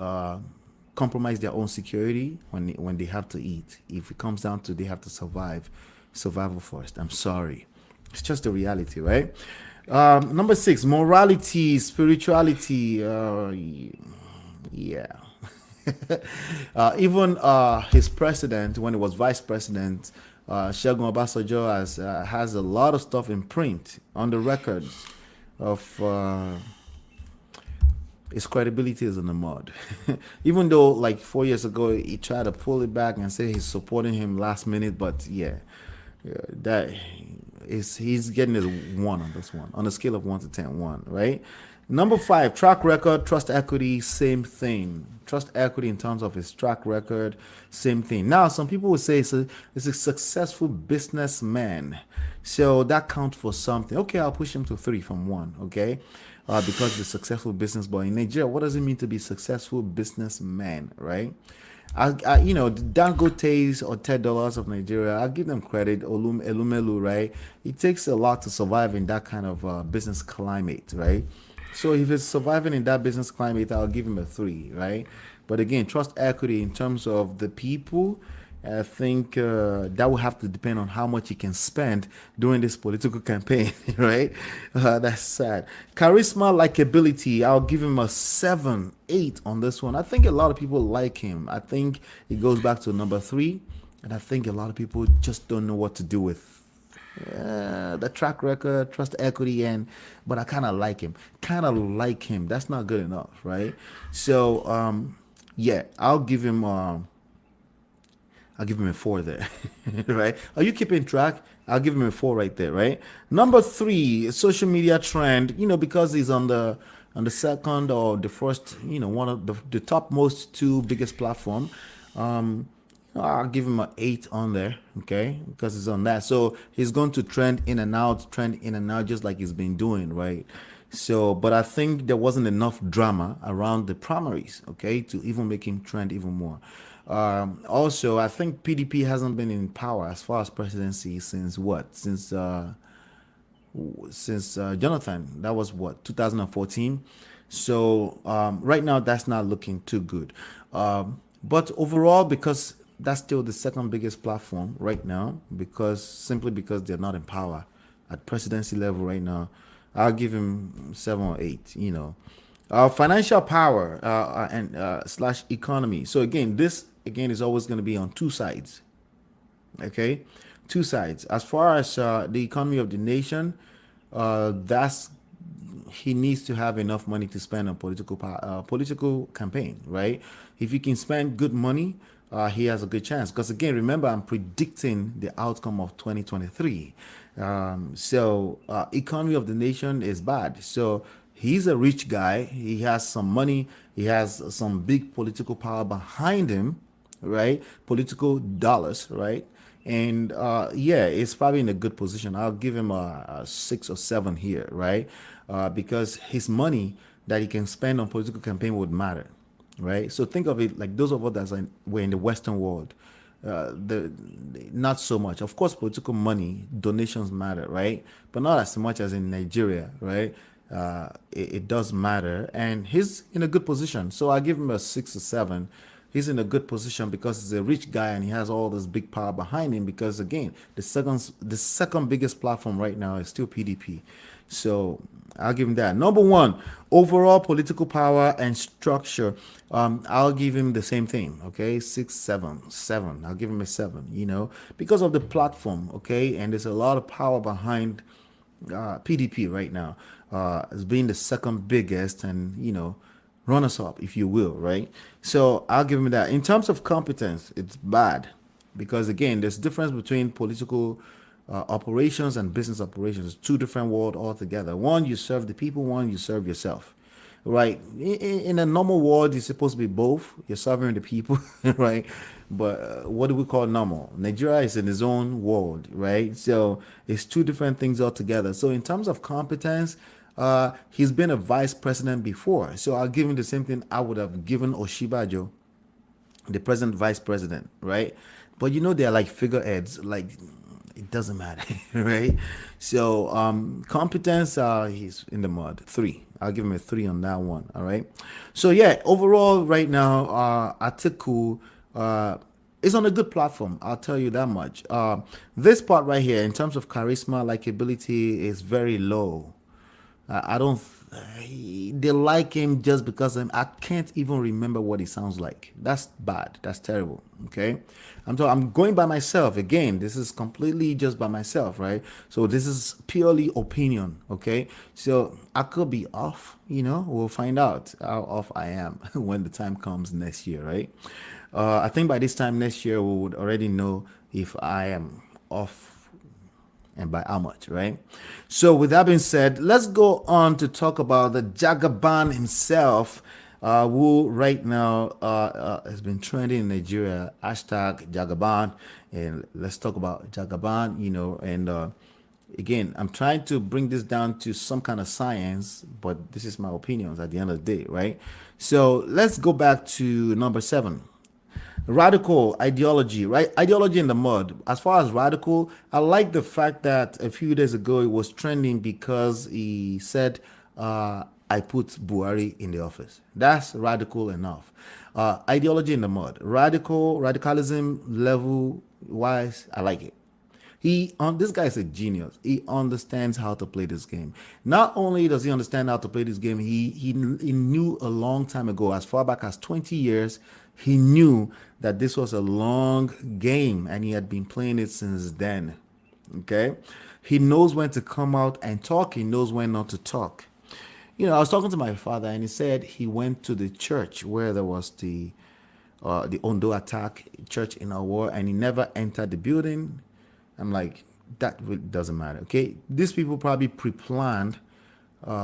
compromise their own security when they have to eat. If it comes down to they have to survival first. I'm sorry. It's just the reality, right? Number 6, morality, spirituality. Even his president, when he was vice president, Segun Obasanjo has a lot of stuff in print on the records of his credibility is in the mud. Even though like 4 years ago he tried to pull it back and say he's supporting him last minute, but that he's getting his 1 on this one, on a scale of 1 to 10, 1, right? Number 5, track record, trust equity, same thing. Trust equity in terms of his track record, same thing. Now, some people would say it's a successful businessman, so that counts for something. Okay, I'll push him to 3 from 1, okay? Because he's a successful business boy. In Nigeria, what does it mean to be successful businessman, right? The Dangotes or $10 of Nigeria, I'll give them credit. Elumelu, right? It takes a lot to survive in that kind of business climate, right? So if it's surviving in that business climate, I'll give him a 3, right? But again, trust equity in terms of the people, I think that will have to depend on how much he can spend during this political campaign, right? That's sad. Charisma, likability, I'll give him a 7, 8 on this one. I think a lot of people like him. I think it goes back to number 3, and I think a lot of people just don't know what to do with the track record, trust equity, but I kind of like him. That's not good enough, right? So yeah, I'll give him a 4 there. Right? Are you keeping track? I'll give him a 4 right there, right? Number 3, social media trend, because he's on the second or the first, one of the topmost 2 biggest platform. I'll give him an 8 on there, okay? Because he's on that. So he's going to trend in and out, just like he's been doing, right? So, but I think there wasn't enough drama around the primaries, okay, to even make him trend even more. Also, I think PDP hasn't been in power as far as presidency since what? Since Jonathan. That was what, 2014. So right now, that's not looking too good. But overall, because that's still the second biggest platform right now, simply because they're not in power at presidency level right now, I'll give him 7 or 8. Financial power and slash economy. So again, this is always going to be on 2 sides. Okay, 2 sides. As far as the economy of the nation, he needs to have enough money to spend on political campaign, right? If he can spend good money, he has a good chance. Because again, remember, I'm predicting the outcome of 2023. So economy of the nation is bad. So he's a rich guy. He has some money. He has some big political power behind him, right? Political dollars, right? And yeah, it's probably in a good position. I'll give him a 6 or 7 here, right? Because his money that he can spend on political campaign would matter, right? So think of it like those of us that were in the Western world, not so much. Of course, political money, donations matter, right? But not as much as in Nigeria, right? It does matter, and he's in a good position. So I give him a 6 or 7. He's in a good position because he's a rich guy and he has all this big power behind him. Because again, the second biggest platform right now is still PDP. So I'll give him that. Number 1, overall political power and structure. I'll give him the same thing. Okay, 6, 7. I'll give him a 7. Because of the platform. Okay, and there's a lot of power behind PDP right now, as being the second biggest, and runners up, if you will, right? So I'll give him that. In terms of competence, it's bad because again, there's difference between political operations and business operations. 2 different worlds altogether. One, you serve the people. One, you serve yourself, right? In a normal world, you're supposed to be both. You're serving the people, right? But what do we call normal? Nigeria is in its own world, right? So it's 2 different things altogether. So in terms of competence, he's been a vice president before, so I'll give him the same thing I would have given Oshibajo, the present vice president, right? But they're like figureheads, like it doesn't matter, right? So competence, he's in the mud. 3. I'll give him a 3 on that one. All right. So yeah, overall, right now, Atiku is on a good platform. I'll tell you that much. This part right here, in terms of charisma, likability, is very low. I don't. They like him just because I can't even remember what he sounds like. That's bad. That's terrible. Okay, I'm going by myself again. This is completely just by myself, right? So this is purely opinion. Okay, so I could be off. We'll find out how off I am when the time comes next year, right? I think by this time next year we would already know if I am off and by how much, right? So with that being said, let's go on to talk about the Jagaban himself, who right now has been trending in Nigeria, hashtag Jagaban. And let's talk about Jagaban, and again, I'm trying to bring this down to some kind of science, but this is my opinions at the end of the day, right? So let's go back to number 7. Radical ideology, right? Ideology in the mud. As far as radical, I like the fact that a few days ago it was trending because he said, I put Buhari in the office. That's radical enough. Ideology in the mud. Radicalism level wise, I like it. This guy is a genius. He understands how to play this game. Not only does he understand how to play this game, he knew a long time ago, as far back as 20 years, he knew that this was a long game and he had been playing it since then. Okay? He knows when to come out and talk. He knows when not to talk. I was talking to my father and he said he went to the church where there was the Ondo attack, church in our war, and he never entered the building. I'm like, that really doesn't matter, okay? These people probably pre-planned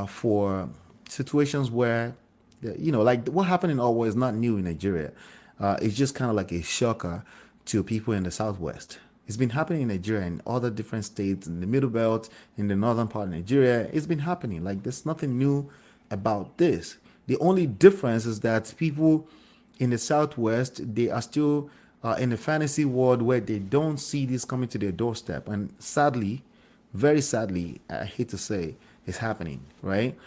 for situations where, like what happened in Owo is not new in Nigeria. It's just kind of like a shocker to people in the Southwest. It's been happening in Nigeria and other different states in the Middle Belt, in the northern part of Nigeria. It's been happening. Like, there's nothing new about this. The only difference is that people in the Southwest, they are still in a fantasy world where they don't see this coming to their doorstep. And sadly, very sadly, I hate to say, it's happening, right?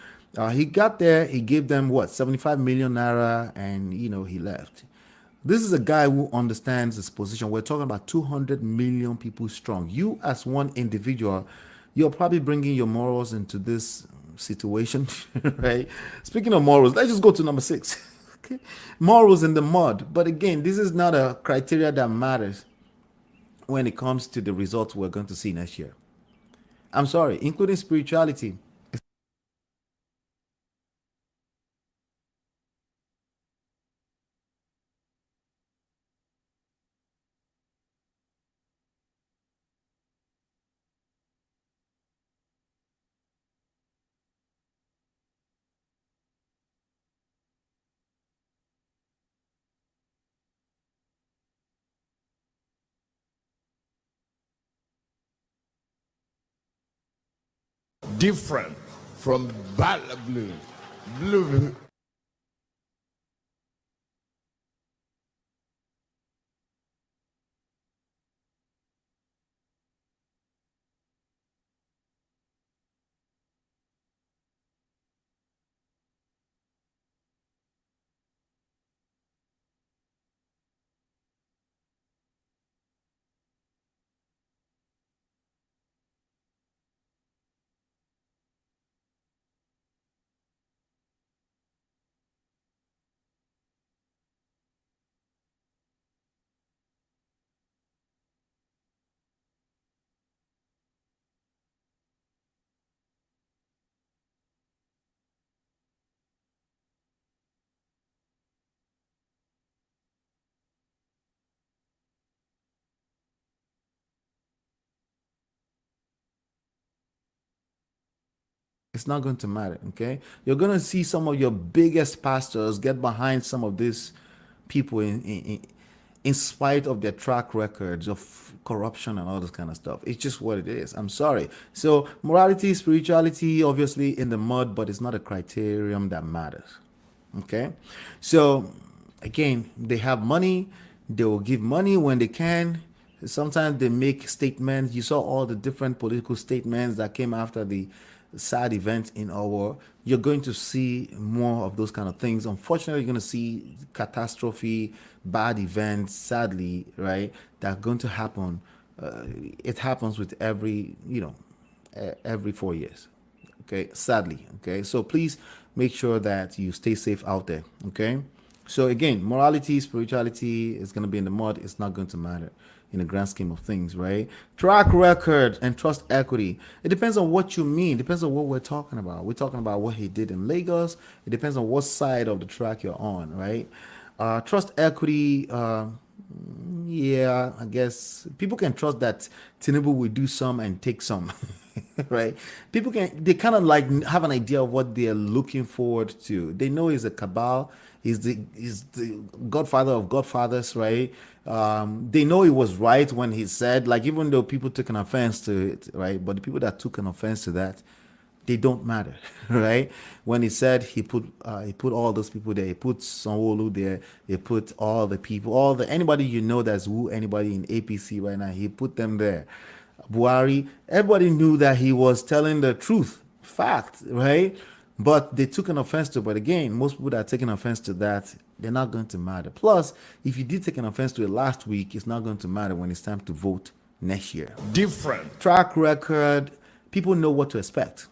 He got there, he gave them, 75 million naira, and, he left. This is a guy who understands his position. We're talking about 200 million people strong. You, as one individual, you're probably bringing your morals into this situation, right? Speaking of morals, let's just go to number 6. Okay. Morals in the mud. But again, this is not a criteria that matters when it comes to the results we're going to see next year. I'm sorry, including spirituality. Different from bad blue. It's not going to matter, okay? You're going to see some of your biggest pastors get behind some of these people in spite of their track records of corruption and all this kind of stuff. It's just what it is. I'm sorry. So morality, spirituality, obviously in the mud, but it's not a criterion that matters, okay? So again, they have money. They will give money when they can. Sometimes they make statements. You saw all the different political statements that came after the sad event in our war. You're going to see more of those kind of things. Unfortunately, you're going to see catastrophe, bad events, sadly, right, that are going to happen. It happens with every 4 years, okay, sadly, okay? So please make sure that you stay safe out there, okay? So again, morality, spirituality is going to be in the mud. It's not going to matter in the grand scheme of things, right? Track record and trust equity. It depends on what you mean. It depends on what we're talking about. We're talking about what he did in Lagos. It depends on what side of the track you're on, right? Trust equity, Yeah, I guess people can trust that Tinubu will do some and take some, right? They kind of like have an idea of what they're looking forward to. They know he's a cabal, he's the godfather of godfathers, right? They know he was right when he said, like, even though people took an offense to it, right? But the people that took an offense to that, they don't matter, right? When he said he put all those people there, he put Sanwo-Olu there, he put all the people, anybody you know that's who anybody in APC right now, he put them there. Buhari, everybody knew that he was telling the truth, fact, right? But they took an offense to it. But again, most people that are taking offense to that, they're not going to matter. Plus, if you did take an offense to it last week, it's not going to matter when it's time to vote next year. Different. Track record, people know what to expect.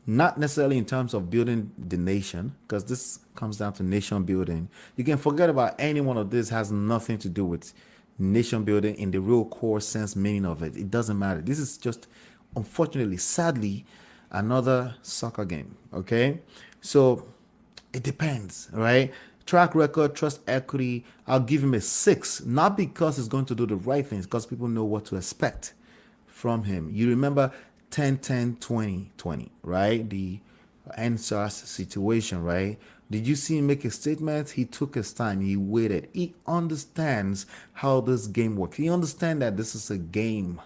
Not necessarily in terms of building the nation, because this comes down to nation building. You can forget about any one of this, has nothing to do with nation building in the real core sense meaning of it. It doesn't matter. This is just, unfortunately, sadly, another soccer game. Okay, so it depends, right? Track record, trust equity, I'll give him a 6, not because he's going to do the right things, because people know what to expect from him. You remember 10-10-20-20, right? The NSAS situation, right? Did you see him make a statement? He took his time. He waited. He understands how this game works. He understands that this is a game.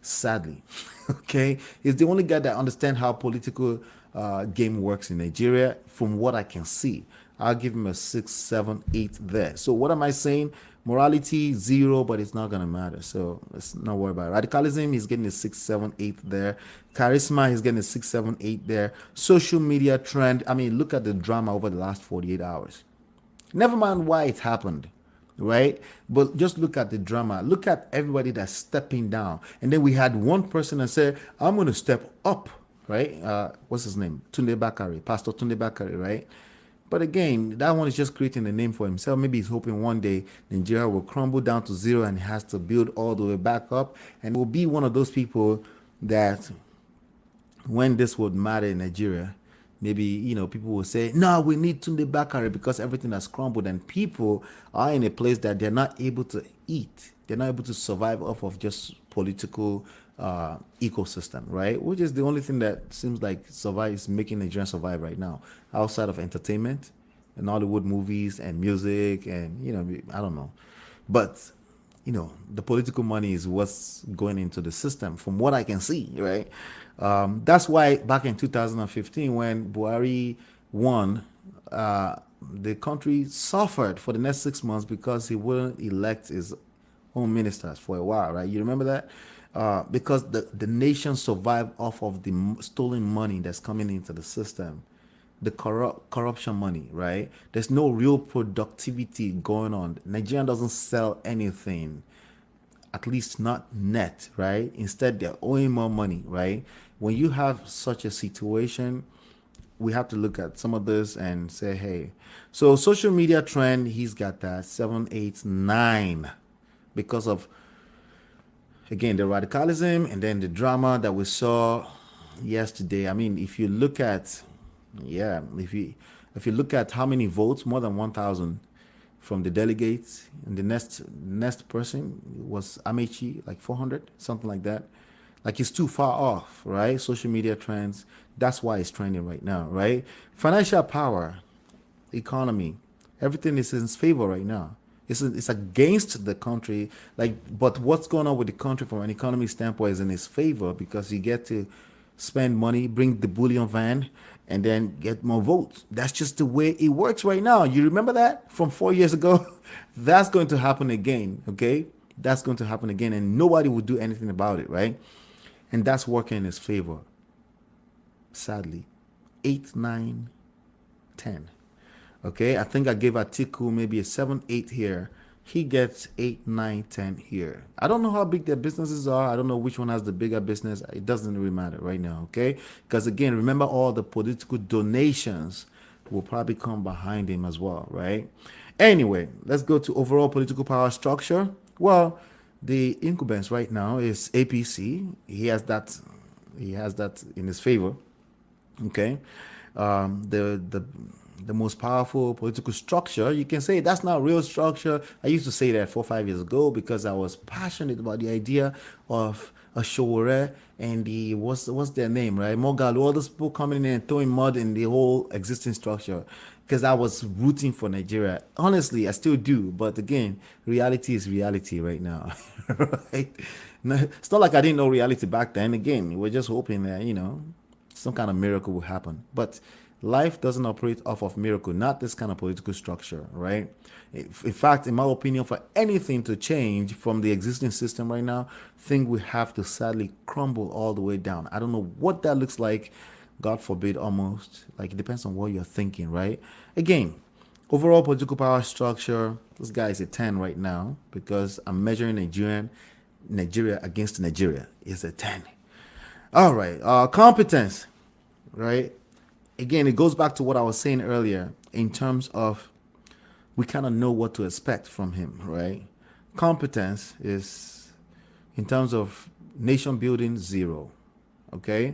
Sadly, okay? He's the only guy that understands how political game works in Nigeria, from what I can see. I'll give him a 6, 7, 8 there. So what am I saying? Morality 0, but it's not gonna matter. So let's not worry about it. Radicalism, he's getting a 6, 7, 8 there. Charisma, he's getting a 6, 7, 8 there. Social media trend. I mean, look at the drama over the last 48 hours. Never mind why it happened, right? But just look at the drama. Look at everybody that's stepping down. And then we had one person that said, I'm gonna step up, right? What's his name? Tunde Bakare, Pastor Tunde Bakare, right? But again, that one is just creating a name for himself. Maybe he's hoping one day Nigeria will crumble down to 0 and he has to build all the way back up. And will be one of those people that when this would matter in Nigeria, maybe, people will say, no, we need Tunde Bakare because everything has crumbled. And people are in a place that they're not able to eat. They're not able to survive off of just political ecosystem, right? Which is the only thing that seems like is making Nigeria survive right now, outside of entertainment and Hollywood movies and music and I don't know, but the political money is what's going into the system from what I can see, right? That's why back in 2015 when Buhari won, the country suffered for the next 6 months because he wouldn't elect his own ministers for a while, right? You remember that? Because the nation survived off of the stolen money that's coming into the system, the corruption money, right? There's no real productivity going on. Nigeria doesn't sell anything, at least not net, right? Instead, they're owing more money, right? When you have such a situation, we have to look at some of this and say, hey, so social media trend, he's got that 7, 8, 9 because of, again, the radicalism and then the drama that we saw yesterday. I mean, if you look at, if you look at how many votes, more than 1,000 from the delegates, and the next person was Amechi, like 400, something like that. Like, it's too far off, right? Social media trends, that's why it's trending right now, right? Financial power, economy, everything is in his favor right now. It's against the country, but what's going on with the country from an economy standpoint is in his favor because you get to spend money, bring the bullion van, and then get more votes. That's just the way it works right now. You remember that from 4 years ago? That's going to happen again, okay? That's going to happen again, and nobody will do anything about it, right? And that's working in his favor, sadly. 8, 9, 10. Okay, I think I gave Atiku maybe a 7, 8 here. He gets 8, 9, 10 here. I don't know how big their businesses are. I don't know which one has the bigger business. It doesn't really matter right now, okay? Because again, remember all the political donations will probably come behind him as well, right? Anyway, let's go to overall political power structure. Well, the incumbents right now is APC. He has that in his favor, okay? the most powerful political structure. You can say that's not real structure. I used to say that 4 or 5 years ago because I was passionate about the idea of a Showore and the what's their name, right? Mogalu, all those people coming in and throwing mud in the whole existing structure. Because I was rooting for Nigeria. Honestly, I still do. But again, reality is reality right now. Right? No, it's not like I didn't know reality back then. Again, we're just hoping that, some kind of miracle will happen. But life doesn't operate off of miracle, not this kind of political structure, right? In fact, in my opinion, for anything to change from the existing system right now, I think we have to sadly crumble all the way down. I don't know what that looks like. God forbid, almost. Like, it depends on what you're thinking, right? Again, overall political power structure, this guy is a 10 right now because I'm measuring Nigeria against Nigeria. Is a 10. All right. Competence, right? Again, it goes back to what I was saying earlier in terms of we kind of know what to expect from him, right? Competence is, in terms of nation building, 0, okay?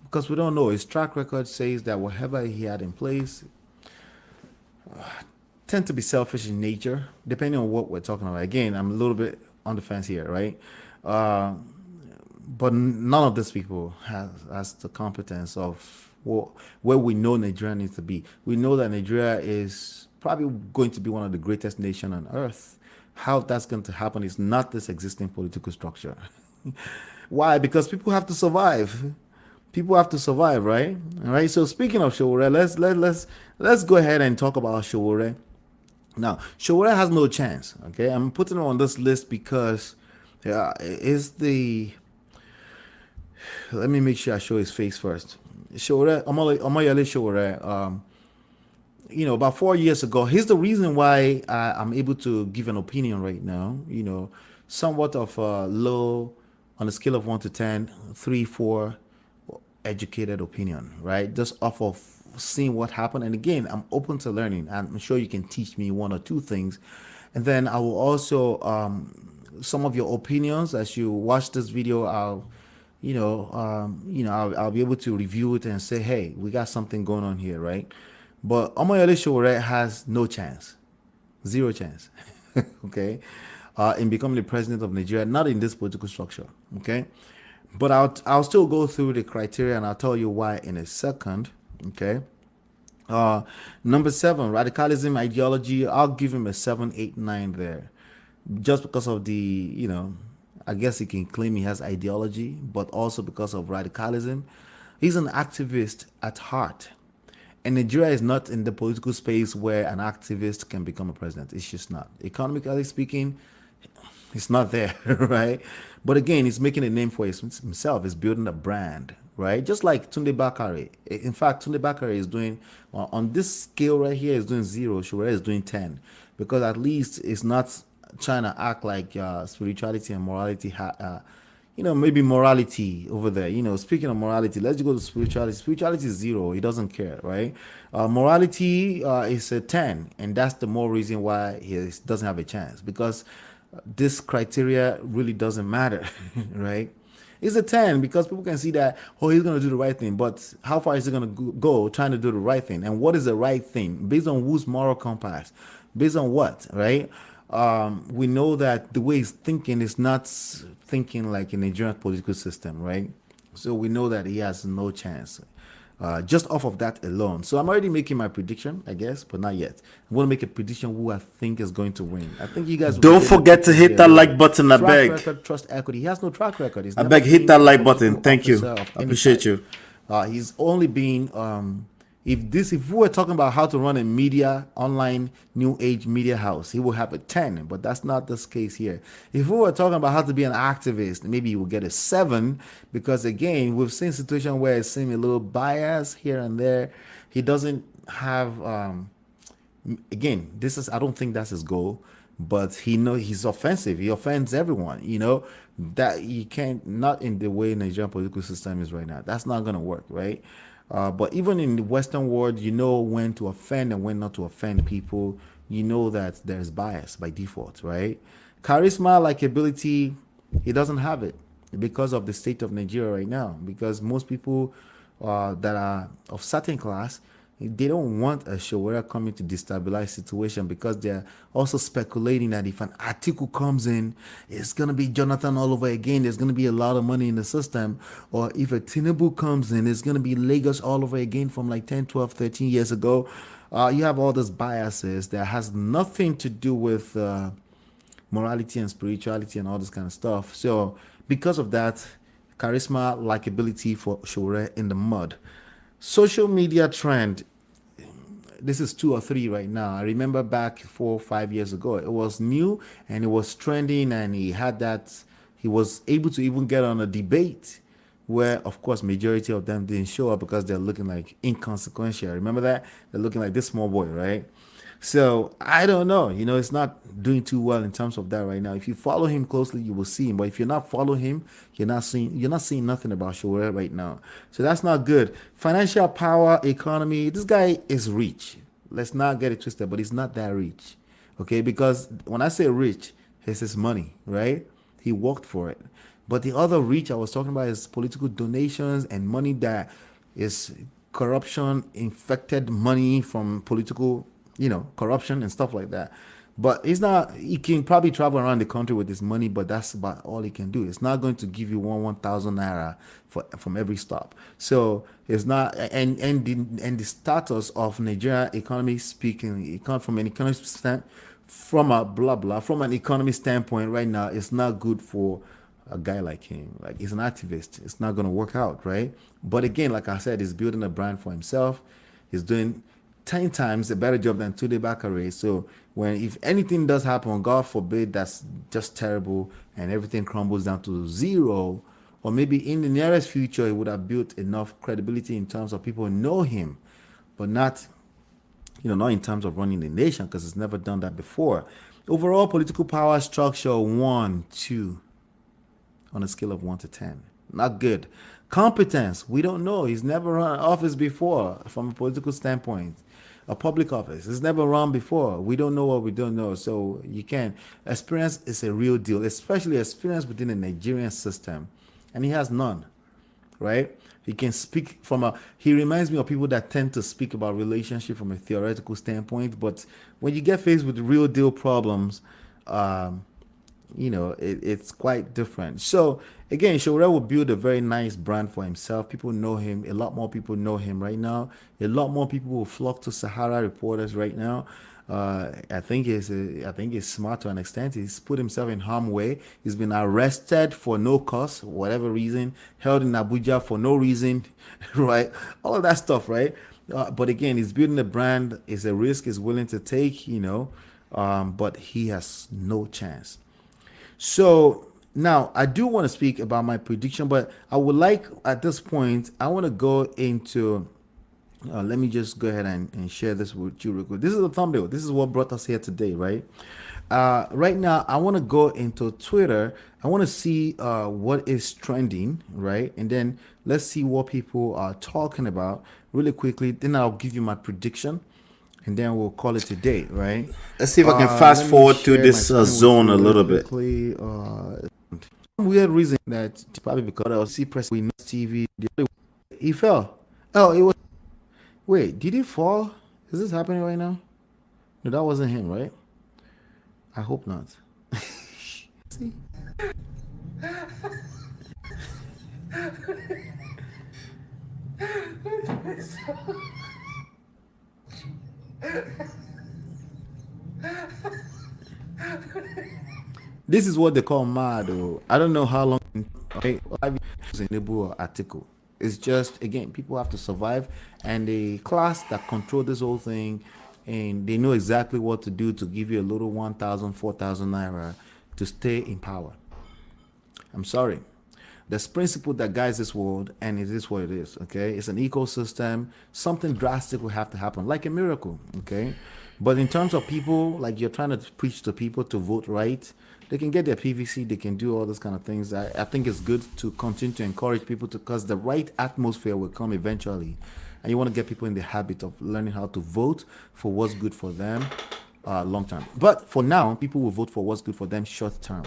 Because we don't know. His track record says that whatever he had in place tend to be selfish in nature, depending on what we're talking about. Again, I'm a little bit on the fence here, right? But none of these people has the competence of where we know Nigeria needs to be. We know that Nigeria is probably going to be one of the greatest nations on earth. How that's going to happen is not this existing political structure. Why? Because people have to survive. People have to survive, right? All right. So speaking of Showore, let's go ahead and talk about Showore. Now, Showore has no chance. Okay, I'm putting him on this list because is the. Let me make sure I show his face first. Showore, Omoyele Showore. About 4 years ago, here's the reason why I'm able to give an opinion right now. Somewhat of a low on a scale of 1 to 10, 3, 4. Educated opinion, right? Just off of seeing what happened. And again, I'm open to learning. I'm sure you can teach me 1 or 2 things. And then I will also some of your opinions as you watch this video. I'll be able to review it and say, hey, we got something going on here, right? But Omoyele Showore has no chance, 0 chance, okay, in becoming the president of Nigeria, not in this political structure, okay. But I'll still go through the criteria and I'll tell you why in a second. Okay. Number 7, radicalism ideology. I'll give him a 7, 8, 9 there. Just because of the, I guess he can claim he has ideology, but also because of radicalism. He's an activist at heart. And Nigeria is not in the political space where an activist can become a president. It's just not. Economically speaking, it's not there, right? But again, he's making a name for himself. He's building a brand, right? Just like Tunde Bakare. In fact, Tunde Bakare is doing, on this scale right here, is doing 0. Showore is doing 10. Because at least it's not trying to act like spirituality and morality, maybe morality over there. Speaking of morality, let's go to spirituality. Spirituality is 0. He doesn't care, right? Morality is a 10. And that's the more reason why he doesn't have a chance. Because this criteria really doesn't matter, right? It's a 10 because people can see that, he's going to do the right thing. But how far is he going to go trying to do the right thing? And what is the right thing? Based on whose moral compass? Based on what, right? We know that the way he's thinking is not thinking like a Nigerian political system, right? So we know that he has no chance. Just off of that alone. So I'm already making my prediction, I guess, but not yet. I'm going to make a prediction who I think is going to win. I think you guys don't forget to hit that like button. I beg. Record, trust equity. He has no track record. I beg, hit that like button. Thank you. I appreciate you. He's only been if we were talking about how to run a online new age media house, he will have a 10, but that's not the case here. If we were talking about how to be an activist, maybe he will get a 7, because again, we've seen situations where it seems a little bias here and there. He doesn't have, again, I don't think that's his goal, but he's offensive. He offends everyone, that you can't, not in the way Nigerian political system is right now. That's not going to work, right? But even in the Western world, when to offend and when not to offend people. That there's bias by default, right? Charisma, likability, he doesn't have it because of the state of Nigeria right now. Because most people that are of certain class They don't want a Shawara coming to destabilize situation, because they're also speculating that if an article comes in, it's going to be Jonathan all over again. There's going to be a lot of money in the system. Or if a Tinubu comes in, it's going to be Lagos all over again from like 10, 12, 13 years ago. You have all those biases that has nothing to do with morality and spirituality and all this kind of stuff. So because of that, charisma, likability for Shawara in the mud. Social media trend. This is 2 or 3 right now. I remember back 4 or 5 years ago, it was new and it was trending, and he was able to even get on a debate where, of course, majority of them didn't show up because they're looking like inconsequential. Remember that? They're looking like this small boy, right? So I don't know. It's not doing too well in terms of that right now. If you follow him closely, you will see him. But if you're not following him, you're not seeing nothing about Shawara right now. So that's not good. Financial power, economy. This guy is rich. Let's not get it twisted, but he's not that rich. Okay, because when I say rich, it's his money, right? He worked for it. But the other rich I was talking about is political donations and money that is corruption, infected money from political corruption and stuff like that. But he can probably travel around the country with his money, but that's about all he can do. It's not going to give you 1,000 naira from every stop. So it's not, and the status of Nigeria economy speaking, from an economic standpoint, from an economy standpoint right now, it's not good for a guy like him. Like, he's an activist. It's not going to work out, right? But again, like I said, he's building a brand for himself. He's doing 10 times a better job than Tunde Bakare. So if anything does happen, God forbid, that's just terrible, and everything crumbles down to zero, or maybe in the nearest future, he would have built enough credibility in terms of people know him, but not in terms of running the nation, because it's never done that before. Overall political power structure, 1, 2, on a scale of 1 to 10. Not good. Competence, we don't know. He's never run an office before from a political standpoint. A public office. It's never run before. We don't know what we don't know. So you can. Experience is a real deal, especially experience within the Nigerian system. And he has none, right? He can speak he reminds me of people that tend to speak about relationship from a theoretical standpoint. But when you get faced with real deal problems, it's quite different. So again, Shawara will build a very nice brand for himself. People know him. A lot more people know him right now. A lot more people will flock to Sahara Reporters right now. I think he's smart to an extent. He's put himself in harm's way. He's been arrested for no cause, whatever reason, held in Abuja for no reason, right? All of that stuff, right? But again, he's building a brand. It's a risk he's willing to take, but he has no chance. So now I do want to speak about my prediction, but I would like, at this point, I want to go into, let me just go ahead and share this with you real quick. This is the thumbnail. This is what brought us here today, right? Right now, I want to go into Twitter. I want to see what is trending, right? And then let's see what people are talking about really quickly. Then I'll give you my prediction, and then we'll call it a day, right? Let's see if I can fast forward to this zone a little bit. Weird reason that probably because I see press we TV. He fell. Oh, it was. Wait, did he fall? Is this happening right now? No, that wasn't him, right? I hope not. See? This is what they call mad. I don't know how long. Okay, article. It's just, again, people have to survive, and the class that control this whole thing, and they know exactly what to do to give you a little 1,000, 4,000 naira to stay in power. I'm sorry. There's principle that guides this world, and it is what it is, okay? It's an ecosystem. Something drastic will have to happen, like a miracle, okay? But in terms of people, like you're trying to preach to people to vote right, they can get their PVC, they can do all those kind of things. I think it's good to continue to encourage people to, because the right atmosphere will come eventually. And you want to get people in the habit of learning how to vote for what's good for them long term. But for now, people will vote for what's good for them short term.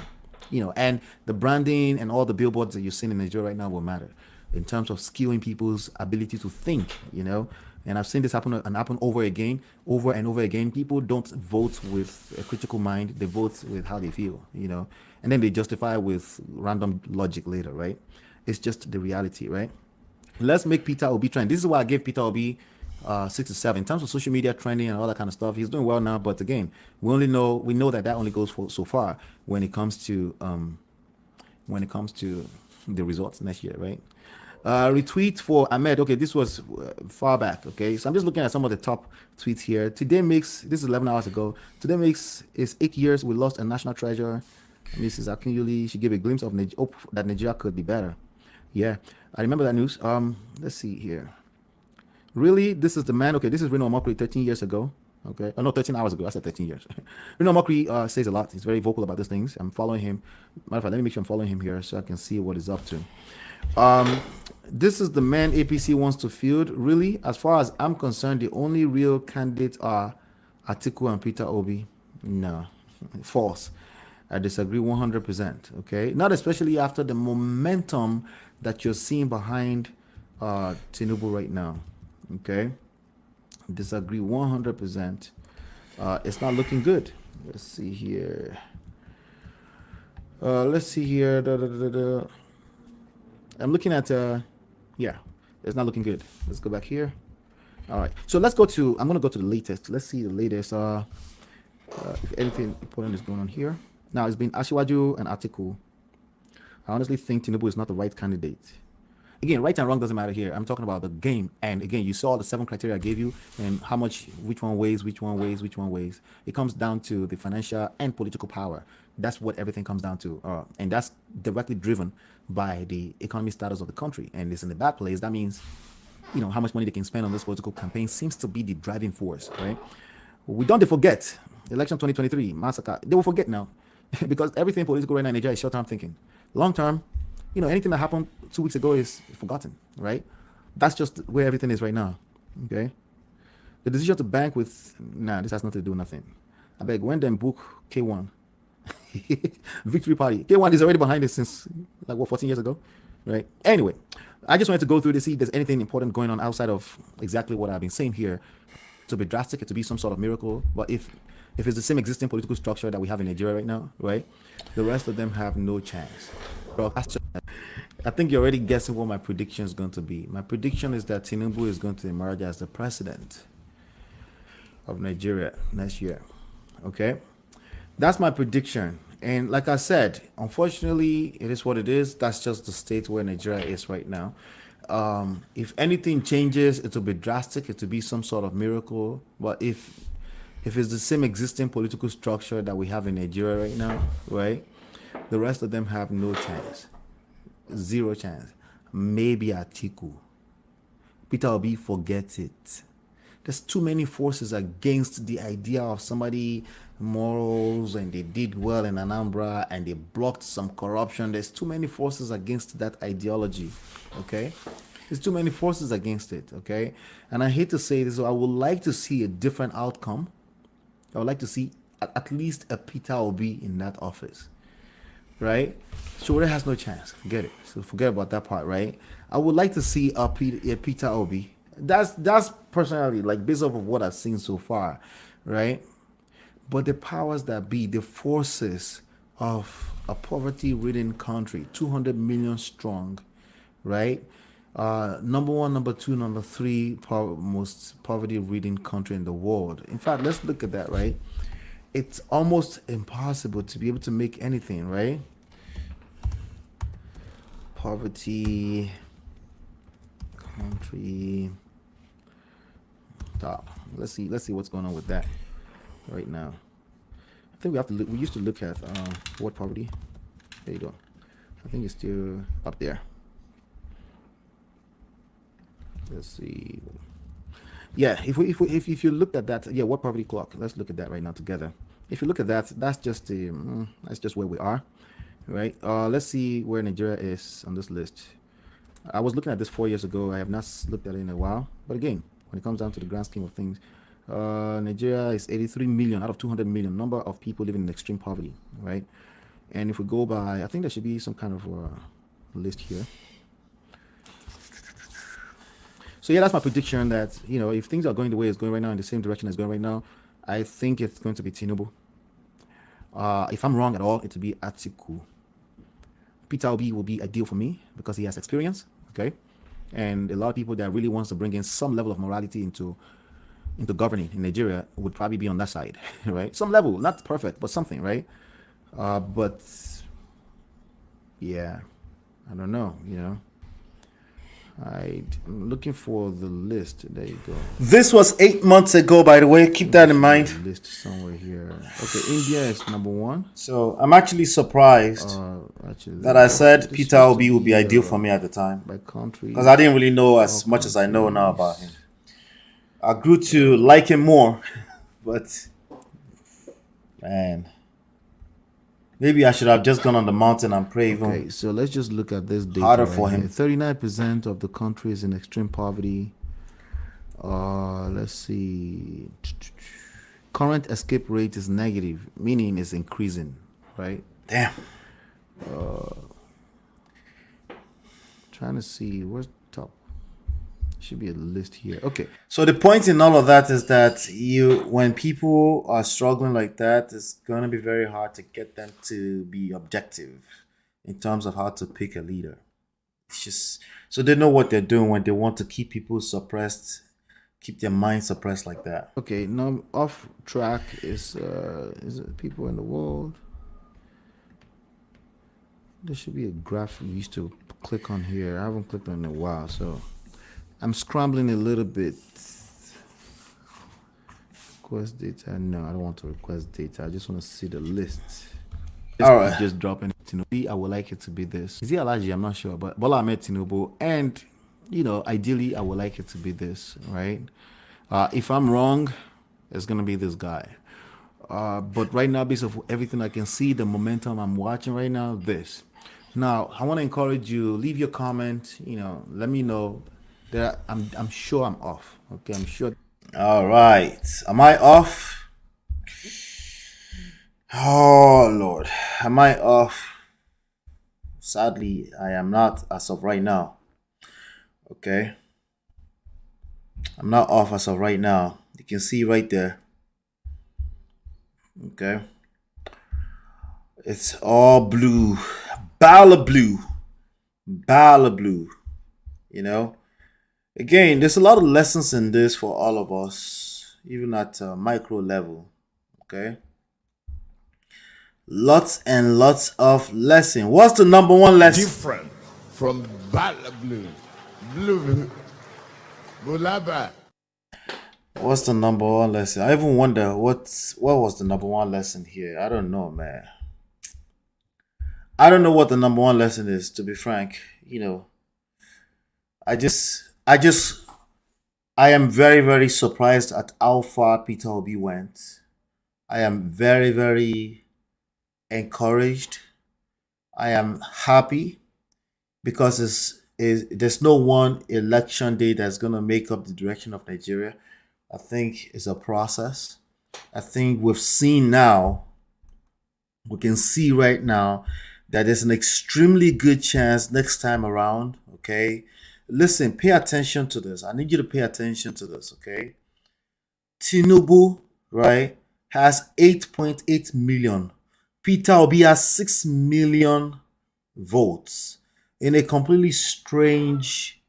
And the branding and all the billboards that you're seeing in Nigeria right now will matter. in terms of skewing people's ability to think, you know. And I've seen this happen over and over again. People don't vote with a critical mind; they vote with how they feel, you know, and then they justify with random logic later, right? It's just the reality, right? Let's make Peter Obi trend. This is why I gave Peter Obi 6 to 7 in terms of social media trending and all that kind of stuff. He's doing well now, but again, we know that only goes for so far when it comes to the results next year, right? Retweet for Ahmed. Okay, this was far back. Okay, so I'm just looking at some of the top tweets here. Today makes, this is 11 hours ago. Today makes is 8 years we lost a national treasure. Mrs. 𝐌𝐎𝐶, she gave a glimpse of hope that Nigeria could be better. Yeah, I remember that news. Let's see here. Really, this is the man. Okay, this is Reno Omokri 13 years ago. Okay, oh no, 13 hours ago. I said 13 years. Reno Omokri says a lot. He's very vocal about these things. I'm following him. Matter of fact, let me make sure I'm following him here so I can see what he's up to. This is the man APC wants to field. Really, as far as I'm concerned, the only real candidates are Atiku and Peter Obi. No, false. I disagree 100%. Okay, not especially after the momentum that you're seeing behind Tinubu right now. Okay, disagree 100%. It's not looking good. Let's see here. I'm looking at yeah, it's not looking good. Let's go back here. All right, so let's go to, I'm going to go to the latest. Let's see the latest. If anything important is going on here. Now, it's been Asiwaju and Atiku. I honestly think Tinubu is not the right candidate. Again, right and wrong doesn't matter here. I'm talking about the game. And again, you saw the 7 criteria I gave you and how much, which one weighs. It comes down to the financial and political power. That's what everything comes down to. And that's directly driven by the economic status of the country. And it's in the bad place. That means, you know, how much money they can spend on this political campaign seems to be the driving force, right? We don't forget, election 2023, massacre. They will forget now because everything political right now in Nigeria is short-term thinking. Long-term, you know, anything that happened 2 weeks ago is forgotten, right? That's just where everything is right now, okay? The decision to bank with, this has nothing to do with nothing. I beg, when them book K1, Victory Party. K1 is already behind it since, 14 years ago, right? Anyway, I just wanted to go through to see if there's anything important going on outside of exactly what I've been saying here. To be drastic, to be some sort of miracle, but if it's the same existing political structure that we have in Nigeria right now, right, the rest of them have no chance. Bro, I think you're already guessing what my prediction is going to be. My prediction is that Tinubu is going to emerge as the president of Nigeria next year. Okay, that's my prediction. And like I said, unfortunately, it is what it is. That's just the state where Nigeria is right now. If anything changes, it will be drastic. It will be some sort of miracle. But if it's the same existing political structure that we have in Nigeria right now, right, the rest of them have no chance. Zero chance. Maybe Atiku. Peter Obi, forget it. There's too many forces against the idea of somebody morals, and they did well in Anambra and they blocked some corruption. There's too many forces against that ideology. Okay, there's too many forces against it. Okay, and I hate to say this, I would like to see a different outcome. I would like to see at least a Peter Obi in that office, right? Shore has no chance. Forget it. So forget about that part, right? I would like to see a Peter Obi. That's personally, like, based off of what I've seen so far, right? But the powers that be, the forces of a poverty-ridden country, 200 million strong, right? Number 1, number 2, number 3 most poverty-ridden country in the world. In fact, let's look at that, right? It's almost impossible to be able to make anything, right? Poverty country top. Let's see what's going on with that right now. I think we have to look. We used to look at what poverty. There you go. I think it's still up there. Let's see. Yeah, if you look at that, yeah, what poverty clock? Let's look at that right now together. If you look at that, that's just where we are, right? Let's see where Nigeria is on this list. I was looking at this 4 years ago. I have not looked at it in a while, but again, when it comes down to the grand scheme of things, Nigeria is 83 million out of 200 million number of people living in extreme poverty, right? And if we go by, I think there should be some kind of list here. So yeah, that's my prediction that, if things are going the way it's going right now, in the same direction it's going right now, I think it's going to be Tinubu. If I'm wrong at all, it will be Atiku. Peter Obi will be ideal for me because he has experience, okay? And a lot of people that really wants to bring in some level of morality into governing in Nigeria would probably be on that side, right? Some level, not perfect, but something, right? But yeah, I don't know, I'm looking for the list. There you go. This was 8 months ago, by the way. Keep that in mind. List somewhere here. Okay, India is number 1. So I'm actually surprised that I said Peter Obi would be ideal for me at the time, by country, because I didn't really know as much as I know now about him. I grew to like him more, but man, maybe I should have just gone on the mountain and prayed. Okay, so let's just look at this data harder for him. 39% of the country is in extreme poverty. Let's see. Current escape rate is negative, meaning it's increasing, right? Damn. Trying to see where's top. Should be a list here. Okay. So the point in all of that is that when people are struggling like that, it's going to be very hard to get them to be objective in terms of how to pick a leader. It's just so they know what they're doing when they want to keep people suppressed, keep their mind suppressed like that. Okay. Now off track is it people in the world. There should be a graph we used to click on here. I haven't clicked on it in a while, so I'm scrambling a little bit. Request data. No, I don't want to request data. I just want to see the list. All right. Just dropping Tinubu. I would like it to be this. Is he Alaji? I'm not sure. But Bola Ahmed Tinubu. And, ideally, I would like it to be this, right? If I'm wrong, it's going to be this guy. But right now, based on everything I can see, the momentum I'm watching right now, this. Now, I want to encourage you. Leave your comment. Let me know. I'm sure I'm off. Okay, I'm sure. All right. Am I off? Oh, Lord. Am I off? Sadly, I am not as of right now. Okay. I'm not off as of right now. You can see right there. Okay. It's all blue. Bala blue. Bala blue. Again, there's a lot of lessons in this for all of us, even at a micro level, okay? Lots and lots of lessons. What's the number one lesson? Different from blue. Bulaba. What's the number one lesson? I even wonder what was the number one lesson here. I don't know, man. I don't know what the number one lesson is, to be frank. I am very, very surprised at how far Peter Obi went. I am very, very encouraged. I am happy because there's no one election day that's going to make up the direction of Nigeria. I think it's a process. I think we can see right now that there's an extremely good chance next time around, okay? Listen, pay attention to this. I need you to pay attention to this, okay? Tinubu, right, has 8.8 million. Peter Obi has 6 million votes in a completely strange,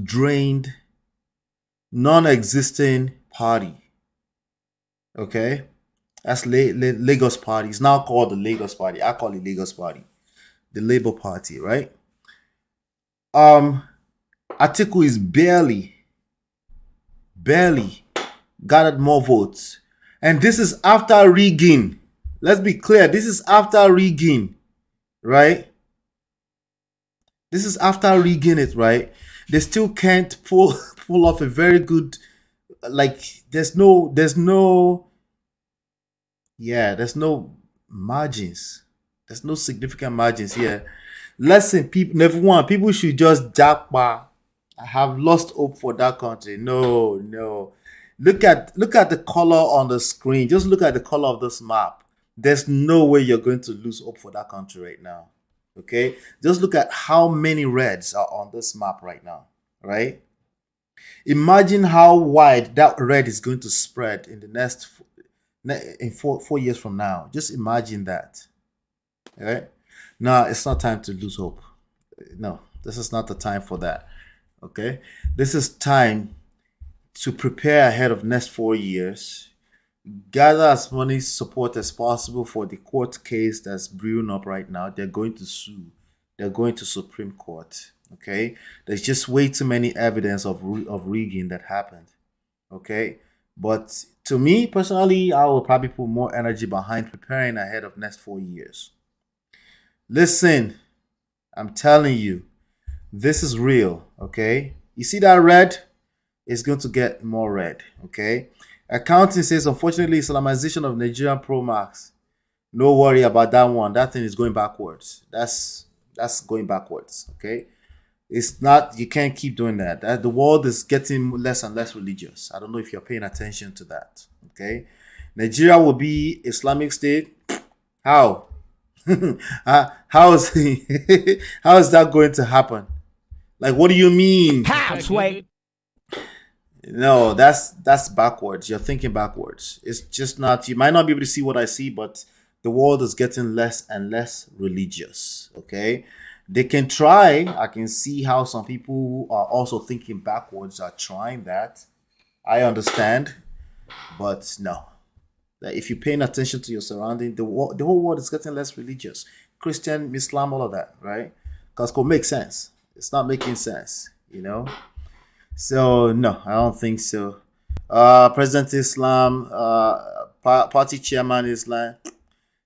drained, non-existing party. Okay? That's Lagos Party. It's now called the Lagos Party. I call it Lagos Party. The Labour Party, right? Atiku is barely gathered more votes. And this is after rigging. Let's be clear. This is after rigging, right? This is after rigging it, right? They still can't pull off a very good, there's no margins. There's no significant margins here. Listen, people should just japa. I have lost hope for that country. No. Look at the color on the screen. Just look at the color of this map. There's no way you're going to lose hope for that country right now. Okay? Just look at how many reds are on this map right now. Right? Imagine how wide that red is going to spread in the next in 4 years from now. Just imagine that. Right? No, it's not time to lose hope. No, this is not the time for that. Okay? This is time to prepare ahead of next 4 years. Gather as many support as possible for the court case that's brewing up right now. They're going to sue. They're going to Supreme Court. Okay? There's just way too many evidence of rigging that happened. Okay? But to me, personally, I will probably put more energy behind preparing ahead of next 4 years. Listen, I'm telling you, this is real, okay? You see that red? It's going to get more red, okay? Accounting says, unfortunately, Islamization of Nigerian Pro Max. No worry about that one. That thing is going backwards. That's going backwards, okay? It's not, you can't keep doing that. The world is getting less and less religious. I don't know if you're paying attention to that, okay? Nigeria will be Islamic State. How? How is that going to happen? Like, what do you mean? Halfway. No, that's backwards. You're thinking backwards. It's just not. You might not be able to see what I see, but the world is getting less and less religious. Okay, they can try. I can see how some people who are also thinking backwards are trying that. I understand, but no. That if you're paying attention to your surrounding, the whole world is getting less religious. Christian, Islam, all of that, right? Because it makes sense. It's not making sense, you know? So, no, I don't think so. President Islam, party chairman Islam,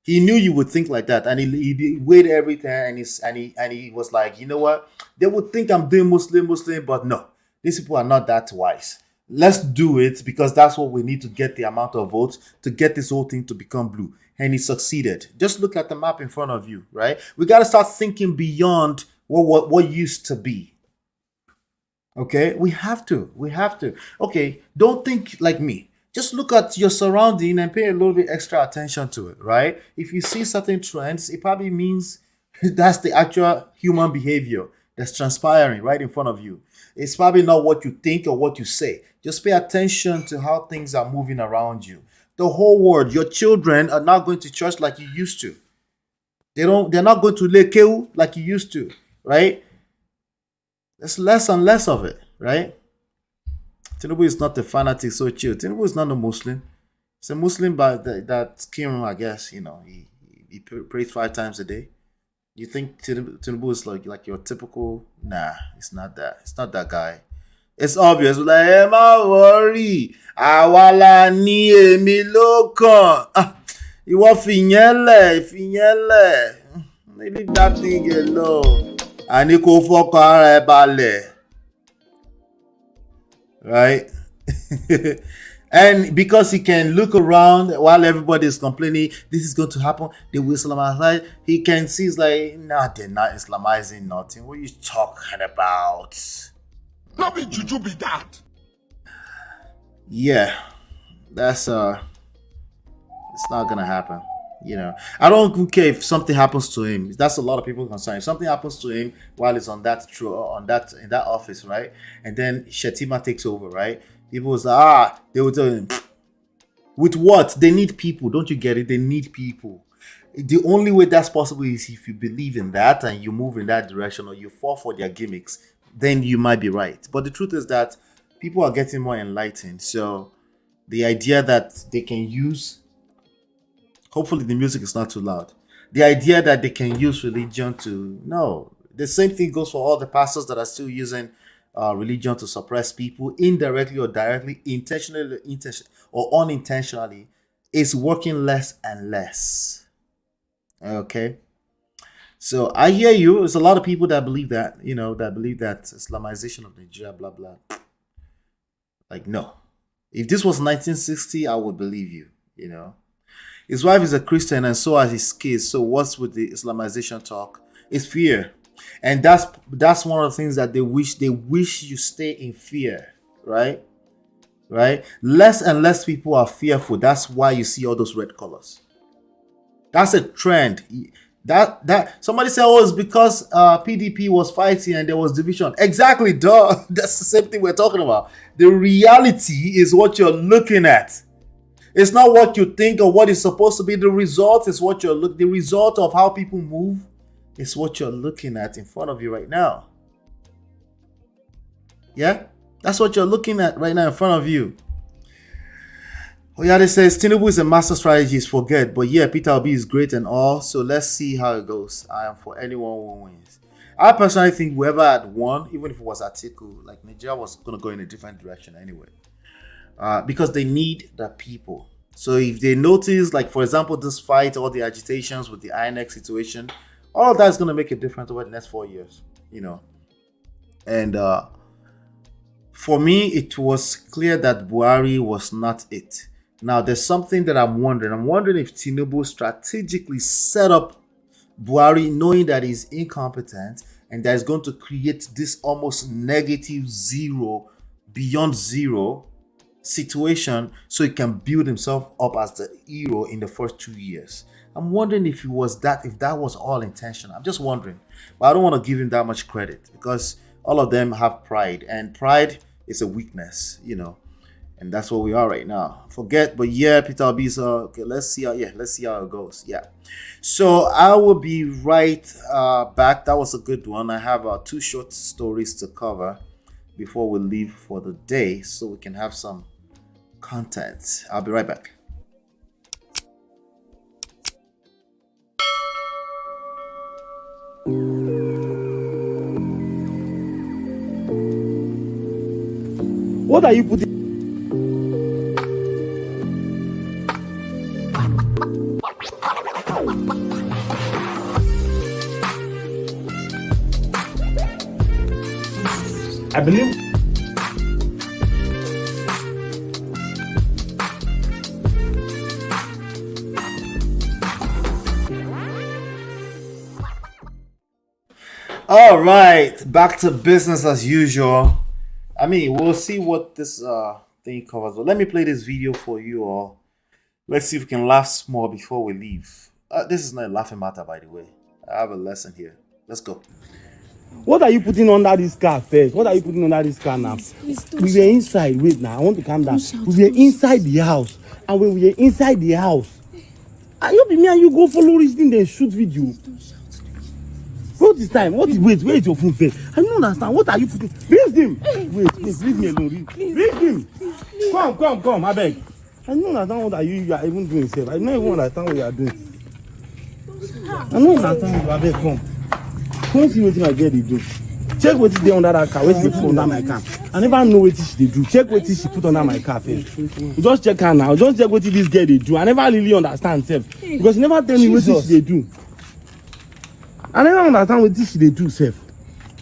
he knew you would think like that. And he weighed everything and he was like, you know what? They would think I'm doing Muslim, but no. These people are not that wise. Let's do it because that's what we need to get the amount of votes to get this whole thing to become blue. And he succeeded. Just look at the map in front of you, right? We got to start thinking beyond what used to be. Okay? We have to. Okay, don't think like me. Just look at your surrounding and pay a little bit extra attention to it, right? If you see certain trends, it probably means that's the actual human behavior that's transpiring right in front of you. It's probably not what you think or what you say. Just pay attention to how things are moving around you. The whole world, your children are not going to church like you used to. They're not going to 𝐌𝐎𝐍𝐒𝐒 like you used to, right? There's less and less of it, right? Tinubu is not a fanatic, so chill. Tinubu is not a Muslim. It's a Muslim that came, I guess, you know, he prays 5 times a day. You think Tinubu is like your typical? Nah, it's not that. It's not that guy. It's obvious. Like, hey, ma worry. Awala ni emi lokan. Iwo finyele. Leave that thing alone. Ani ko fọkàn ara ẹ balẹ̀. Right? And because he can look around while everybody is complaining, this is going to happen, they will Islamize. He can see, it's like, nah, they're not Islamizing nothing. What are you talking about? Not be juju be that. Yeah, that's it's not gonna happen. You know, I don't care if something happens to him. That's a lot of people concerned. If something happens to him while he's in that office, right, and then Shetima takes over, right? People was they will tell him, with what? They need people. Don't you get it? They need people. The only way that's possible is if you believe in that and you move in that direction or you fall for their gimmicks, then you might be right. But the truth is that people are getting more enlightened. So the idea that they can use, hopefully the music is not too loud. The idea that they can use religion to, no. The same thing goes for all the pastors that are still using religion to suppress people indirectly or directly, intentionally or unintentionally. It's working less and less. Okay? So I hear you. There's a lot of people that believe that, you know, that believe that Islamization of Nigeria, blah, blah. Like, no. If this was 1960, I would believe you, you know. His wife is a Christian and so are his kids. So what's with the Islamization talk? It's fear. And that's one of the things that they wish you stay in fear, right? Right? Less and less people are fearful. That's why you see all those red colors. That's a trend. That somebody said, oh, it's because PDP was fighting and there was division. Exactly, duh. That's the same thing we're talking about. The reality is what you're looking at. It's not what you think or what is supposed to be. The result is what you're looking. The result of how people move is what you're looking at in front of you right now. Yeah, that's what you're looking at right now in front of you. Oyade says Tinubu is a master strategist. Forget, but yeah, Peter Obi is great and all. So let's see how it goes. I am for anyone who wins. I personally think whoever had won, even if it was Atiku, like Nigeria was going to go in a different direction anyway. Because they need the people. So if they notice, like for example, this fight, all the agitations with the INEC situation, all of that is going to make a difference over the next 4 years, you know. And for me, it was clear that Buhari was not it. Now, there's something that I'm wondering. I'm wondering if Tinubu strategically set up Buhari knowing that he's incompetent and that is going to create this almost negative zero, beyond zero situation so he can build himself up as the hero in the first 2 years. I'm wondering if that was all intentional. I'm just wondering. But I don't want to give him that much credit because all of them have pride, and pride is a weakness, you know. And that's where we are right now. Forget, but yeah, Peter Obi is okay. Let's see how it goes. Yeah. So I will be right back. That was a good one. I have 2 short stories to cover before we leave for the day, so we can have some content. I'll be right back. What are you putting? I believe. All right, back to business as usual. I mean, we'll see what this thing covers. But let me play this video for you all. Let's see if we can laugh more before we leave. This is not a laughing matter, by the way. I have a lesson here. Let's go. What are you putting under this car first? What are you putting under this car now? We were inside. Wait now, I want to calm down. We were inside the house. And when we were inside the house, and you be me and you go follow this thing, then shoot video. What is time? Where is your phone first? I don't understand. What are you putting? Bring him. Wait, leave me alone. Bring him. Come, I beg. I don't understand what you are even doing, sir. I don't even understand what you are doing. I don't understand what you are doing. Come. Come see what my girl do. Check what is there under that car. What she put under my car. I never know what she do. Check what she put under my car first. Just check her now. Just check what this girl they do. I never really understand, sir. Because you never tell me what she do. I never understand what this they do, sir.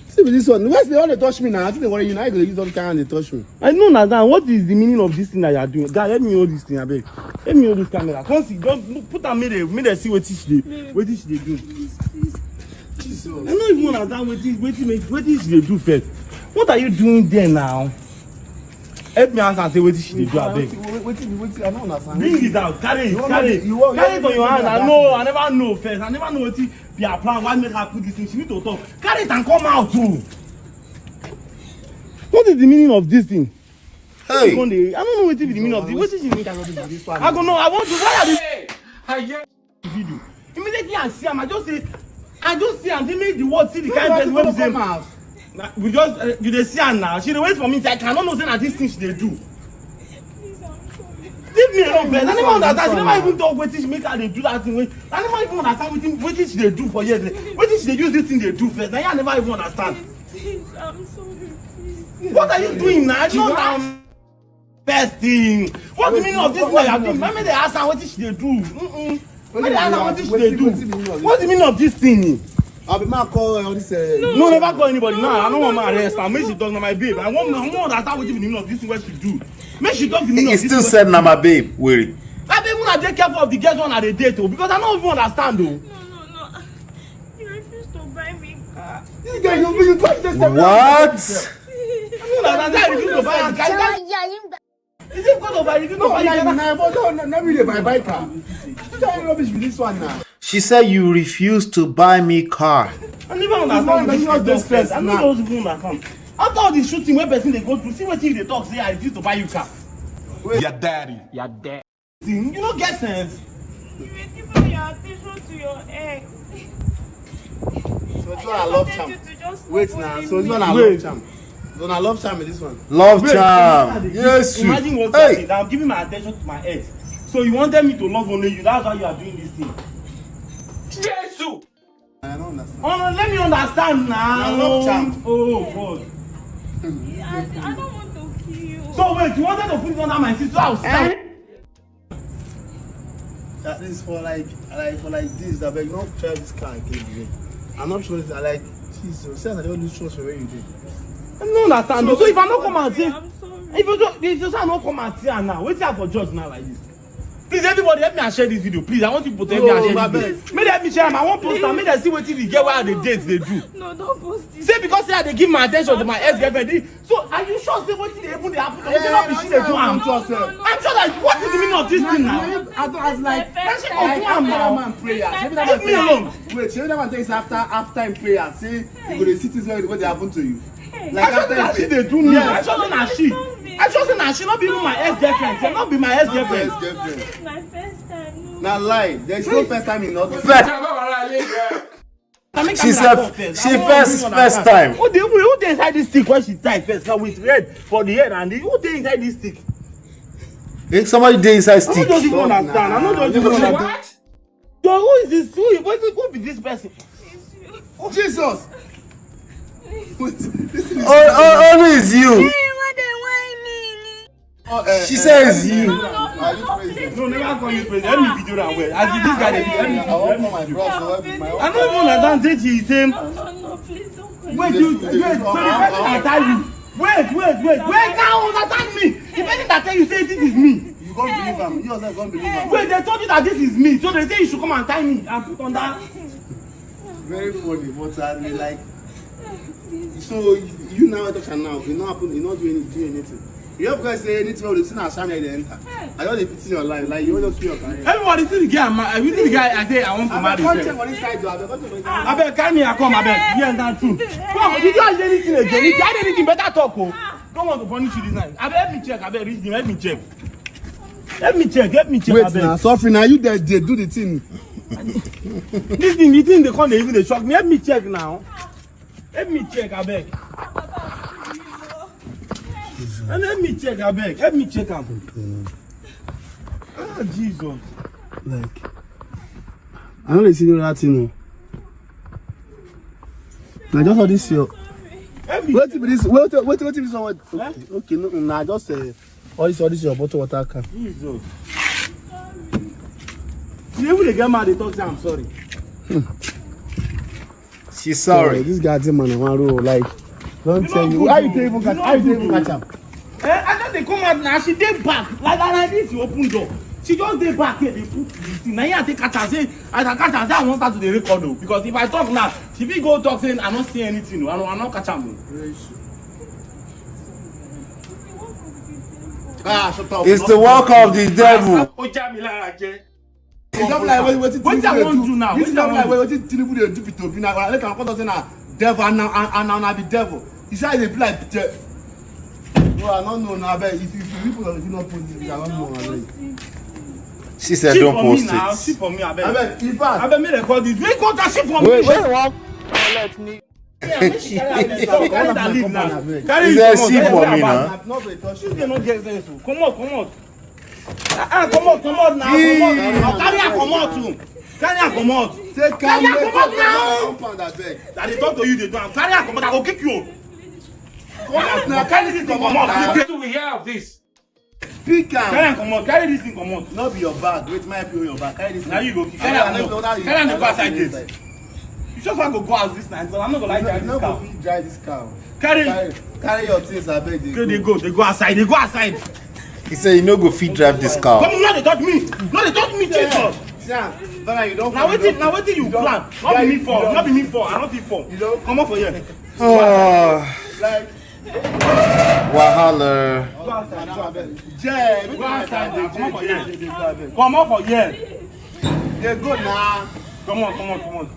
See with this one. Where's the one they touch me now? I think they worry you now. You're going to use all kind and they touch me. I don't understand. What is the meaning of this thing that you are doing? God, let me hold this thing, I beg. Let me hold this camera. Come see. Don't put on me there. Me there see what this they do. Jesus. I don't even understand what this they do first. What are you doing there now? Help me answer and say what this they do, I beg. Wait, I don't understand. Bring it out. Carry it on your hands. I never know first. I never know what it be a plan. Why make her put this thing? She need to talk. Carry it and come out too. What is the meaning of this thing? Hey. I don't know what is the meaning of this. What is the meaning of this one? I don't know. I want to. Why are this? I hear the video. Immediately I see him. I just see him. They make the word see the kind of person wey be say. We just you dey see her now. She dey wait for me. I cannot know say that this thing she dey do. Leave me alone, first. I never understand. She never even talk wetin she make her dey do that thing. I never even understand wetin she dey do for years. Wetin she dey use this thing dey do first. Now I never even understand. Please, I'm sorry. Please. What are you doing now? You know first thing. What's the meaning of this thing that you are doing? Maybe they ask her wetin she dey do. Maybe they ask her wetin she dey do. What's the meaning of this thing? I'll be man call all this. No, never call anybody. No, I don't want my arrest. I make she talk to my babe. I want understand what the meaning of this thing what she do. Make she talk the meaning of this. He still said na my babe. Worry. I babe wanna take careful of the girls one at the date though, because I don't even understand though. No. You refuse to buy me car. This guy, you touch this. What? I refuse to buy a car. Is it because of I refuse to buy a car? No, not really my bike car. Tell rubbish with this one now. She said you refused to buy me car. I never understand this stress. I know those people that come. After all the shooting, where person they go to see what they talk, say I refuse to buy you car. Your daddy. Your dad. You don't get sense. You were giving your attention to your ex. So it's what I love charm. Wait now. So it's what I love charm. So I love charm in this one. Love charm. Yes. Imagine what I did. I'm giving my attention to my ex. So you wanted me to love only you. That's why you are doing this thing. Jesus. I don't understand. Oh, no, let me understand now. I love charm. Oh God. I don't want to kill you. So wait, you wanted to put it under my sister's house? That is for like this. That beg not try this car again. I'm not sure. I like Jesus. Say I don't do shows for where you did. I don't understand. So if I don't come and say, if you say I don't come and see her now, wait till for judge now like this. Please, everybody, help me and share this video. Please, I want people to help me and share this video. Make them share them. I want post them. Make them see what they get. Where the dates they do. No, don't post it. Say because they give my attention to my ex-girlfriend. So are you sure say what they even they happen? I'm sure that what is the meaning of this thing now? As like man prayer. Leave me alone. Wait, every time I take after in prayer, say you go to see things what they happen to you. Like after they do now. I trust in she. I trust in she not be even my ex-girlfriend. She not be my ex-girlfriend. This is my first time. Now lie. There's no first time in all this. She said she first time. Who they inside this stick when she tied first? Now with red for the head and who they inside this stick? If somebody dey inside stick. I don't even understand. I don't even understand. What? So who is this? Who be this person? Oh, Jesus. Only is you. She says you. No, never call you president. Let me video that way. As this guy, I don't even understand this. He saying, No, please don't call wait, so the person that tell you. Wait, now understand me. The person that tell you say this is me. You can't believe him. You yourself can't believe him. Wait, they told you that this is me. So they say you should come and tie me and put on that. Very funny, but I mean, like, so you now talk now. You not happen. You not do anything. You have guys say anything about the thing as family they enter. I don't pity your life. Like you just feel your career. Everybody see the guy. We see the guy. I say I want to marry. I beg, carry me. I come. I beg. Yes, that's true. Come on. Did you add anything again? If you add anything, better talk. Oh, don't want to punish you this night. I beg, help me check. I beg, read him. Help me check. Help me check. Wait, now, Sophie, now you there do the thing. This thing, the thing they can't even they shock me. Help me check now. Help me check. I beg. And let me check, I beg. Help me check him. Ah, Jesus. Like, I don't see that thing. I just saw this here. Wait till this. Wait till this one. Okay, no, I just say, all this your bottle water can. Jesus. You even get mad, they talk say I'm sorry. She's sorry. This guy man on one roll, like, don't tell you. How you even catch him? I just they come out now. She dey back like this. You open door. She just dey back here. They put this thing. Now here I take catch her say, as I catch her say I won't start to the record though. Because if I talk now, she will go talk saying I don't see anything. No, I don't catch her. It's the work of the devil. It's not like what I want to now. It's not like what Tinubu dey do to be now. Like I'm going to say now, devil and now be devil. He said they be like. No, I don't know now, but if people are not posting, I don't know. She said don't post it. Ship for me, I bet. I bet me record this. Make contact ship for me. Wait, walk. Let me. Carry He said ship for me now. Come on. Come on now. Carry her, come on too. Carry her, come on. Carry her, come on now. That they talk to you, they don't. Carry her, come on. I will kick you. Now carry this thing come out. What do we hear of this? Pick am. Carry this thing come out. Not be your bag. Wait, my help you your bag. Carry this thing. Now you go. Carry am go outside this. You just want to go out this night because I'm not gonna drive this car. You drive this car. Carry your things. I beg you. They go outside. He said you no go fit drive this car. Come on, now they touch me. Jesus. You don't. Now waiting you plan. Not be me for. I don't fit for. Come on for here. Like. Wahala. Come on for here. They go now. Come on.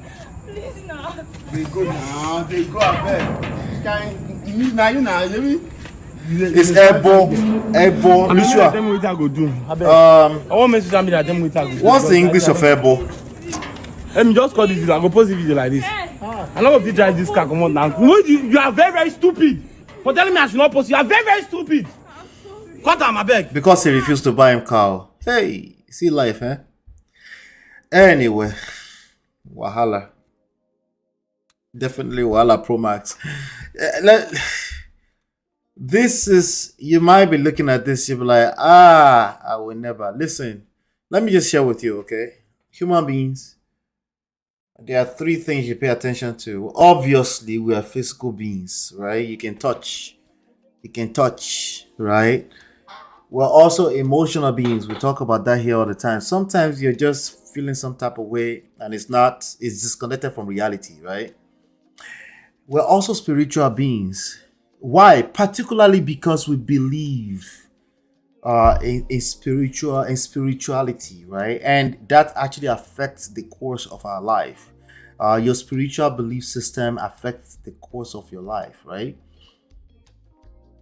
Please now. They go now. They go a bed. You now. It's airborne. Lucia. Tell me what I go do. I want message tell me that. Tell me what I go do. What's the English of airborne? Let me just call this video. I go post the video like this. I'm not going to drive this car. Come on now. You are very, very stupid. For telling me I should not post. You are very, very stupid. Cut out my bag. Because he refused to buy him car. Hey, see life, eh? Anyway, Wahala. Definitely Wahala Pro Max. This is, you might be looking at this, you'll be like, I will never. Listen, let me just share with you, okay? Human beings, there are three things you pay attention to. Obviously, we are physical beings, right? You can touch, right? We're also emotional beings. We talk about that here all the time. Sometimes you're just feeling some type of way and it's disconnected from reality, right? We're also spiritual beings. Why? Particularly because we believe in spirituality, right? And that actually affects the course of our life. Your spiritual belief system affects the course of your life, right?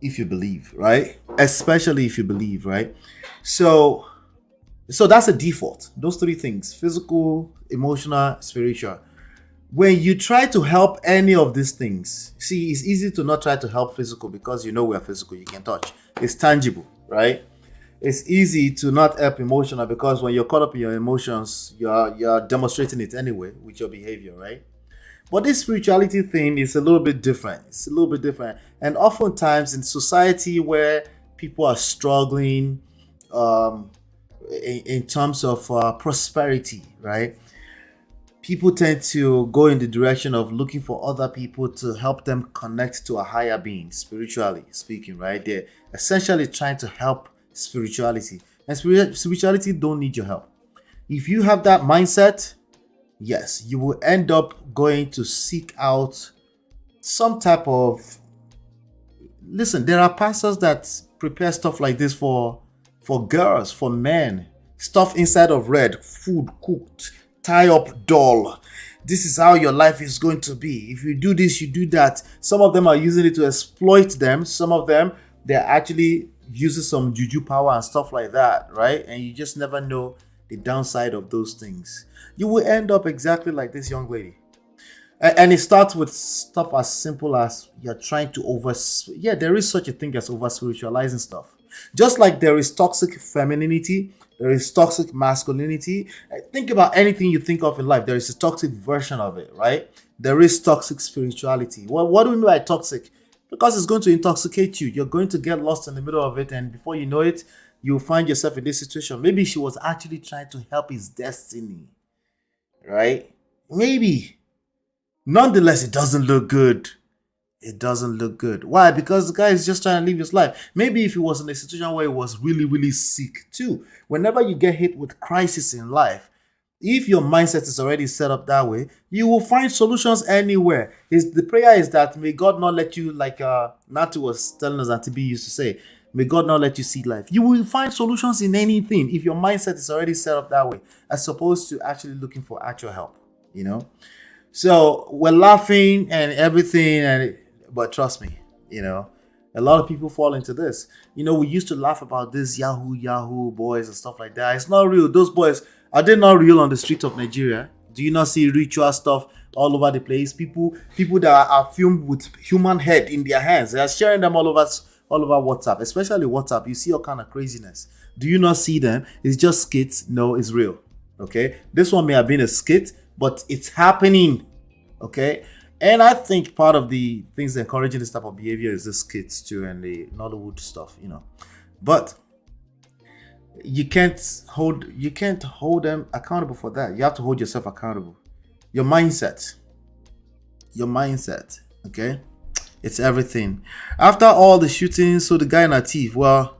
If you believe, right? Especially if you believe, right? So that's a default. Those three things: physical, emotional, spiritual. When you try to help any of these things, see, it's easy to not try to help physical because you know we are physical, you can touch. It's tangible, right? It's easy to not help emotional because when you're caught up in your emotions, you're demonstrating it anyway with your behavior, right? But this spirituality thing is a little bit different. It's a little bit different. And oftentimes in society where people are struggling in terms of prosperity, right? People tend to go in the direction of looking for other people to help them connect to a higher being, spiritually speaking, right? They're essentially trying to help spirituality. And spirituality don't need your help. If you have that mindset, yes, you will end up going to seek out some type of... Listen, there are pastors that prepare stuff like this for girls, for men. Stuff inside of red, food cooked, tie up doll. This is how your life is going to be. If you do this, you do that. Some of them are using it to exploit them. Some of them, they're actually using some juju power and stuff like that, right? And you just never know the downside of those things. You will end up exactly like this young lady. And it starts with stuff as simple as you're trying to there is such a thing as over spiritualizing stuff. Just like there is toxic femininity, there is toxic masculinity. Think about anything you think of in life. There is a toxic version of it, right? There is toxic spirituality. Well, what do we mean by toxic? Because it's going to intoxicate you. You're going to get lost in the middle of it, and before you know it, you'll find yourself in this situation. Maybe she was actually trying to help his destiny, right? Maybe. Nonetheless, it doesn't look good. It doesn't look good. Why? Because the guy is just trying to live his life. Maybe if he was in a situation where he was really, really sick too. Whenever you get hit with crisis in life, if your mindset is already set up that way, you will find solutions anywhere. The prayer is that may God not let you, like Natu was telling us, and TB used to say, may God not let you see life. You will find solutions in anything if your mindset is already set up that way, as opposed to actually looking for actual help, you know? So we're laughing and everything, but trust me, you know, a lot of people fall into this. You know, we used to laugh about this Yahoo boys and stuff like that. It's not real. Those boys, are they not real on the streets of Nigeria? Do you not see ritual stuff all over the place? People that are filmed with human head in their hands, they are sharing them all over WhatsApp, especially WhatsApp. You see all kind of craziness. Do you not see them? It's just skits. No, it's real. Okay, this one may have been a skit, but it's happening. Okay. And I think part of the things encouraging this type of behavior is the skits too and the Nollywood stuff, you know. But you can't hold them accountable for that. You have to hold yourself accountable. Your mindset, okay? It's everything. After all the shootings, so the guy and a thief, well,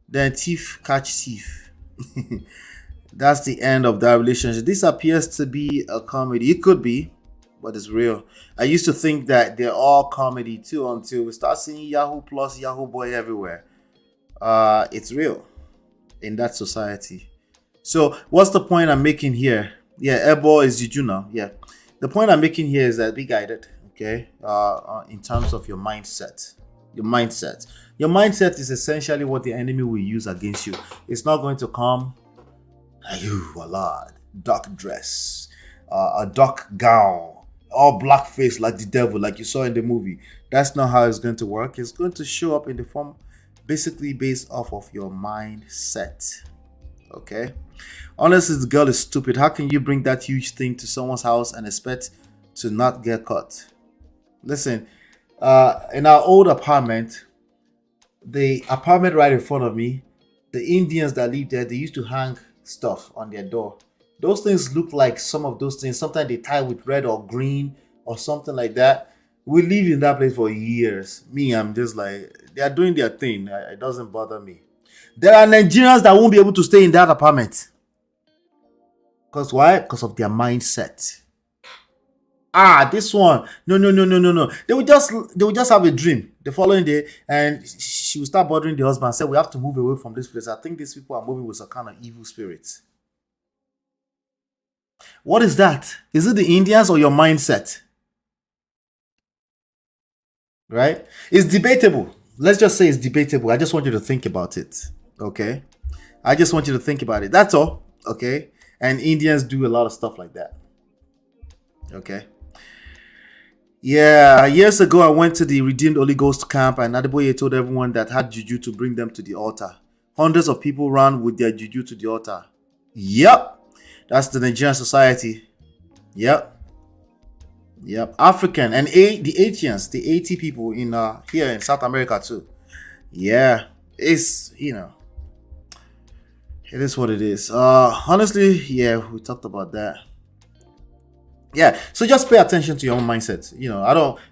then thief catch thief. That's the end of that relationship. This appears to be a comedy. It could be, but it's real. I used to think that they're all comedy too until we start seeing Yahoo Plus, Yahoo Boy everywhere. It's real in that society. So what's the point I'm making here? Yeah, ebo is juju now. Yeah. The point I'm making here is that be guided, okay? In terms of your mindset. Your mindset. Your mindset is essentially what the enemy will use against you. It's not going to come, you a lot, dark dress, a dark gown, all black face like the devil, like you saw in the movie. That's not how it's going to work. It's going to show up in the form basically based off of your mindset. Okay? Honestly, the girl is stupid. How can you bring that huge thing to someone's house and expect to not get caught? Listen, in our old apartment, the apartment right in front of me, the Indians that live there, they used to hang stuff on their door. Those things look like some of those things. Sometimes they tie with red or green or something like that. We live in that place for years. Me, I'm just like, they are doing their thing. It doesn't bother me. There are Nigerians that won't be able to stay in that apartment. Because why? Because of their mindset. This one. No. They will just have a dream the following day, and she will start bothering the husband and say, we have to move away from this place. I think these people are moving with some kind of evil spirits. What is that? Is it the Indians or your mindset? Right? It's debatable. Let's just say it's debatable. I just want you to think about it. Okay? I just want you to think about it. That's all. Okay? And Indians do a lot of stuff like that. Okay? Yeah, years ago I went to the Redeemed Holy Ghost camp, and Adeboye told everyone that had juju to bring them to the altar. Hundreds of people ran with their juju to the altar. Yep. That's the Nigerian society. Yep. African and the Asians, the 80 people in here in South America too. Yeah. It's, it is what it is. Honestly, yeah, we talked about that. Yeah, so just pay attention to your own mindset.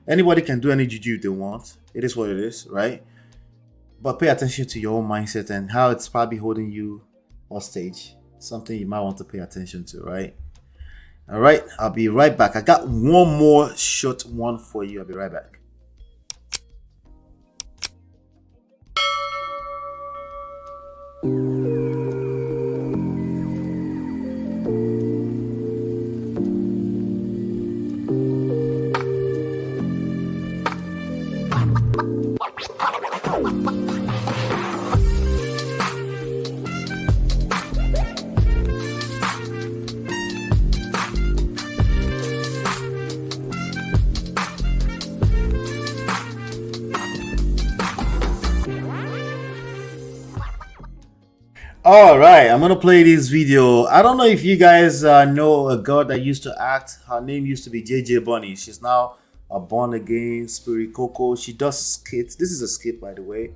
Anybody can do any juju if they want. It is what it is, right? But pay attention to your own mindset and how it's probably holding you hostage. Something you might want to pay attention to, right? All right, I'll be right back. I got one more short one for you. I'll be right back. All right, I'm gonna play this video. I don't know if you guys know a girl that used to act. Her name used to be JJ Bunny. She's now a born again spirit Coco. She does skits. This is a skit, by the way,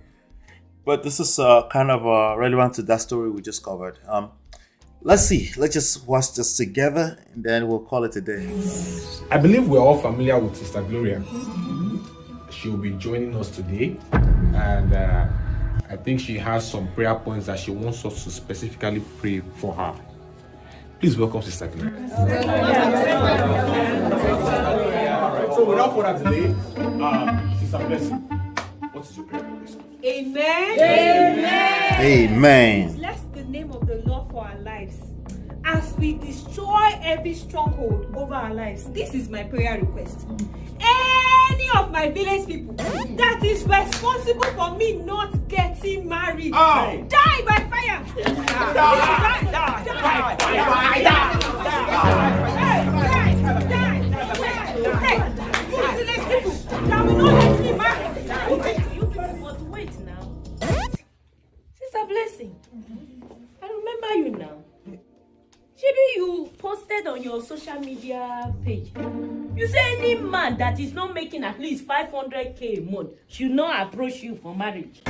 but this is kind of relevant to that story we just covered. Let's see. Let's just watch this together, and then we'll call it a day. I believe we're all familiar with Sister Gloria. She will be joining us today, and I think she has some prayer points that she wants us to specifically pray for her. Please welcome Sister Gloria. So without further delay, Sister Blessing, what is your prayer request? Amen. Amen. Amen. Bless the name of the Lord for our lives as we destroy every stronghold over our lives. This is my prayer request. Any of my village people that is responsible for me not getting married, die by fire. You village people that will not let me marry. But wait now, Sister Blessing, I remember you now. Maybe you posted on your social media page. You say any man that is not making at least 500k a month should not approach you for marriage.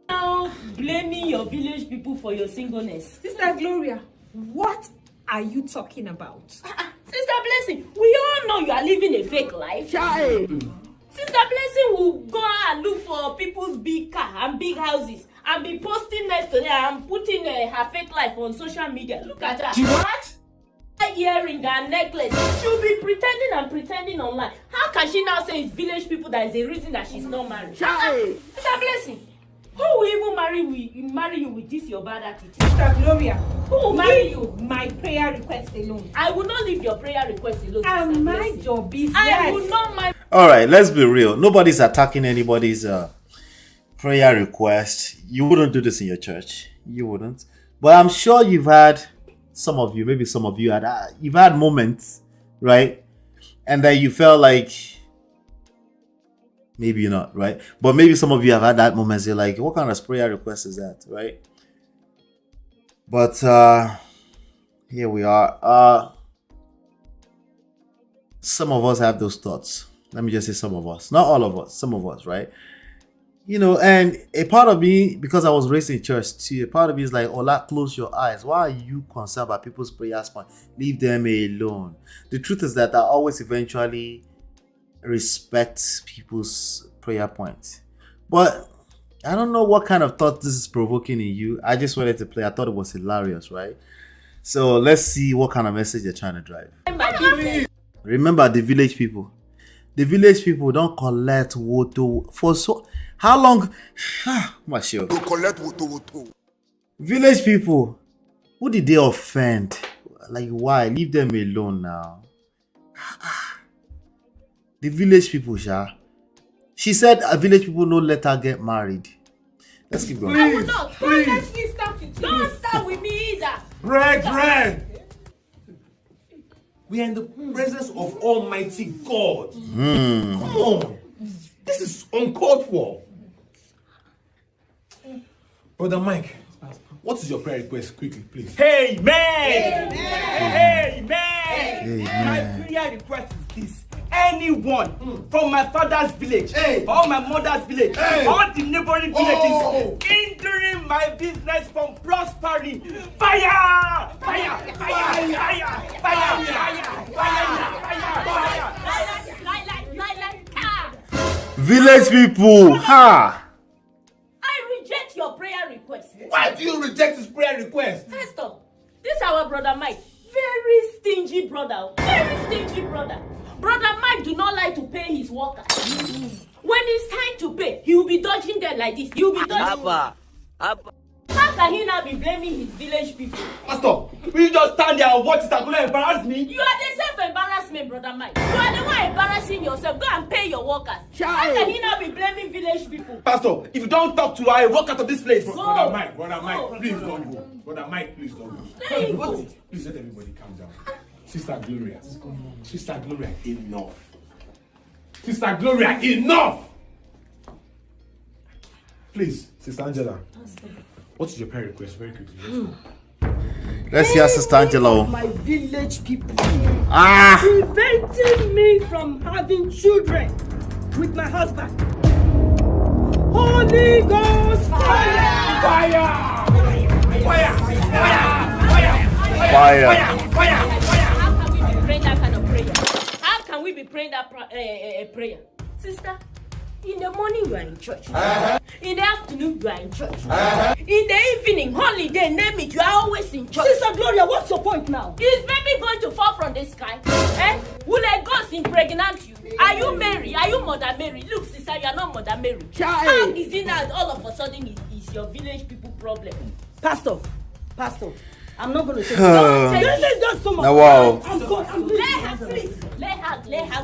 Now blaming your village people for your singleness. Sister Gloria, what are you talking about? Sister Blessing, we all know you are living a fake life. Child. Sister Blessing will go and look for people's big car and big houses and be posting next to them and putting her fake life on social media. Look at her. What? A earring and necklace. She'll be pretending online. How can she now say it's village people that is the reason that she's not married? Sister Blessing, Who will even marry you with this your bad attitude? Sister Gloria, who will marry you? My prayer request alone. I will not leave your prayer request alone. And mind your business. I will not mind. All right, let's be real. Nobody's attacking anybody's prayer request. You wouldn't do this in your church. You wouldn't. But I'm sure you've had, some of you, maybe some of you you've had moments, right? And then you felt like, maybe you're not, right? But maybe some of you have had that moment. You're like, what kind of prayer request is that, right? But here we are. Some of us have those thoughts. Let me just say some of us. Not all of us. Some of us, right? You know, and a part of me, because I was raised in church too, a part of me is like, Ola, close your eyes. Why are you concerned about people's prayers? Leave them alone. The truth is that I always eventually respect people's prayer points. But I don't know what kind of thought this is provoking in you. I just wanted to play. I thought it was hilarious, right? So let's see what kind of message you're trying to drive. Remember the village people. The village people don't collect woto for so how long? Don't collect woto. Village people, who did they offend? Like why? Leave them alone now. The village people, she said village people don't let her get married. Let's keep going. I will not. Don't let me start with you. Don't start with me either. Brethren, we are in the presence of Almighty God. Come on. This is uncalled for. Brother Mike, what is your prayer request? Quickly, please. Amen. My prayer request is this. Anyone from my father's village or my mother's village or the neighboring villages hindering my business from prospering, fire! Village people, I reject your prayer request. Why do you reject his prayer request? First off, this our brother Mike. Very stingy brother. Very stingy brother. Brother Mike do not like to pay his workers. When it's time to pay, he will be dodging them like this. He will be dodging. How can he now be blaming his village people? Pastor, will you just stand there and watch it and go and embarrass me? You are the self-embarrassment, brother Mike. You are the one embarrassing yourself. Go and pay your workers. How can he now be blaming village people? Pastor, if you don't talk to her, I walk out of this place. Brother Mike, please don't go. Brother Mike, please don't go. Please let everybody calm down. Sister Gloria, enough. Sister Gloria, enough! Please, Sister Angela, what is your prayer request? Very quickly. Let's hear Sister Angela. My village people preventing me from having children with my husband. Holy Ghost fire! Fire! How can we be praying that prayer? Sister, in the morning you are in church. In the afternoon you are in church. In the evening, holiday, name it, you are always in church. Sister Gloria, what's your point now? Is baby going to fall from the sky? Will a ghost impregnate you? Are you Mary? Are you Mother Mary? Look, sister, you are not Mother Mary. How is it that all of a sudden is your village people problem? Pastor, I'm not going to say this is just so much. Wow. Let her, please. Let her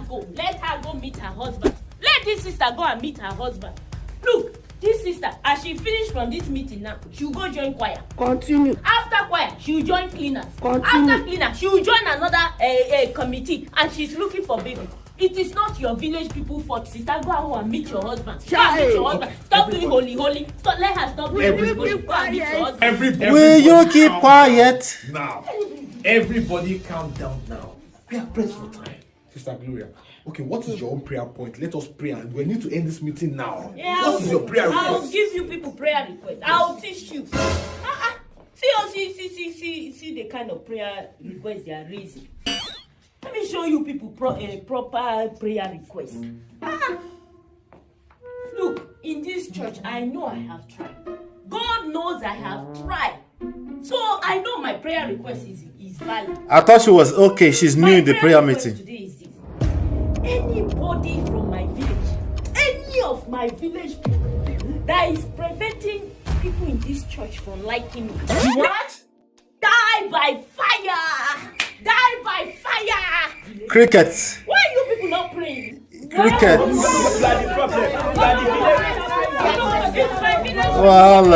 go. Let her go meet her husband. Let this sister go and meet her husband. Look, this sister, as she finished from this meeting now, she will go join choir. Continue. After choir, she will join cleaners. Continue. After cleaners, she will join another committee, and she's looking for baby. It is not your village people fault. Sister, go home and meet your husband. Go and meet your husband. Stop doing holy. Stop. Let her stop doing holy. Go and meet your husband. Will you keep quiet? Now, everybody calm down now. We are pressed for time. Sister Gloria, okay, what is your own prayer point? Let us pray, and we need to end this meeting now. Yeah, what is your prayer request? I'll give you people prayer request. I'll teach you. See the kind of prayer request they are raising. Let me show you people proper prayer request. Look, in this church, I know I have tried. God knows I have tried. So I know my prayer request is valid. I thought she was okay. She's new in the prayer meeting. Today is this. Anybody from my village, any of my village people, that is preventing people in this church from liking me. What? Die by fire! Die by fire! Crickets. Why are you people not praying? Crickets. Well,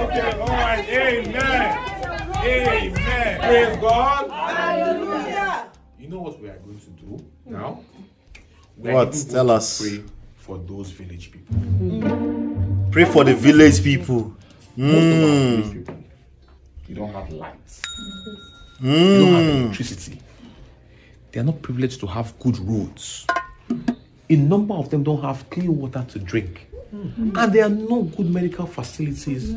Okay, all right. Amen. Amen. Praise God. Hallelujah. You know what we are going to do now? We are What? even going Tell to us. Pray for those village people. Pray for the village people. Most of our village people, they don't have lights. They don't have electricity. They are not privileged to have good roads. A number of them don't have clean water to drink. And there are no good medical facilities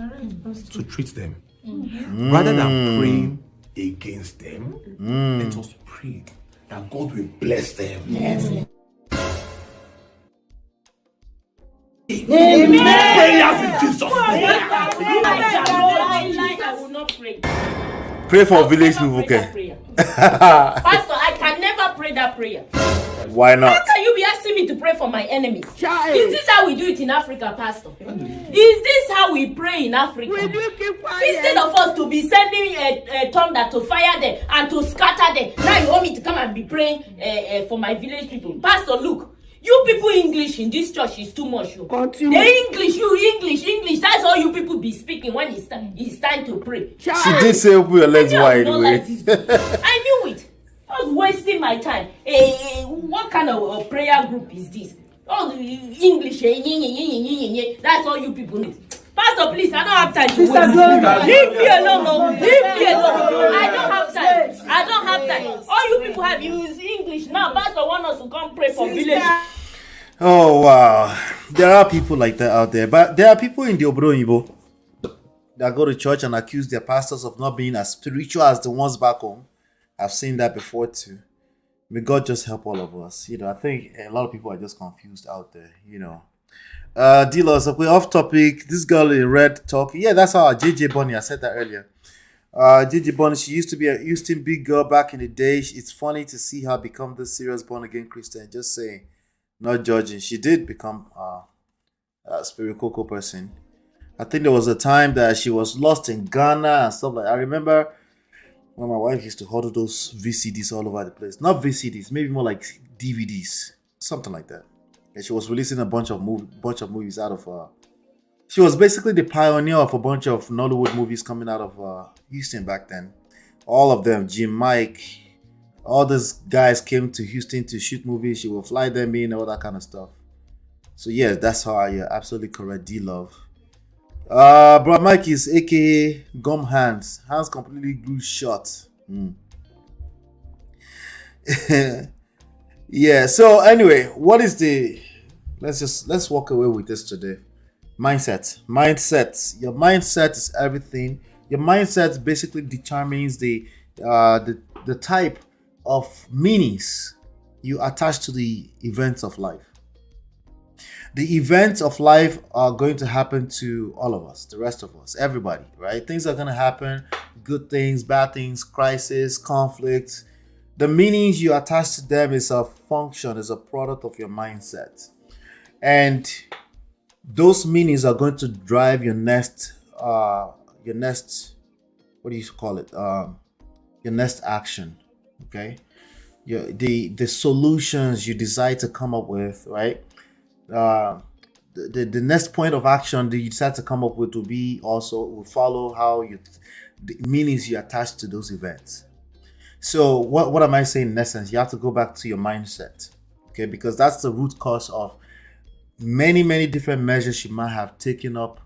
to treat them. Rather than praying against them, let us pray that God will bless them. Yes. Amen. Prayers in Jesus' name. I will not pray. Pray for village people, okay? Pastor, I can never pray that prayer. Why not? How can you be asking me to pray for my enemies? Is this how we do it in Africa, Pastor? Is this how we pray in Africa? Instead of us to be sending a thunder to fire them and to scatter them, now you want me to come and be praying for my village people. Pastor, look. You people English in this church is too much. Continue. The English. That's all you people be speaking when it's time to pray. She did say open your legs wide. Like I knew it. I was wasting my time. What kind of prayer group is this? All the English. That's all you people need. Pastor, please, I don't have time to waste. Leave me alone, no. Leave me alone. I don't have time. All you people have used English now. Pastor want us to come pray for village. Oh wow, there are people like that out there, but there are people in the Obro that go to church and accuse their pastors of not being as spiritual as the ones back home. I've seen that before too. May God just help all of us. I think a lot of people are just confused out there. D-Loss, we're off topic. This girl in red talking. Yeah, that's how JJ Bonnie. I said that earlier. JJ Bonnie, she used to be a Houston big girl back in the day. It's funny to see her become this serious born again Christian. Just saying. Not judging. She did become a spiritual person. I think there was a time that she was lost in Ghana and stuff like that. I remember when my wife used to order those VCDs all over the place. Not VCDs, maybe more like DVDs. Something like that. And she was releasing a bunch of movies out of she was basically the pioneer of a bunch of Nollywood movies coming out of Houston back then. All of them, Jim Mike, all these guys came to Houston to shoot movies. She would fly them in, all that kind of stuff. So yes, that's how you're absolutely correct, D-Love. Bro Mike is aka Gum Hands. Hands completely grew short. Yeah, so anyway, what is the let's walk away with this today. Mindset. Your mindset is everything. Your mindset basically determines the type of meanings you attach to the events of life. The events of life are going to happen to all of us, the rest of us, everybody, right? Things are going to happen, good things, bad things, crisis, conflicts. The meanings you attach to them is a function, is a product of your mindset. And those meanings are going to drive your next, what do you call it? Your next action, okay? The solutions you decide to come up with, right? The next point of action that you decide to come up with will follow how the meanings you attach to those events. So what am I saying in essence? You have to go back to your mindset, okay? Because that's the root cause of many different measures you might have taken up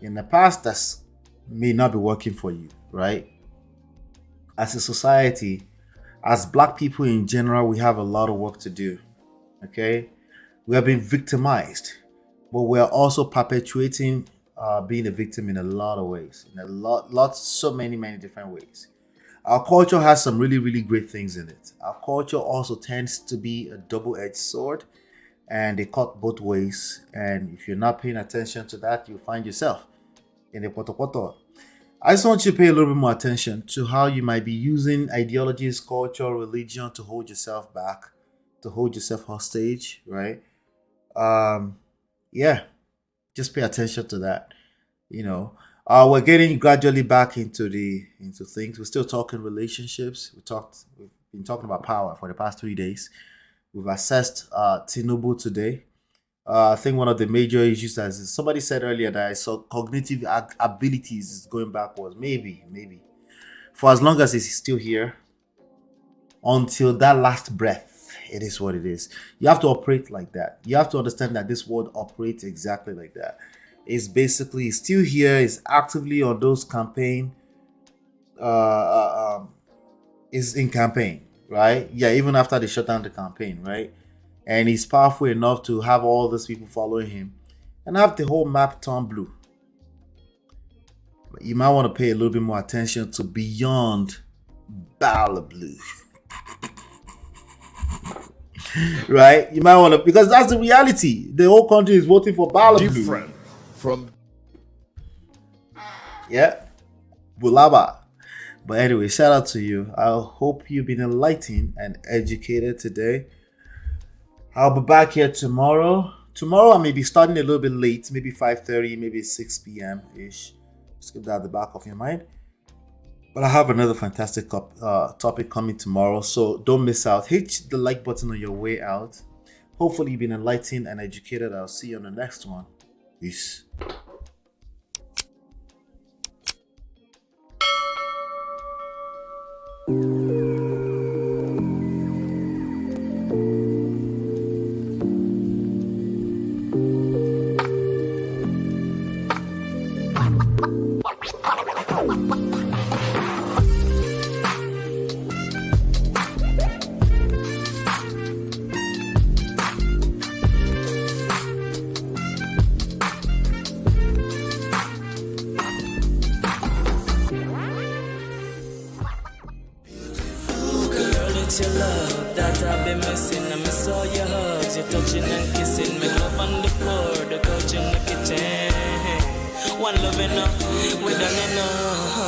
in the past that may not be working for you, right? As a society, as Black people in general, we have a lot of work to do, okay? We have been victimized, but we are also perpetuating being a victim in a lot of ways, so many different ways. Our culture has some really great things in it. Our culture also tends to be a double-edged sword, and they cut both ways. And if you're not paying attention to that, you'll find yourself in a poto. I just want you to pay a little bit more attention to how you might be using ideologies, culture, religion to hold yourself back, to hold yourself hostage, right? Yeah, just pay attention to that. We're getting gradually back into things. We're still talking relationships. We've been talking about power for the past 3 days. We've assessed Tinubu today. I think one of the major issues, as somebody said earlier, that I saw cognitive abilities is going backwards. Maybe. For as long as he's still here, until that last breath, it is what it is. You have to operate like that. You have to understand that this world operates exactly like that. It's basically still here, is actively on those campaign, is in campaign, right? Yeah, even after they shut down the campaign, right? And he's powerful enough to have all these people following him and have the whole map turn blue. But you might want to pay a little bit more attention to beyond Bala Blue. Right? You might want to, because that's the reality. The whole country is voting for Bala Blue. Different from... Yeah. Bulaba. But anyway, shout out to you. I hope you've been enlightened and educated today. I'll be back here tomorrow. Tomorrow I may be starting a little bit late, maybe 5:30, maybe 6 p.m. ish. Just keep that at the back of your mind. But I have another fantastic topic coming tomorrow, so don't miss out. Hit the like button on your way out. Hopefully you've been enlightened and educated. I'll see you on the next one. Peace. Your love that I've been missing. I miss all your hugs, your touching and kissing. Me love on the floor, the couch in the kitchen. One love enough, we done enough.